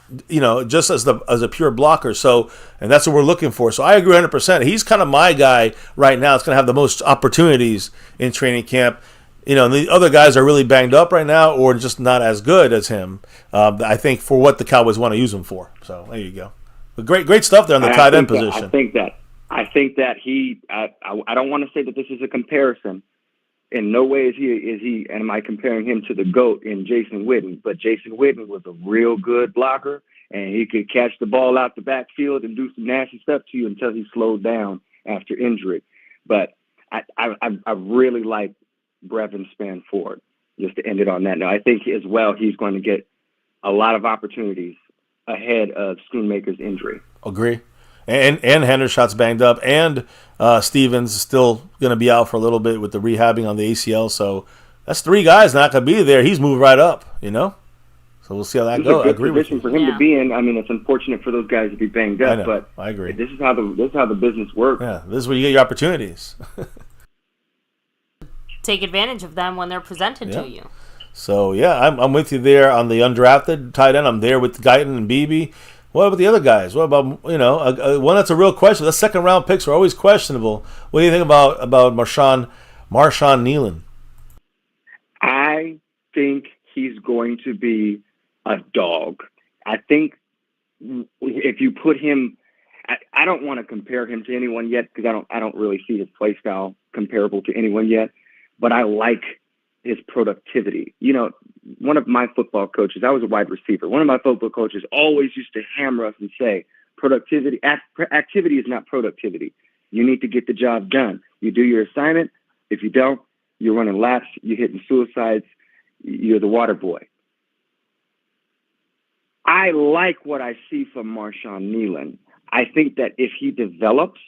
Just as a pure blocker. So, and that's what we're looking for. So I agree 100%. He's kind of my guy right now. It's going to have the most opportunities in training camp. The other guys are really banged up right now, or just not as good as him. I think for what the Cowboys want to use him for. So there you go. But great stuff there on the tight end position. I think that he. I don't want to say that this is a comparison. In no way is he. Am I comparing him to the GOAT in Jason Witten? But Jason Witten was a real good blocker, and he could catch the ball out the backfield and do some nasty stuff to you until he slowed down after injury. But I really like Brevin Spanford, just to end it on that note. I think as well he's going to get a lot of opportunities ahead of Schoonmaker's injury. Agree. And Hendershot's banged up, and Stevens is still going to be out for a little bit with the rehabbing on the ACL. So that's 3 guys not going to be there. He's moved right up, So we'll see how that goes. I agree with you. For him to be in. I mean, it's unfortunate for those guys to be banged up, but I agree. This is how the business works. Yeah, this is where you get your opportunities. Take advantage of them when they're presented to you. So yeah, I'm with you there on the undrafted tight end. I'm there with Guyton and Beebe. What about the other guys? What about one that's a real question? The second round picks are always questionable. What do you think about Marshawn Nealon? I think he's going to be a dog. I think if you put him, I don't want to compare him to anyone yet because I don't really see his play style comparable to anyone yet. But I like his productivity. One of my football coaches, I was a wide receiver. One of my football coaches always used to hammer us and say, activity is not productivity. You need to get the job done. You do your assignment. If you don't, you're running laps, you're hitting suicides, you're the water boy. I like what I see from Marshawn Nealon. I think that if he develops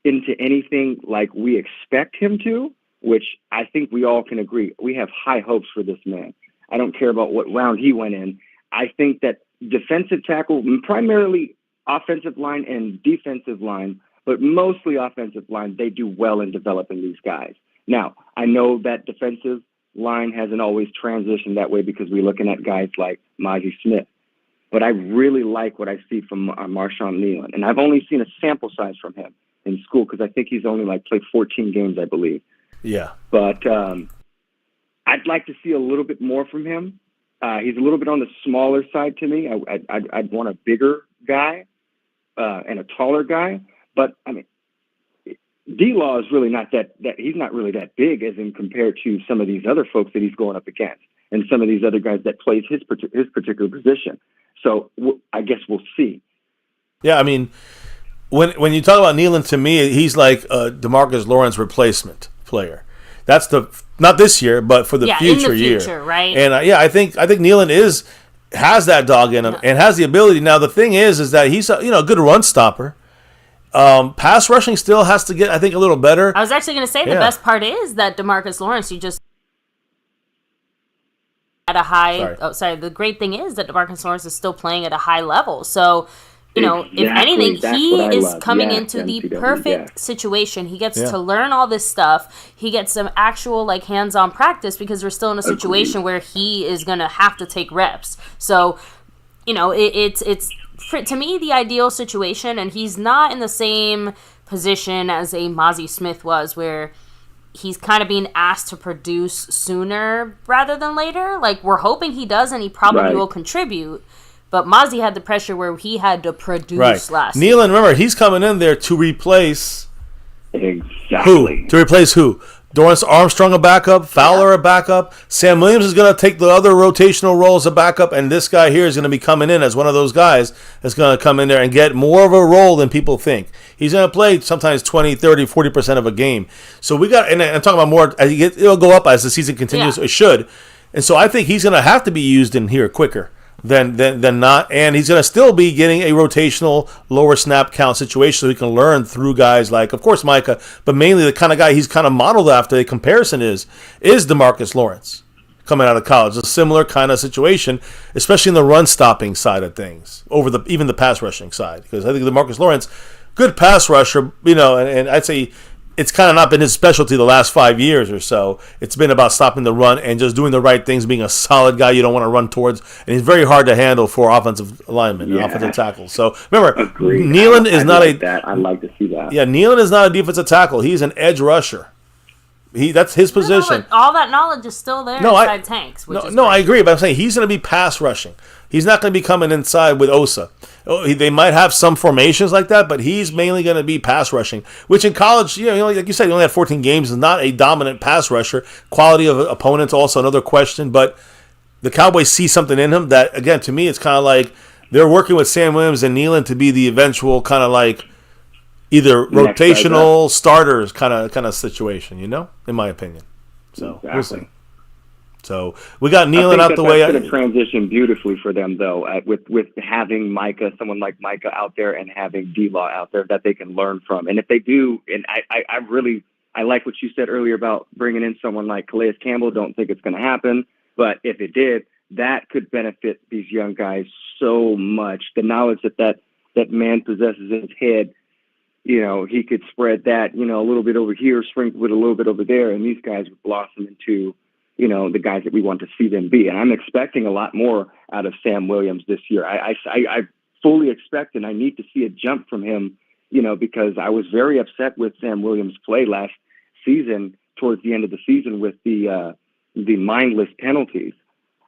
into anything like we expect him to, which I think we all can agree, we have high hopes for this man. I don't care about what round he went in. I think that defensive tackle, primarily offensive line and defensive line, but mostly offensive line, they do well in developing these guys. Now, I know that defensive line hasn't always transitioned that way because we're looking at guys like Mozzie Smith. But I really like what I see from Marshawn Nealon. And I've only seen a sample size from him in school because I think he's only played 14 games, I believe. Yeah. But I'd like to see a little bit more from him. He's a little bit on the smaller side to me. I'd want a bigger guy and a taller guy. But, I mean, D-Law is really not that he's not really that big as in compared to some of these other folks that he's going up against and some of these other guys that plays his particular position. So I guess we'll see. Yeah, I mean, when you talk about Nealon, to me, he's like a DeMarcus Lawrence replacement player. That's not this year, but for the future in the future year, right? And I think Nealon has that dog in him and has the ability. Now the thing is that he's a good run stopper. Pass rushing still has to get, I think, a little better. I was actually going to say the best part is that DeMarcus Lawrence, you just at a high. The great thing is that DeMarcus Lawrence is still playing at a high level. So, if anything, he is coming into the perfect situation. He gets to learn all this stuff. He gets some actual hands-on practice because we're still in a situation where he is going to have to take reps. So, it's to me the ideal situation, and he's not in the same position as a Mozzie Smith was, where he's kind of being asked to produce sooner rather than later. We're hoping he does, and he probably will contribute. But Mozzie had the pressure where he had to produce last year. Nealon, remember, he's coming in there to replace exactly who? To replace who? Dorrance Armstrong a backup, Fowler a backup. Sam Williams is going to take the other rotational role as a backup, and this guy here is going to be coming in as one of those guys that's going to come in there and get more of a role than people think. He's going to play sometimes 20, 30, 40% of a game. So we got, and I'm talking about more, it'll go up as the season continues. It should. And so I think he's going to have to be used in here quicker than not, and he's going to still be getting a rotational lower snap count situation so he can learn through guys like, of course, Micah, but mainly the kind of guy he's kind of modeled after. A comparison is DeMarcus Lawrence coming out of college. A similar kind of situation, especially in the run stopping side of things over even the pass rushing side, because I think DeMarcus Lawrence, good pass rusher, and I'd say it's kind of not been his specialty the last 5 years or so. It's been about stopping the run and just doing the right things, being a solid guy you don't want to run towards. And he's very hard to handle for offensive linemen and offensive tackles. So remember, Nealon is not I'd like to see that. Yeah, Nealon is not a defensive tackle. He's an edge rusher. That's his position. No, but all that knowledge is still there inside Tanks. I agree, but I'm saying he's going to be pass rushing. He's not going to be coming inside with Osa. They might have some formations like that, but he's mainly going to be pass rushing, which in college, like you said, he only had 14 games, is not a dominant pass rusher. Quality of opponents also another question, but the Cowboys see something in him that, again, to me, it's kind of like they're working with Sam Williams and Nealon to be the eventual kind of like either rotational starters kind of situation, in my opinion. So we'll see. So we got Nealon out the that's way. That's going to transition beautifully for them, though, with having Micah, someone like Micah out there, and having D-Law out there that they can learn from. And if they do, and I like what you said earlier about bringing in someone like Calais Campbell. Don't think it's going to happen, but if it did, that could benefit these young guys so much. The knowledge that man possesses in his head, he could spread that, a little bit over here, sprinkle with a little bit over there, and these guys would blossom into the guys that we want to see them be. And I'm expecting a lot more out of Sam Williams this year. I fully expect, and I need to see a jump from him, because I was very upset with Sam Williams' play last season, towards the end of the season, with the mindless penalties.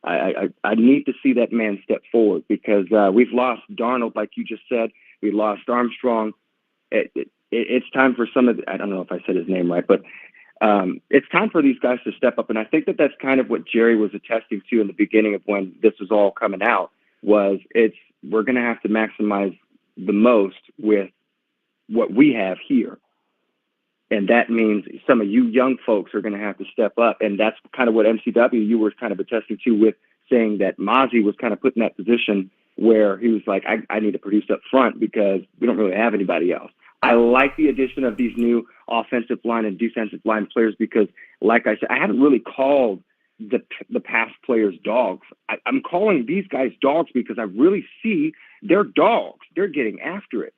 I need to see that man step forward, because we've lost Darnold, like you just said. We lost Armstrong. It's time for some of I don't know if I said his name right, but it's time for these guys to step up. And I think that's kind of what Jerry was attesting to in the beginning of when this was all coming out, we're going to have to maximize the most with what we have here. And that means some of you young folks are going to have to step up. And that's kind of what MCW, you were kind of attesting to, with saying that Mozzie was kind of put in that position where he was like, I need to produce up front because we don't really have anybody else. I like the addition of these new offensive line and defensive line players because, like I said, I haven't really called the past players dogs. I'm calling these guys dogs because I really see they're dogs. They're getting after it.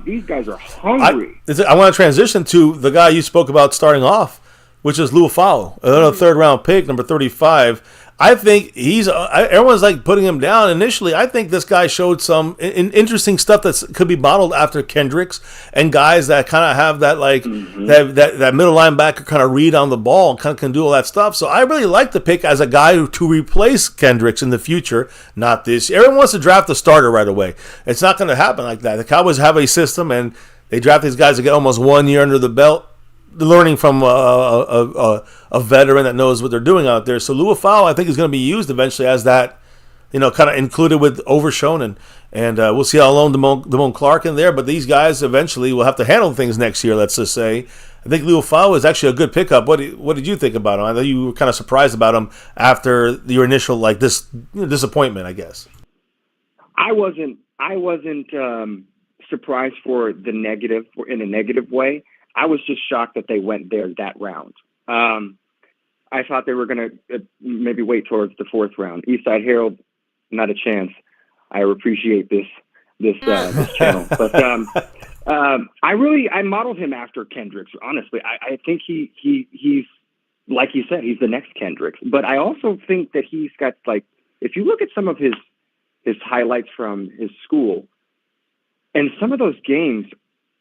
These guys are hungry. I want to transition to the guy you spoke about starting off, which is Lou Fowle, another third-round pick, number 35. I think everyone's like putting him down initially. I think this guy showed some interesting stuff that could be modeled after Kendricks and guys that kind of have that that middle linebacker kind of read on the ball and kind of can do all that stuff. So I really like the pick as a guy to replace Kendricks in the future, not this. Everyone wants to draft a starter right away. It's not going to happen like that. The Cowboys have a system, and they draft these guys to get almost 1 year under the belt, learning from a veteran that knows what they're doing out there. So Lou Fowle, I think, is going to be used eventually as that, kind of included with Overshone, and we'll see how long Damone Clark in there. But these guys eventually will have to handle things next year, let's just say. I think Lou Fowle is actually a good pickup. What did you think about him? I know you were kind of surprised about him after your initial disappointment, I guess. I wasn't surprised for the negative, in a negative way. I was just shocked that they went there that round. I thought they were going to maybe wait towards the fourth round. Eastside Herald, not a chance. I appreciate this channel, but I modeled him after Kendricks. Honestly, I think he's like you said, he's the next Kendricks. But I also think that he's got, like, if you look at some of his highlights from his school and some of those games,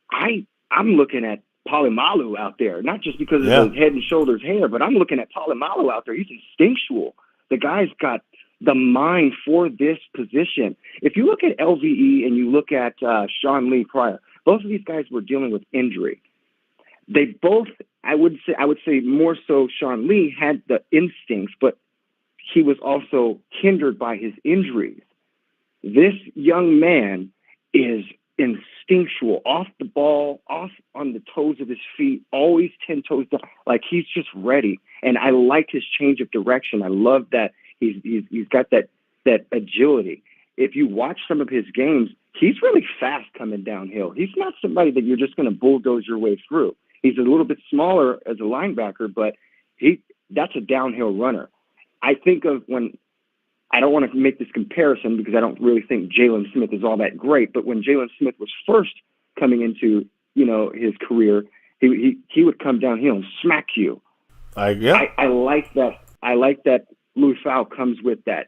I'm looking at Polamalu out there, not just because of his head and shoulders hair, but I'm looking at Polamalu out there. He's instinctual. The guy's got the mind for this position. If you look at LVE and you look at Sean Lee prior, both of these guys were dealing with injury. They both, I would say more so Sean Lee had the instincts, but he was also hindered by his injuries. This young man is instinctual, off the ball, off on the toes of his feet, always 10 toes down, like he's just ready. And I like his change of direction. I love that he's got that agility. If you watch some of his games, he's really fast coming downhill. He's not somebody that you're just going to bulldoze your way through. He's a little bit smaller as a linebacker, but that's a downhill runner. I think of when, I don't want to make this comparison because I don't really think Jalen Smith is all that great, but when Jalen Smith was first coming into, his career, he would come downhill and smack you. I like that. I like that Lou Fowle comes with that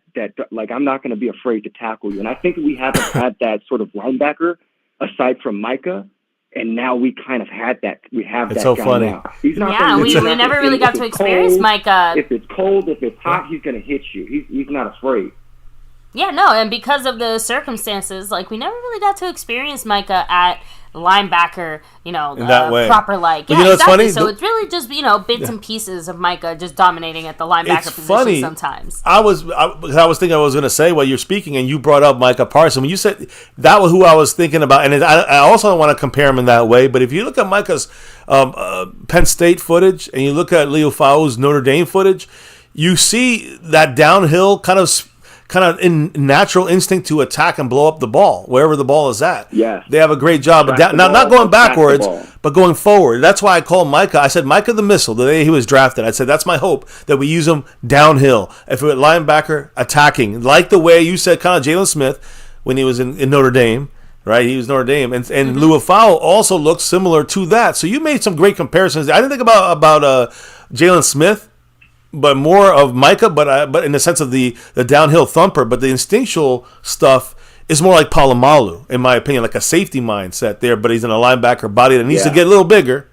like, I'm not going to be afraid to tackle you. And I think we haven't had that sort of linebacker aside from Micah. And now we kind of had that. We have it's that so guy funny. Now. He's not. Yeah, we never really got to experience cold, Micah. If it's cold, if it's hot, he's going to hit you. He's not afraid. Yeah, no, and because of the circumstances, like, we never really got to experience Micah at linebacker, in that way. Proper like. But yeah, it's funny. So it's really just, bits and pieces of Micah just dominating at the linebacker position funny. Sometimes. I was thinking I was going to say while you're speaking, and you brought up Micah Parsons. When you said that was who I was thinking about, and I also don't want to compare him in that way, but if you look at Micah's Penn State footage and you look at Leo Fowle's Notre Dame footage, you see that downhill kind of in natural instinct to attack and blow up the ball wherever the ball is at. Yes. They have a great job of not going backwards, but going forward. That's why I call Micah. I said Micah the Missile the day he was drafted. I said that's my hope that we use him downhill. If we're linebacker attacking, like the way you said, kind of Jalen Smith when he was in Notre Dame. Right, he was Notre Dame, and Luafau also looks similar to that. So you made some great comparisons. I didn't think about Jalen Smith, but more of Micah, but in the sense of the downhill thumper. But the instinctual stuff is more like Palomalu, in my opinion, like a safety mindset there. But he's in a linebacker body that needs to get a little bigger.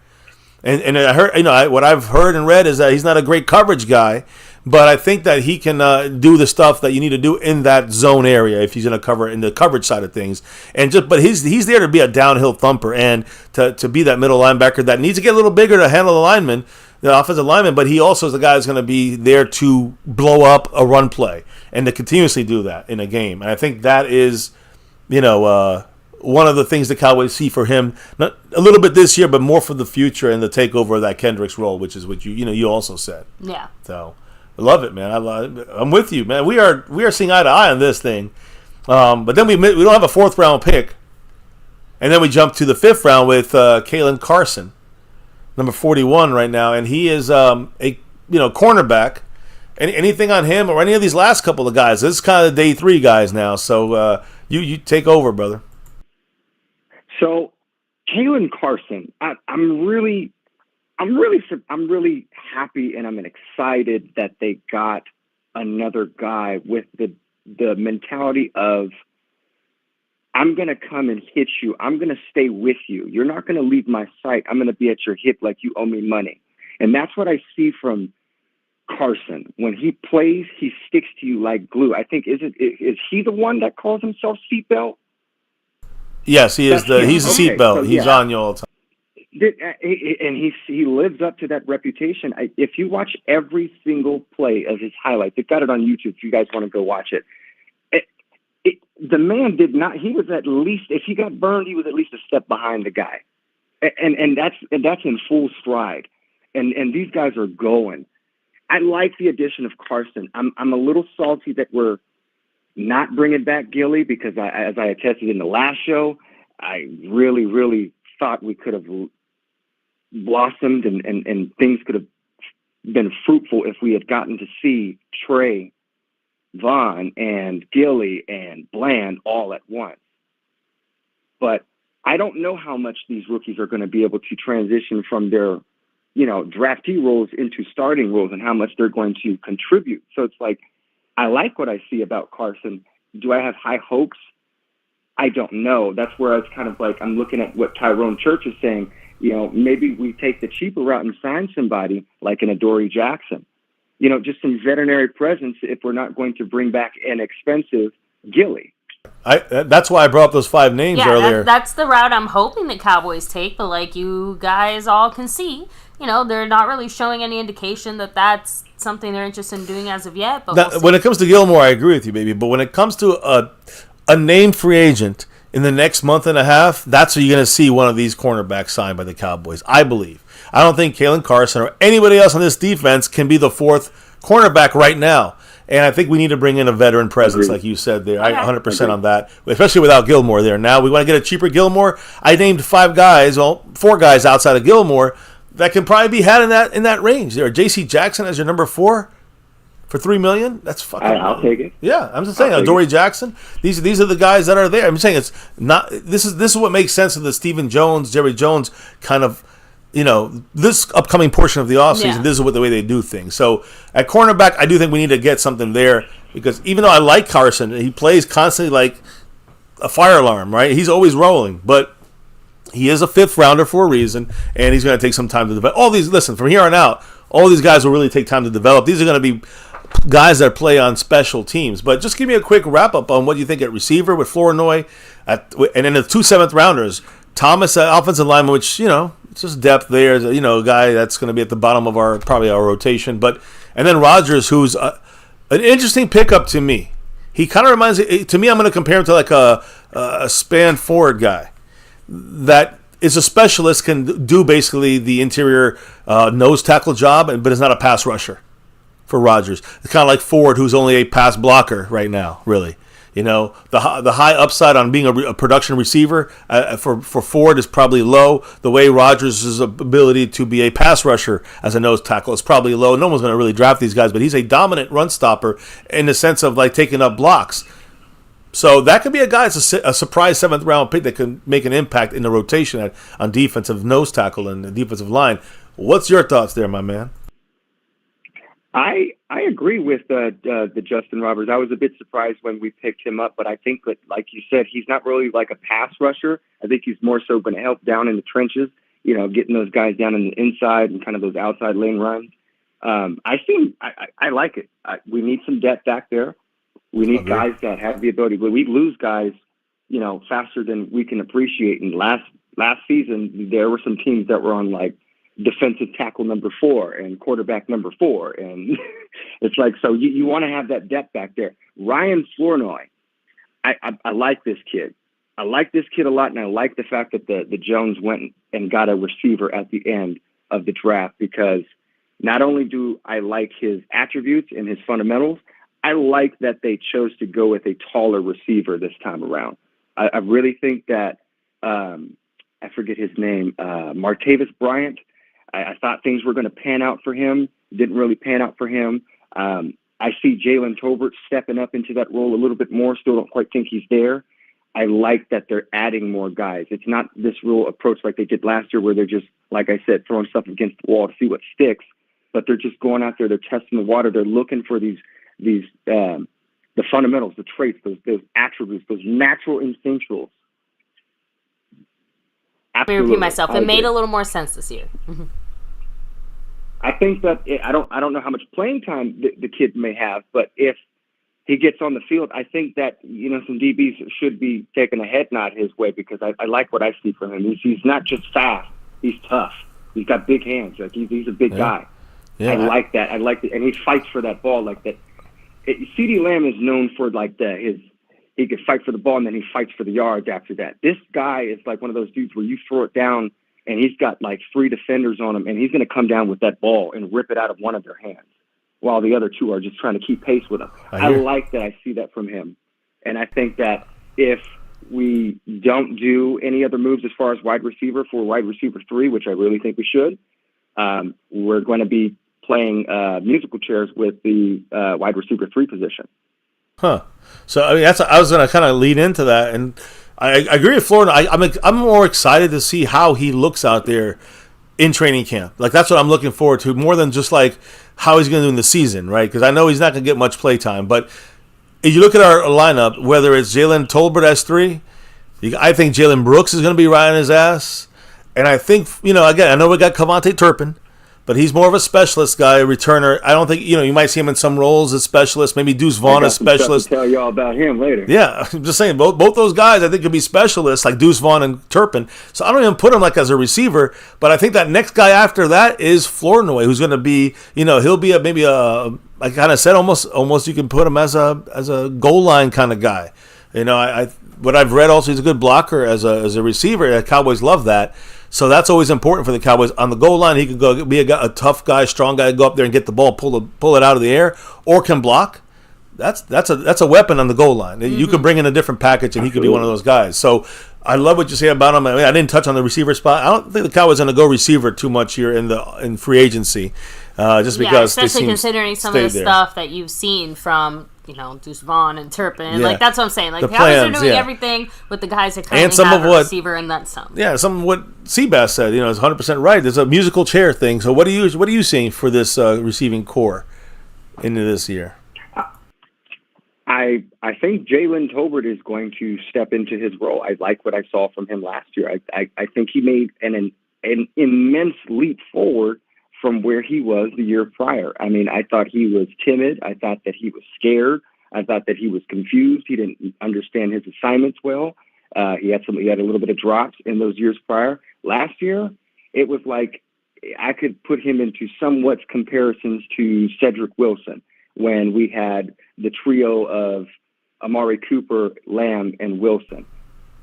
And I heard, what I've heard and read is that he's not a great coverage guy, but I think that he can do the stuff that you need to do in that zone area if he's going to cover in the coverage side of things. But he's there to be a downhill thumper and to be that middle linebacker that needs to get a little bigger to handle the offensive lineman. But he also is the guy who's going to be there to blow up a run play and to continuously do that in a game. And I think that is, one of the things the Cowboys see for him, not a little bit this year, but more for the future and the takeover of that Kendricks role, which is what you also said. Yeah. So I love it, man. I'm with you, man. We are seeing eye to eye on this thing. But then we don't have a 4th round pick, and then we jump to the 5th round with Kalen Carson, number 41 right now, and he is a cornerback. Anything on him or any of these last couple of guys? This is kind of the day 3 guys now. So you take over, brother. So, Kalen Carson, I'm really happy and I'm excited that they got another guy with the mentality of, I'm going to come and hit you. I'm going to stay with you. You're not going to leave my sight. I'm going to be at your hip like you owe me money. And that's what I see from Carson. When he plays, he sticks to you like glue. I think, is he the one that calls himself Seatbelt? Yes, he is. He's a seatbelt. So, he's on you all the time. And he lives up to that reputation. If you watch every single play of his highlights, they've got it on YouTube if you guys want to go watch it. The man did not. He was at least, if he got burned, he was at least a step behind the guy, and that's in full stride. And these guys are going. I like the addition of Carson. I'm a little salty that we're not bringing back Gilly because, as I attested in the last show, I really, really thought we could have blossomed and things could have been fruitful if we had gotten to see Trey, Vaughn, and Gilly and Bland all at once. But I don't know how much these rookies are going to be able to transition from their, draftee roles into starting roles and how much they're going to contribute. So it's like, I like what I see about Carson. Do I have high hopes? I don't know. That's where it's kind of like I'm looking at what Tyrone Church is saying. Maybe we take the cheaper route and sign somebody like an Adoree Jackson. Just some veterinary presence if we're not going to bring back an expensive Gilly. That's why I brought up those 5 names earlier. That's the route I'm hoping the Cowboys take. But like you guys all can see, they're not really showing any indication that that's something they're interested in doing as of yet. But now, when it comes to Gilmore, I agree with you, baby. But when it comes to a named free agent in the next month and a half, that's where you're going to see one of these cornerbacks signed by the Cowboys, I believe. I don't think Kalen Carson or anybody else on this defense can be the 4th cornerback right now. And I think we need to bring in a veteran presence, like you said there. I 100% on that, especially without Gilmore there. Now we want to get a cheaper Gilmore. I named 4 guys outside of Gilmore that can probably be had in that range. There, J.C. Jackson as your number 4 for $3 million. That's fucking. I'll take it. Yeah, I'm just saying. Adoree Jackson. These are the guys that are there. I'm saying it's not. This is what makes sense of the Stephen Jones, Jerry Jones kind of. This upcoming portion of the offseason, This is the way they do things. So at cornerback, I do think we need to get something there because even though I like Carson, he plays constantly like a fire alarm, right? He's always rolling, but he is a 5th rounder for a reason, and he's going to take some time to develop. From here on out, all these guys will really take time to develop. These are going to be guys that play on special teams. But just give me a quick wrap-up on what you think at receiver with Flournoy, and then the 2 7th-rounders. Thomas, offensive lineman, which, it's just depth there. A guy that's going to be at the bottom of our rotation. And then Rodgers, who's an interesting pickup to me. He kind of reminds me, to me, I'm going to compare him to like a span forward guy that is a specialist, can do basically the interior nose tackle job, but is not a pass rusher. for Rodgers. It's kind of like Ford, who's only a pass blocker right now, really. You know, the high upside on being a production receiver for Ford is probably low. The way Rodgers' ability to be a pass rusher as a nose tackle is probably low. No one's going to really draft these guys, but he's a dominant run stopper in the sense of like taking up blocks. So that could be a guy that's a surprise 7th round pick that can make an impact in the rotation on defensive nose tackle and the defensive line. What's your thoughts there, my man? I agree with the Justin Roberts. I was a bit surprised when we picked him up, but I think that, like you said, he's not really like a pass rusher. I think he's more so going to help down in the trenches, you know, getting those guys down in the inside and kind of those outside lane runs. I like it. We need some depth back there. We need guys that have the ability. But we lose guys, you know, faster than we can appreciate. And last season, there were some teams that were on like defensive tackle number 4 and quarterback number 4. And it's like, so you want to have that depth back there. Ryan Flournoy, I like this kid. I like this kid a lot. And I like the fact that the Jones went and got a receiver at the end of the draft, because not only do I like his attributes and his fundamentals, I like that they chose to go with a taller receiver this time around. I really think that, I forget his name, Martavis Bryant. I thought things were going to pan out for him. Didn't really pan out for him. I see Jalen Tolbert stepping up into that role a little bit more. Still don't quite think he's there. I like that they're adding more guys. It's not this real approach like they did last year where they're just, like I said, throwing stuff against the wall to see what sticks, but they're just going out there, they're testing the water, they're looking for the fundamentals, the traits, those attributes, those natural instinctuals. Let me repeat myself. It made a little more sense this year. I think that I don't know how much playing time the kid may have, but if he gets on the field, I think that, you know, some DBs should be taking a head nod his way, because I like what I see from him. He's not just fast; he's tough. He's got big hands. Like he's a big guy. Yeah. I like that. I like it, and he fights for that ball like that. CeeDee Lamb is known for like he could fight for the ball and then he fights for the yards after that. This guy is like one of those dudes where you throw it down and he's got like 3 defenders on him and he's going to come down with that ball and rip it out of one of their hands while the other 2 are just trying to keep pace with him. I like that. I see that from him. And I think that if we don't do any other moves as far as wide receiver 3, which I really think we should, we're going to be playing musical chairs with the wide receiver 3 position. Huh. So I mean, I was going to kind of lead into that, and I agree with Florida. I'm more excited to see how he looks out there in training camp. Like that's what I'm looking forward to, more than just like how he's going to do in the season, right? Because I know he's not going to get much play time. But if you look at our lineup, whether it's Jalen Tolbert S3, I think Jalen Brooks is going to be riding his ass, and I think, you know, again, I know we got Cavante Turpin, but he's more of a specialist guy, a returner. I don't think, you know, you might see him in some roles as specialist, maybe Deuce Vaughn as specialist. I'll tell y'all about him later. Yeah, I'm just saying, both those guys I think could be specialists, like Deuce Vaughn and Turpin. So I don't even put him like as a receiver, but I think that next guy after that is Flournoy, who's going to be, you know, he'll be maybe I kind of said almost you can put him as a goal line kind of guy. You know, what I've read also, he's a good blocker as a receiver. The Cowboys love that. So that's always important for the Cowboys. On the goal line, he can go be a tough guy, strong guy, go up there and get the ball, pull it out of the air, or can block. That's a weapon on the goal line. Mm-hmm. You can bring in a different package, and he could be one of those guys. So I love what you say about him. I mean, I didn't touch on the receiver spot. I don't think the Cowboys are going to go receiver too much here in free agency, just because especially considering some of the stuff that you've seen from, you know, Deuce Vaughn and Turpin. Yeah. Like, that's what I'm saying. Like, the Cowboys are doing everything with the guys that currently have a receiver and then some. Yeah, some of what Seabass said, you know, is 100% right. There's a musical chair thing. So what are you seeing for this receiving core into this year? I think Jalen Tolbert is going to step into his role. I like what I saw from him last year. I think he made an immense leap forward from where he was the year prior. I mean, I thought he was timid. I thought that he was scared. I thought that he was confused. He didn't understand his assignments well. He had a little bit of drops in those years prior. Last year, it was like I could put him into somewhat comparisons to Cedric Wilson when we had the trio of Amari Cooper, Lamb, and Wilson.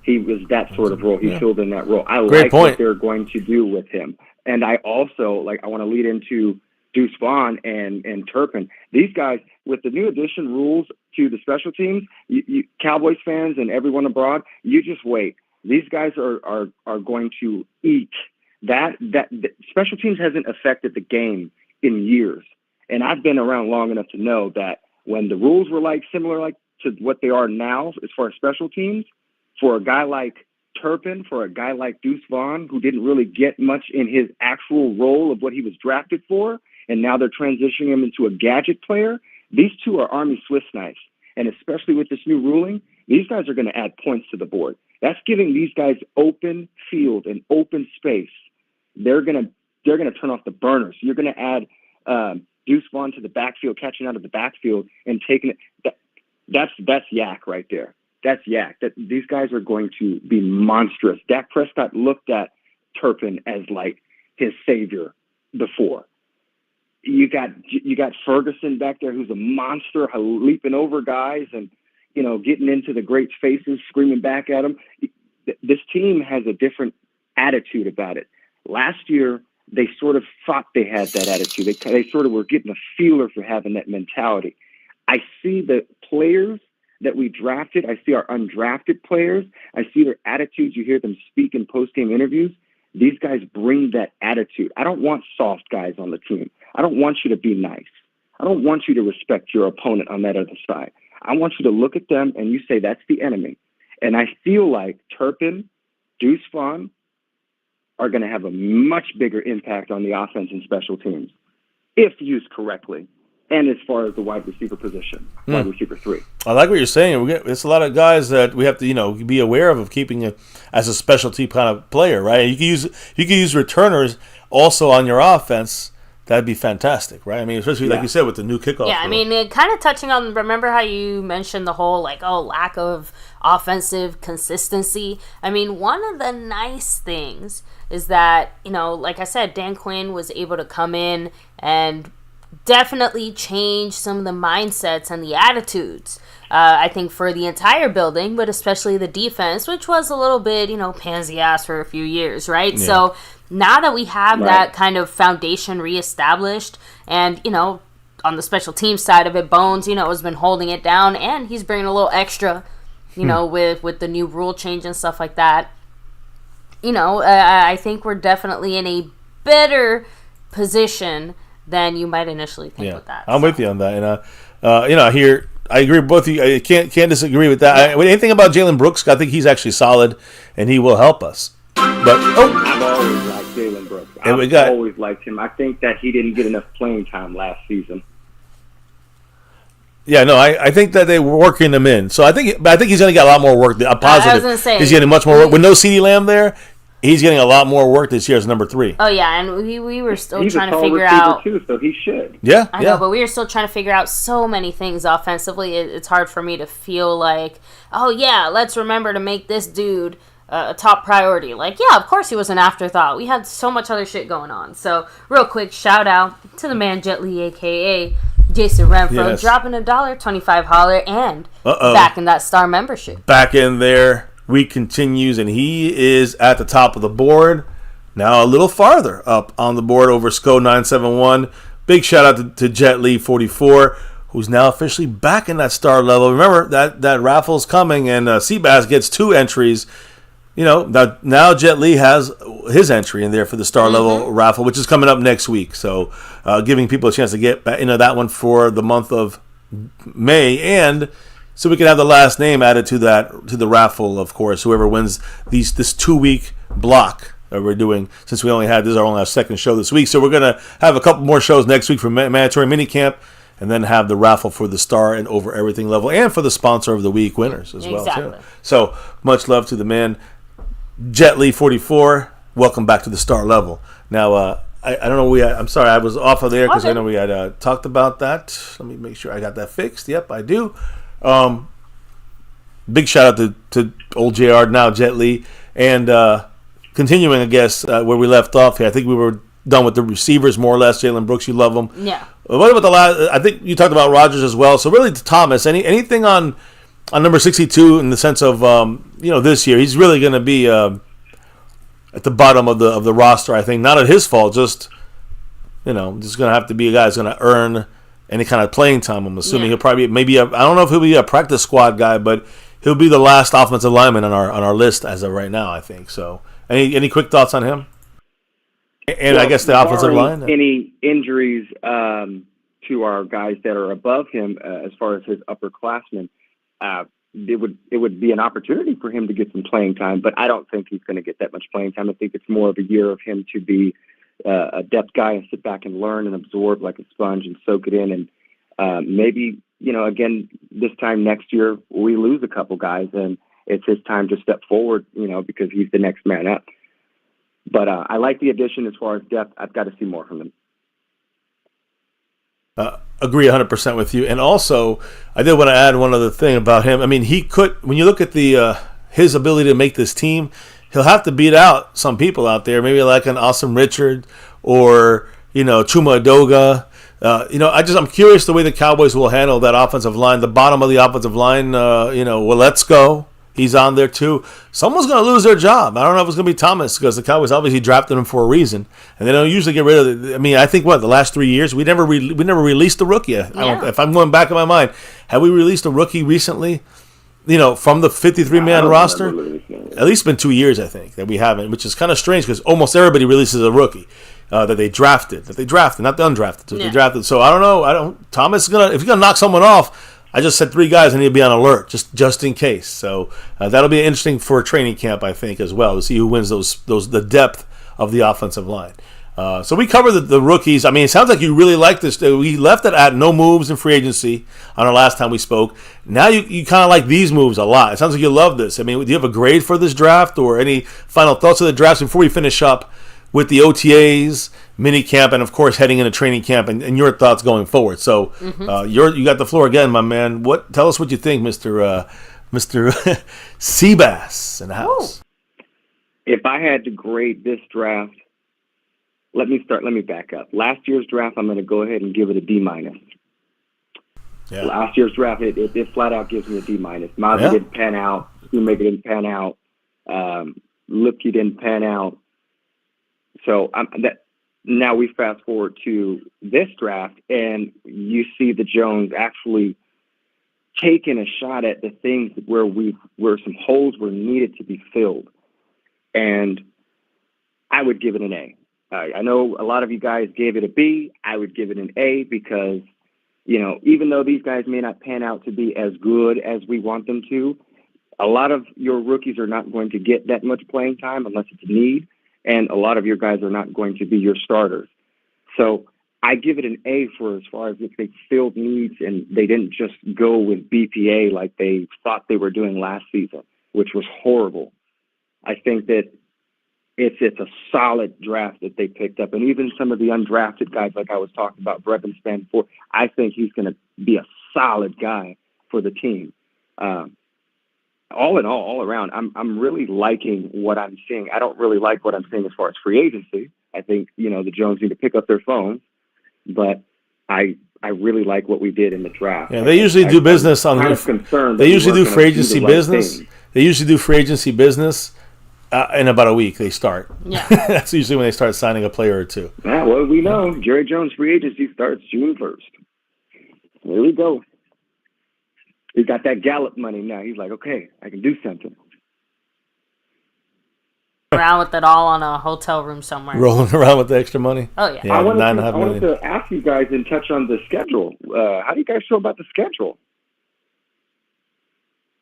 He was that sort of role. He filled in that role. I like what they're going to do with him. And I also, I want to lead into Deuce Vaughn and Turpin. These guys, with the new addition rules to the special teams, you Cowboys fans and everyone abroad, you just wait. These guys are going to eat. That special teams hasn't affected the game in years. And I've been around long enough to know that when the rules were similar to what they are now as far as special teams, for a guy like Turpin, for a guy like Deuce Vaughn, who didn't really get much in his actual role of what he was drafted for, and now they're transitioning him into a gadget player, these two are Army Swiss knives. And especially with this new ruling, these guys are going to add points to the board. That's giving these guys open field and open space. They're going to turn off the burners. You're going to add Deuce Vaughn to the backfield, catching out of the backfield and taking it. That's yak right there. That's yak. That these guys are going to be monstrous. Dak Prescott looked at Turpin as like his savior before. You got Ferguson back there, who's a monster, leaping over guys and getting into the greats' faces, screaming back at them. This team has a different attitude about it. Last year, they sort of thought they had that attitude. They sort of were getting a feeler for having that mentality. I see the players that we drafted. I see our undrafted players. I see their attitudes. You hear them speak in post-game interviews. These guys bring that attitude. I don't want soft guys on the team. I don't want you to be nice. I don't want you to respect your opponent on that other side. I want you to look at them and you say, that's the enemy. And I feel like Turpin, Deuce Vaughn are going to have a much bigger impact on the offense and special teams if used correctly. And as far as the wide receiver position, wide receiver 3. I like what you're saying. It's a lot of guys that we have to, be aware of keeping it as a specialty kind of player, right? You can use returners also on your offense. That'd be fantastic, right? I mean, especially like you said with the new kickoff. Yeah, I mean, kind of touching on, remember how you mentioned the whole lack of offensive consistency? I mean, one of the nice things is that, like I said, Dan Quinn was able to come in and definitely change some of the mindsets and the attitudes. I think for the entire building, but especially the defense, which was a little bit, pansy-ass for a few years, right? Yeah. So now that we have that kind of foundation reestablished and, on the special team side of it, Bones, has been holding it down and he's bringing a little extra, with the new rule change and stuff like that. I think we're definitely in a better position than you might initially think with that. I'm with you on that. And, I agree with both of you. I can't disagree with that. Anything about Jalen Brooks, I think he's actually solid and he will help us. But I've always liked Jalen Brooks. I've always liked him. I think that he didn't get enough playing time last season. Yeah, no, I think that they were working him in. So I think he's going to get a lot more work. I'm positive I was gonna say, he's getting much more work. With no CeeDee Lamb there, he's getting a lot more work this year as number 3. Oh, yeah, and we were still he's trying to figure out. Too, so he should. Yeah, I know, but we were still trying to figure out so many things offensively. It's hard for me to feel like, oh, yeah, let's remember to make this dude a top priority. Of course he was an afterthought. We had so much other shit going on. So, real quick, shout out to the man Jet Li, a.k.a. Jason Renfro, dropping $1.25 holler and back in that star membership. Back in there. Week continues, and he is at the top of the board. Now a little farther up on the board over SCO971. Big shout out to Jet Li 44, who's now officially back in that star level. Remember that raffle's coming, and Seabass gets 2 entries. Now Jet Li has his entry in there for the star level raffle, which is coming up next week. So giving people a chance to get that one for the month of May, and so we can have the last name added to the raffle, of course. Whoever wins this 2-week block that we're doing, since this is our only second show this week. So we're going to have a couple more shows next week for mandatory minicamp, and then have the raffle for the star and over everything level, and for the sponsor of the week winners as well. Too. So much love to the man Jet Li 44. Welcome back to the star level. Now I don't know. I'm sorry, I was off of there because I know we had talked about that. Let me make sure I got that fixed. Yep, I do. Big shout out to old JR, now Jet Li, and continuing, I guess, where we left off here. I think we were done with the receivers more or less. Jalen Brooks, you love him. Yeah. What about the last? I think you talked about Rodgers as well. So really, to Thomas, anything on number 62 in the sense of this year, he's really going to be at the bottom of the roster. I think not at his fault, just just going to have to be a guy who's going to earn any kind of playing time. I'm assuming he'll probably I don't know if he'll be a practice squad guy, but he'll be the last offensive lineman on our list as of right now, I think. So, any quick thoughts on him? And I guess the offensive line? Any injuries to our guys that are above him as far as his upperclassmen, it would be an opportunity for him to get some playing time, but I don't think he's going to get that much playing time. I think it's more of a year of him to be a depth guy and sit back and learn and absorb like a sponge and soak it in. And maybe, again, this time next year, we lose a couple guys and it's his time to step forward, because he's the next man up. But I like the addition as far as depth. I've got to see more from him. Agree 100% with you. And also, I did want to add one other thing about him. I mean, he could, when you look at his ability to make this team, he'll have to beat out some people out there, maybe like an Awesome Richard or, Chuma Adoga. I'm curious the way the Cowboys will handle that offensive line, the bottom of the offensive line, let's go. He's on there too. Someone's going to lose their job. I don't know if it's going to be Thomas because the Cowboys obviously drafted him for a reason, and they don't usually get rid of it. I mean, I think the last 3 years we never released a rookie. If I'm going back in my mind, have we released a rookie recently? From the 53-man roster. At least been 2 years, I think, that we haven't, which is kind of strange because almost everybody releases a rookie that they drafted, not the undrafted. They drafted. So I don't know. Thomas is if he's gonna knock someone off. I just said 3 guys and he'll be on alert just in case. So that'll be interesting for training camp, I think, as well, to see who wins the depth of the offensive line. So we covered the rookies. I mean, it sounds like you really like this. We left it at no moves in free agency on our last time we spoke. Now you kind of like these moves a lot. It sounds like you love this. I mean, do you have a grade for this draft or any final thoughts of the draft before we finish up with the OTAs, mini camp, and of course heading into training camp and your thoughts going forward? So you got the floor again, my man. Tell us what you think, Mr. Seabass in the house. If I had to grade this draft, let me back up. Last year's draft, I'm going to go ahead and give it a D-. Yeah. Last year's draft, it flat out gives me a D-. Mozzie didn't pan out. Shoemaker didn't pan out. Lipke didn't pan out. So now we fast forward to this draft, and you see the Jones actually taking a shot at the things where some holes were needed to be filled. And I would give it an A. I know a lot of you guys gave it a B. I would give it an A because, even though these guys may not pan out to be as good as we want them to, a lot of your rookies are not going to get that much playing time unless it's a need. And a lot of your guys are not going to be your starters. So I give it an A for as far as if they filled needs and they didn't just go with BPA like they thought they were doing last season, which was horrible. I think that it's a solid draft that they picked up. And even some of the undrafted guys, like I was talking about, Brevin Spann, I think he's going to be a solid guy for the team. All in all around, I'm really liking what I'm seeing. I don't really like what I'm seeing as far as free agency. I think, the Jones need to pick up their phones, but I really like what we did in the draft. Yeah, they usually do business on the. They usually do free agency business. They usually do free agency business in about a week. They start. Yeah, that's usually when they start signing a player or two. Yeah, well, we know Jerry Jones free agency starts June 1st. Here we go. He got that Gallup money now. He's like, okay, I can do something. Around with it all on a hotel room somewhere. Rolling around with the extra money. Oh yeah. I wanted to ask you guys and touch on the schedule. How do you guys feel about the schedule?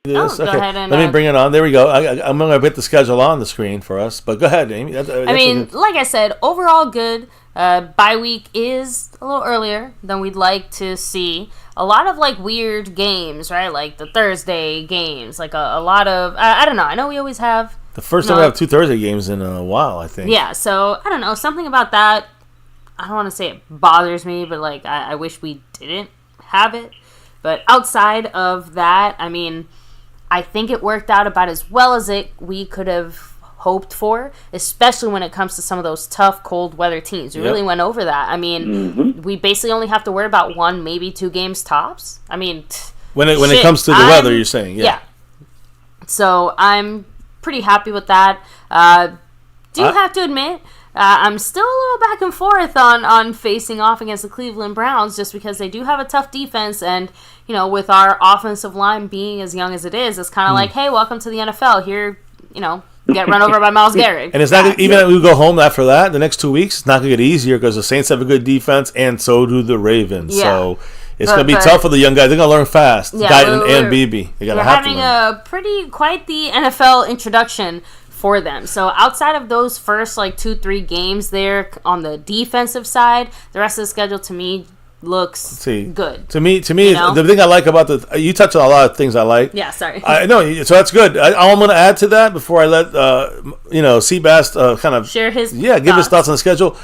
Go ahead and let me bring it on. There we go. I'm going to put the schedule on the screen for us. But go ahead, Amy. Like I said, overall good. Bye week is a little earlier than we'd like to see. A lot of weird games, right? Like the Thursday games, like a lot of I don't know. I know we always have the first time we have 2 Thursday games in a while, I think. Yeah, so I don't know, something about that. I don't want to say it bothers me, but I wish we didn't have it. But outside of that, I mean, I think it worked out about as well as we could have hoped for, especially when it comes to some of those tough cold weather teams. We really went over that. I mean, we basically only have to worry about 1, maybe 2 games tops. I mean, when it comes to the weather, you're saying, yeah. So I'm pretty happy with that. Do have to admit, I'm still a little back and forth on facing off against the Cleveland Browns just because they do have a tough defense. And, with our offensive line being as young as it is, it's kind of like, hey, welcome to the NFL. Here, get run over by Myles Garrett. And it's not gonna, even if we go home after that, the next 2 weeks, it's not going to get easier because the Saints have a good defense and so do the Ravens. Yeah. So it's going to be tough for the young guys. They're going to learn fast. Yeah, Guyton and BB. They got to have to having quite the NFL introduction for them. So outside of those first 2-3 games there on the defensive side, the rest of the schedule to me looks good. To me, the thing I like about you touched on a lot of things I like. Yeah, sorry. I know, so that's good. All I'm going to add to that before I let Seabass kind of share his give his thoughts on the schedule.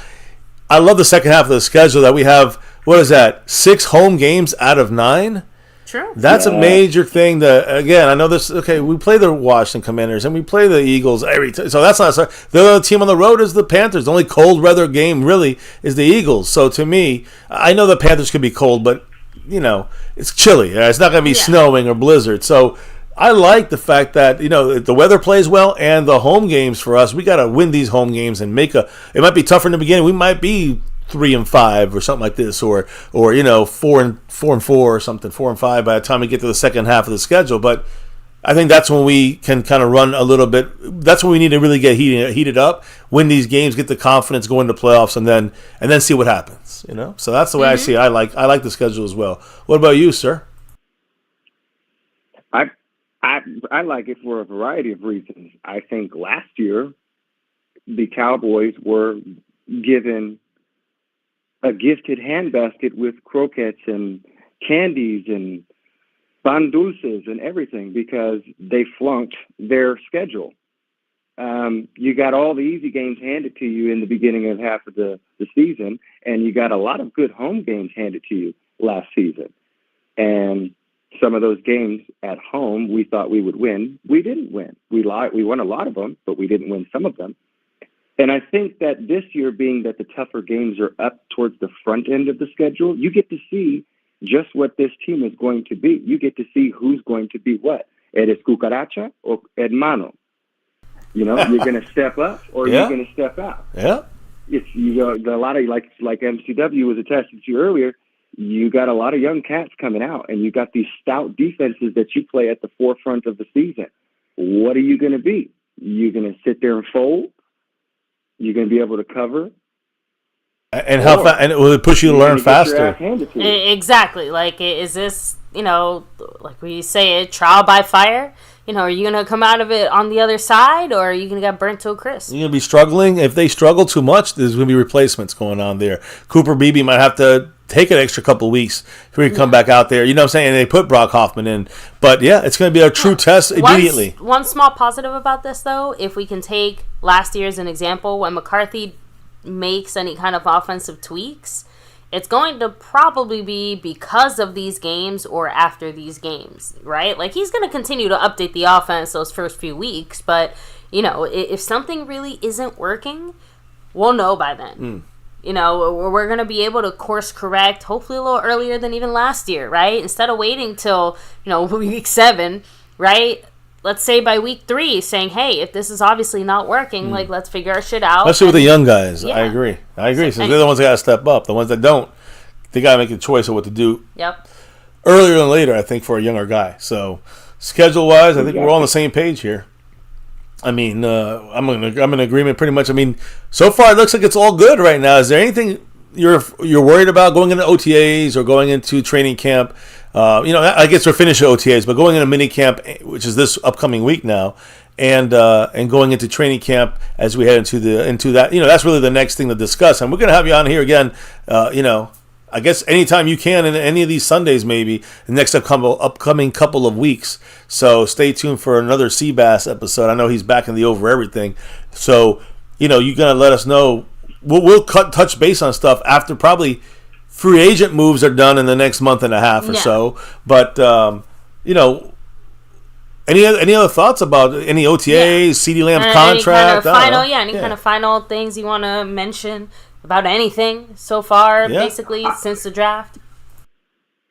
I love the second half of the schedule that we have. What is that? 6 home games out of 9. True. That's a major thing. Again, I know this. Okay, we play the Washington Commanders and we play the Eagles every time. So that's not the other team on the road is the Panthers. The only cold weather game really is the Eagles. So to me, I know the Panthers could be cold, but it's chilly. It's not going to be snowing or blizzard. So I like the fact that the weather plays well and the home games for us. We got to win these home games and it might be tougher in the beginning. We might be 3-5 or something like this, or 4-4 or something, 4-5 by the time we get to the second half of the schedule. But I think that's when we can kind of run a little bit. That's when we need to really get heated up, win these games, get the confidence, go into playoffs, and then see what happens. So that's the way I see it. I like the schedule as well. What about you, sir? I like it for a variety of reasons. I think last year the Cowboys were given a gifted handbasket with croquettes and candies and pan dulces and everything because they flunked their schedule. You got all the easy games handed to you in the beginning of half of the season, and you got a lot of good home games handed to you last season. And some of those games at home we thought we would win. We didn't win. We won a lot of them, but we didn't win some of them. And I think that this year, being that the tougher games are up towards the front end of the schedule, you get to see just what this team is going to be. You get to see who's going to be what. Eres cucaracha or hermano. You're going to step up or you're going to step out. Yeah. It's a lot of like MCW was attesting to earlier. You got a lot of young cats coming out, and you got these stout defenses that you play at the forefront of the season. What are you going to be? You're going to sit there and fold. You're going to be able to cover. And and will it push you to learn faster? Exactly. Is this, like we say, a trial by fire? Are you going to come out of it on the other side, or are you going to get burnt to a crisp? You're going to be struggling. If they struggle too much, there's going to be replacements going on there. Cooper Beebe might have to take an extra couple of weeks for he to come back out there. You know what I'm saying? And they put Brock Hoffman in. But, yeah, it's going to be a true test immediately. One small positive about this, though, if we can take last year as an example, when McCarthy makes any kind of offensive tweaks, it's going to probably be because of these games or after these games, right? He's going to continue to update the offense those first few weeks. But, if something really isn't working, we'll know by then. We're going to be able to course correct, hopefully a little earlier than even last year, right? Instead of waiting till, week 7, right? Let's say by week 3, saying, hey, if this is obviously not working, let's figure our shit out. Especially with the young guys. Yeah. I agree. So they're the ones that got to step up. The ones that don't, they got to make a choice of what to do. Yep. Earlier than later, I think, for a younger guy. So schedule-wise, I think we're all on the same page here. I'm in agreement pretty much. So far it looks like it's all good right now. Is there anything you're worried about going into OTAs or going into training camp? I guess we're finishing OTAs, but going into mini camp, which is this upcoming week now, and going into training camp as we head into that. That's really the next thing to discuss. And we're going to have you on here again. I guess anytime you can in any of these Sundays, maybe the next upcoming couple of weeks. So stay tuned for another Seabass episode. I know he's back in the over everything. So you're gonna let us know. We'll touch base on stuff after probably free agent moves are done in the next month and a half or so. But any other thoughts about any OTAs, CeeDee Lamb's contract? Any kind of final things you want to mention about anything so far, basically, since the draft?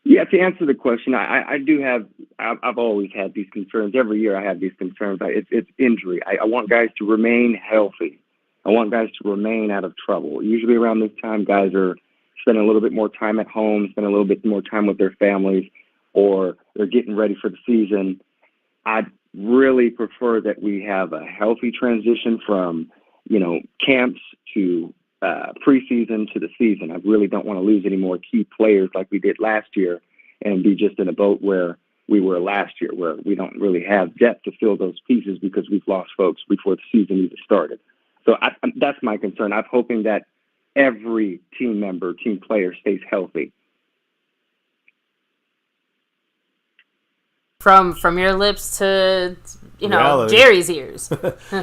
Yeah, to answer the question, I do have, I've always had these concerns. Every year I have these concerns. It's injury. I want guys to remain healthy. I want guys to remain out of trouble. Usually around this time, guys are spending a little bit more time at home, spending a little bit more time with their families, or they're getting ready for the season. I'd really prefer that we have a healthy transition from, camps to preseason to the season. I really don't want to lose any more key players like we did last year and be just in a boat where we were last year, where we don't really have depth to fill those pieces because we've lost folks before the season even started. So that's my concern. I'm hoping that every team member, team player stays healthy. From your lips to, Reality. Jerry's ears.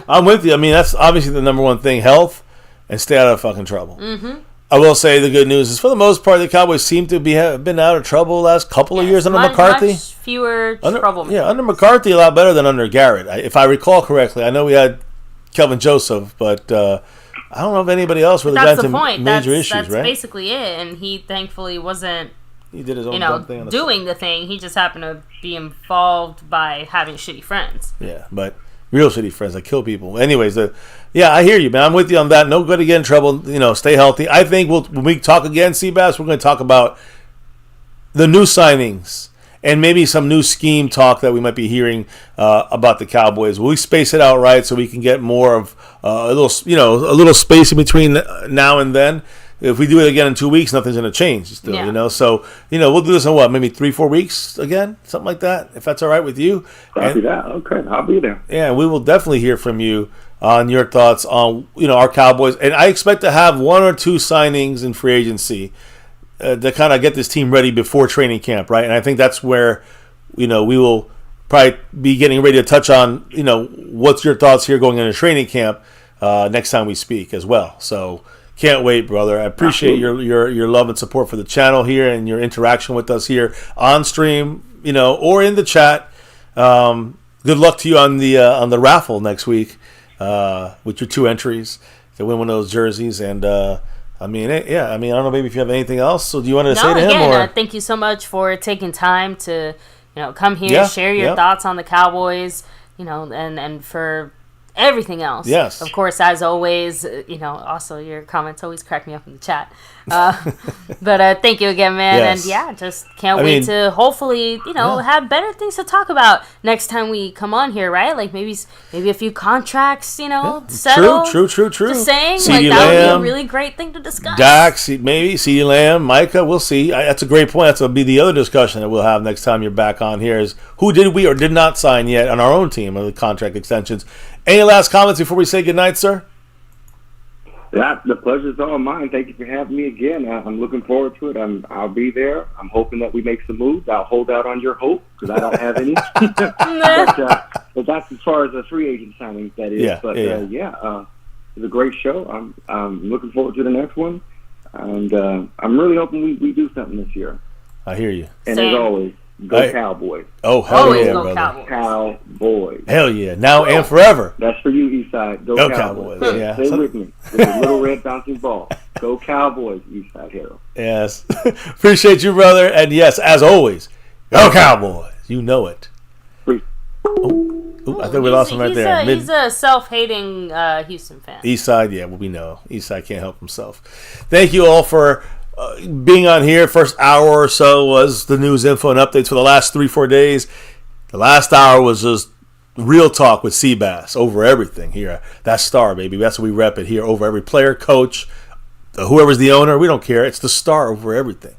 I'm with you. I mean, that's obviously the number one thing, health, and stay out of fucking trouble. Mm-hmm. I will say the good news is, for the most part, the Cowboys seem to have been out of trouble the last couple of years under McCarthy. Much fewer trouble. Yeah, under McCarthy, a lot better than under Garrett. If I recall correctly, I know we had Kelvin Joseph, but I don't know if anybody else really got into major issues, right? That's basically it, and he thankfully wasn't, he did his own dumb thing on the thing. He just happened to be involved by having shitty friends. Yeah, but real shitty friends that kill people. Anyways, I hear you, man. I'm with you on that. No good to get in trouble. Stay healthy. I think when we talk again, Seabass, we're going to talk about the new signings and maybe some new scheme talk that we might be hearing about the Cowboys. Will we space it out right so we can get more of a little space in between now and then? If we do it again in 2 weeks, nothing's going to change still, So, we'll do this in maybe 3-4 weeks again? Something like that, if that's all right with you. Copy that. Okay, I'll be there. Yeah, we will definitely hear from you on your thoughts on, our Cowboys. And I expect to have 1 or 2 signings in free agency to kind of get this team ready before training camp, right? And I think that's where, we will probably be getting ready to touch on, what's your thoughts here going into training camp next time we speak as well. So can't wait, brother. I appreciate your love and support for the channel here and your interaction with us here on stream, or in the chat. Good luck to you on the raffle next week with your 2 entries to win one of those jerseys. And I don't know, maybe if you have anything else. So do you want to say to him? Or thank you so much for taking time to come here, share your thoughts on the Cowboys, and for everything else. Yes. Of course, as always, also your comments always crack me up in the chat. But thank you again, man. Yes. And just can't wait to hopefully, have better things to talk about next time we come on here, right? Like maybe a few contracts, settle. True. Just saying, CeeDee that would be Lamb, a really great thing to discuss. DAK, maybe CeeDee Lamb, Micah, we'll see. That's a great point. That'll be the other discussion that we'll have next time you're back on here is who did we or did not sign yet on our own team on the contract extensions. Any last comments before we say goodnight, sir? Yeah, the pleasure's all mine. Thank you for having me again. I'm looking forward to it. I'll be there. I'm hoping that we make some moves. I'll hold out on your hope because I don't have any. but that's as far as the free agent signings, that is. Yeah, it's a great show. I'm looking forward to the next one. And I'm really hoping we do something this year. I hear you. And as always, go Cowboys. Oh, hell always yeah, go brother. Cowboys. Hell yeah. Now and forever. That's for you, Eastside. Go Cowboys. Yeah. Stay with me. With a little red bouncing ball. Go Cowboys, Eastside Hero. Yes. Appreciate you, brother. And yes, as always, go Cowboys. You know it. I think we lost him right there. He's a self-hating Houston fan. Eastside, yeah, well, we know. Eastside can't help himself. Thank you all for being on here. First hour or so was the news, info, and updates for the last 3-4 days. The last hour was just real talk with Seabass over everything here. That's star, baby. That's what we rep it here over every player, coach, whoever's the owner. We don't care. It's the star over everything.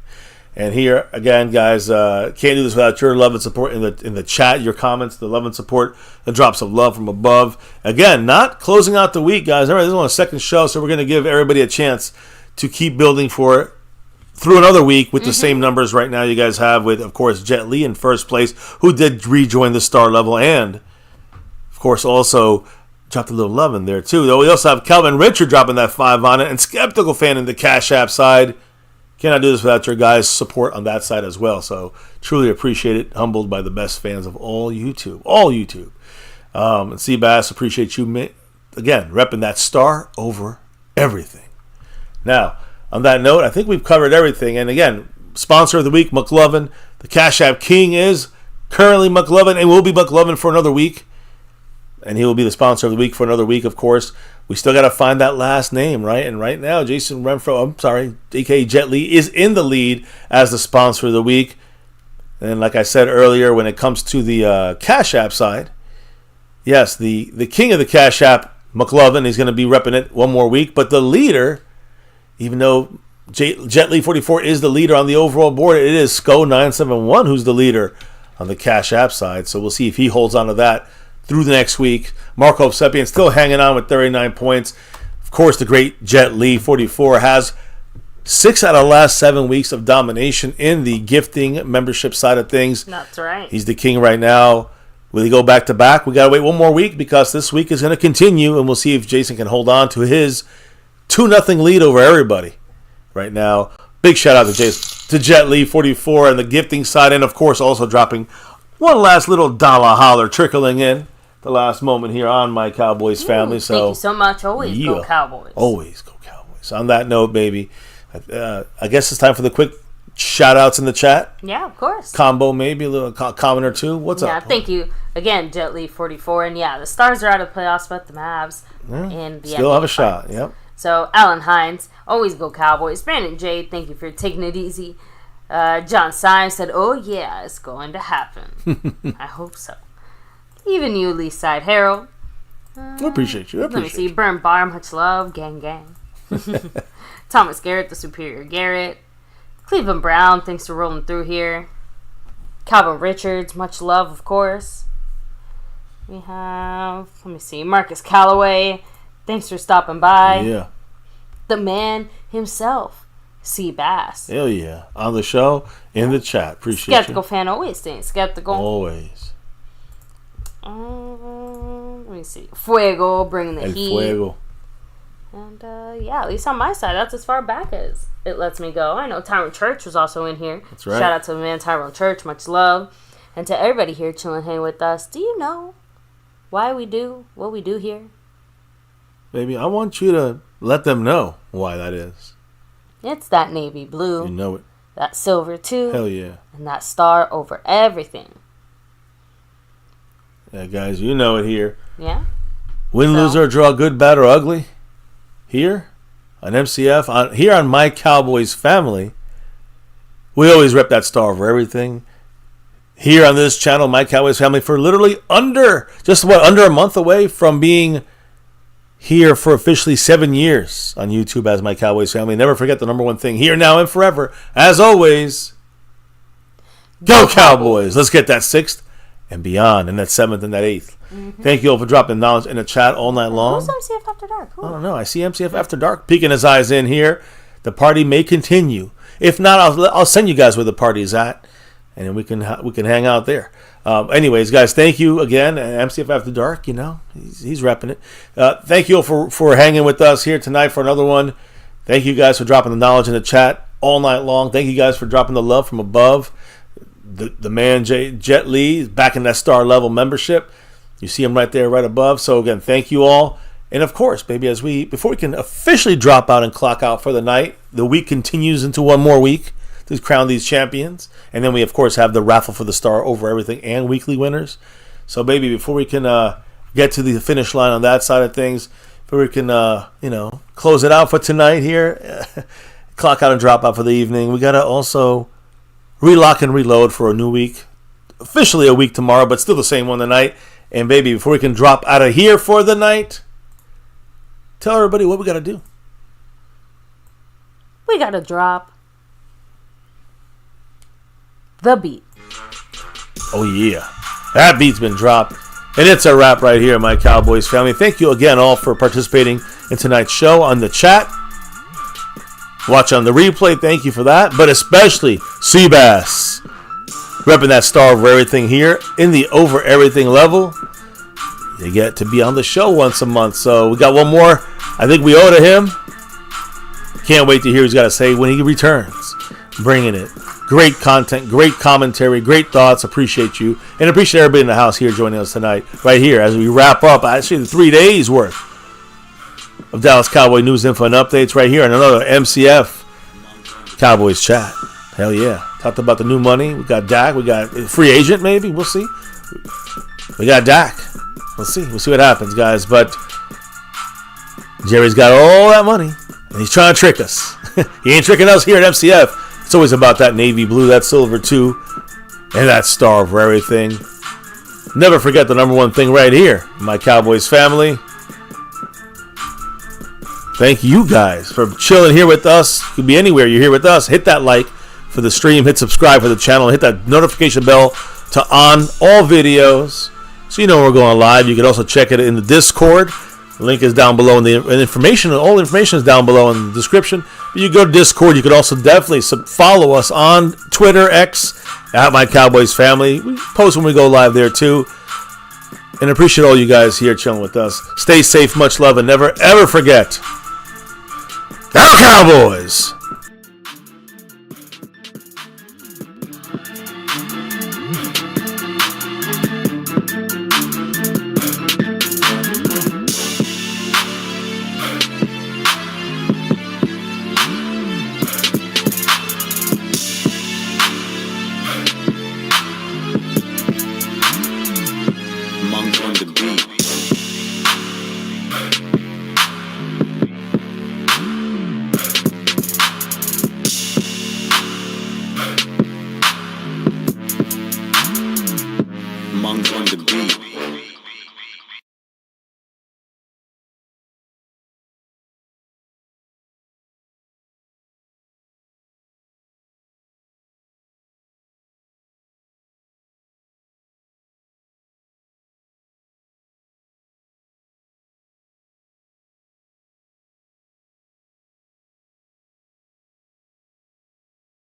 And here again, guys, can't do this without your love and support in the chat, your comments, the love and support, the drops of love from above. Again, not closing out the week, guys. All right, this is on a second show, so we're going to give everybody a chance to keep building for through another week with the same numbers right now you guys have with, of course, Jet Li in first place, who did rejoin the star level, and, of course, also dropped a little love in there, too. Though we also have Calvin Richard dropping that 5 on it, and Skeptical Fan in the Cash App side. Cannot do this without your guys' support on that side as well. So truly appreciate it. Humbled by the best fans of all YouTube. And Seabass, appreciate you, again, repping that star over everything. Now, on that note, I think we've covered everything. And again, sponsor of the week, McLovin. The Cash App King is currently McLovin and will be McLovin for another week. and he will be the sponsor of the week for another week, of course. We still got to find that last name, right? And right now, Jason Renfro, DK Jet Li, is in the lead as the sponsor of the week. And like I said earlier, when it comes to the Cash App side, yes, the king of the Cash App, McLovin, he's going to be repping it one more week. But the leader, even though Jet Li 44 is the leader on the overall board, it is SCO971 who's the leader on the Cash App side. So we'll see if he holds on to that through the next week. Marco Seppian still hanging on with 39 points. Of course, the great Jet Li 44 has 6 out of the last 7 weeks of domination in the gifting membership side of things. That's right. He's the king right now. Will he go back to back? We got to wait one more week because this week is going to continue, and we'll see if Jason can hold on to his 2-0 lead over everybody right now. Big shout out to Jet Li 44 and the gifting side, and of course also dropping one last little dollar holler trickling in the last moment here on My Cowboys Family. So thank you so much. Always go Cowboys. Always go Cowboys. On that note, baby, I guess it's time for the quick shout outs in the chat. Yeah, of course. Combo, maybe a little comment or two. What's up? Yeah, thank you again, Jet Li 44. And yeah, the Stars are out of the playoffs, but the Mavs and the still NBA have a shot. finals. Yep. So Alan Hines, always go Cowboys. Brandon J, thank you for taking it easy. John Symes said, "Oh yeah, it's going to happen." I hope so. Even you, Lee Side Harold. I appreciate you. Let me see. Burn Bar, much love. Gang, gang. Thomas Garrett, the Superior Garrett. Cleveland Brown, thanks for rolling through here. Calvin Richards, much love, of course. We have, let me see, Marcus Calloway, thanks for stopping by. Yeah. The man himself, C. Bass. Hell yeah. On the show, in the chat. Appreciate Skeptical you. fan, always staying skeptical. Always. Let me see. Fuego, bringing the El heat. Fuego. And yeah, at least on my side, that's as far back as it lets me go. I know Tyrone Church was also in here. That's right. Shout out to the man Tyrone Church, much love. And to everybody here chilling, hanging with us. Do you know why we do what we do here? Baby, I want you to let them know why that is. It's that navy blue. You know it. That silver too. Hell yeah. And that star over everything. Yeah, guys, you know it here. Yeah. Win, lose, or draw, good, bad, or ugly. Here on MCF, here on My Cowboys Family, we always rep that star over everything. Here on this channel, My Cowboys Family, for literally under a month away from being here for officially 7 years on YouTube as My Cowboys Family. Never forget the number one thing here, now, and forever. As always, go Cowboys! Let's get that 6th and beyond, and that 7th and that 8th. Thank you all for dropping knowledge in the chat all night long. Who's MCF After Dark? Who? I don't know. I see MCF After Dark peeking his eyes in here. The party may continue. If not, I'll send you guys where the party is at, and then we can hang out there. Anyways, guys, thank you again. MCF After Dark, you know, he's repping it. Thank you all for hanging with us here tonight for another one. Thank you guys for dropping the knowledge in the chat all night long. Thank you guys for dropping the love from above. The man Jet Li is back in that star level membership. You see him right there, right above. So again, thank you all. And of course, baby, before we can officially drop out and clock out for the night, the week continues into one more week to crown these champions. And then we, of course, have the raffle for the star over everything and weekly winners. So, baby, before we can get to the finish line on that side of things, before we can, close it out for tonight here, clock out and drop out for the evening, we got to also relock and reload for a new week. Officially a week tomorrow, but still the same one tonight. And, baby, before we can drop out of here for the night, tell everybody what we got to do. We got to drop the beat. Oh, yeah. That beat's been dropped. And it's a wrap right here, My Cowboys Family. Thank you again all for participating in tonight's show on the chat. Watch on the replay. Thank you for that. But especially Seabass, repping that star over everything here in the over everything level. You get to be on the show once a month. So we got one more I think we owe to him. Can't wait to hear what he's got to say when he returns. Bringing it. Great content, great commentary, great thoughts. Appreciate you. And appreciate everybody in the house here joining us tonight. Right here as we wrap up actually the 3 days worth of Dallas Cowboy news, info, and updates right here on another MCF Cowboys chat. Hell yeah. Talked about the new money. We got DAK. We got free agent maybe. We'll see. We got DAK. We'll see. We'll see what happens, guys. But Jerry's got all that money, and he's trying to trick us. He ain't tricking us here at MCF. It's always about that navy blue, that silver too, and that star for everything. Never forget the number one thing right here, my Cowboys family. Thank you guys for chilling here with us. You could be anywhere you're here with us. Hit that like for the stream. Hit subscribe for the channel. Hit that notification bell to on all videos so you know when we're going live. You can also check it in the Discord. The link is down below in the information. All information is down below in the description. But you go to Discord. You can also definitely follow us on Twitter, X, at MyCowboysFamily. We post when we go live there too. And appreciate all you guys here chilling with us. Stay safe, much love, and never ever forget, Go Cowboys! Monk on the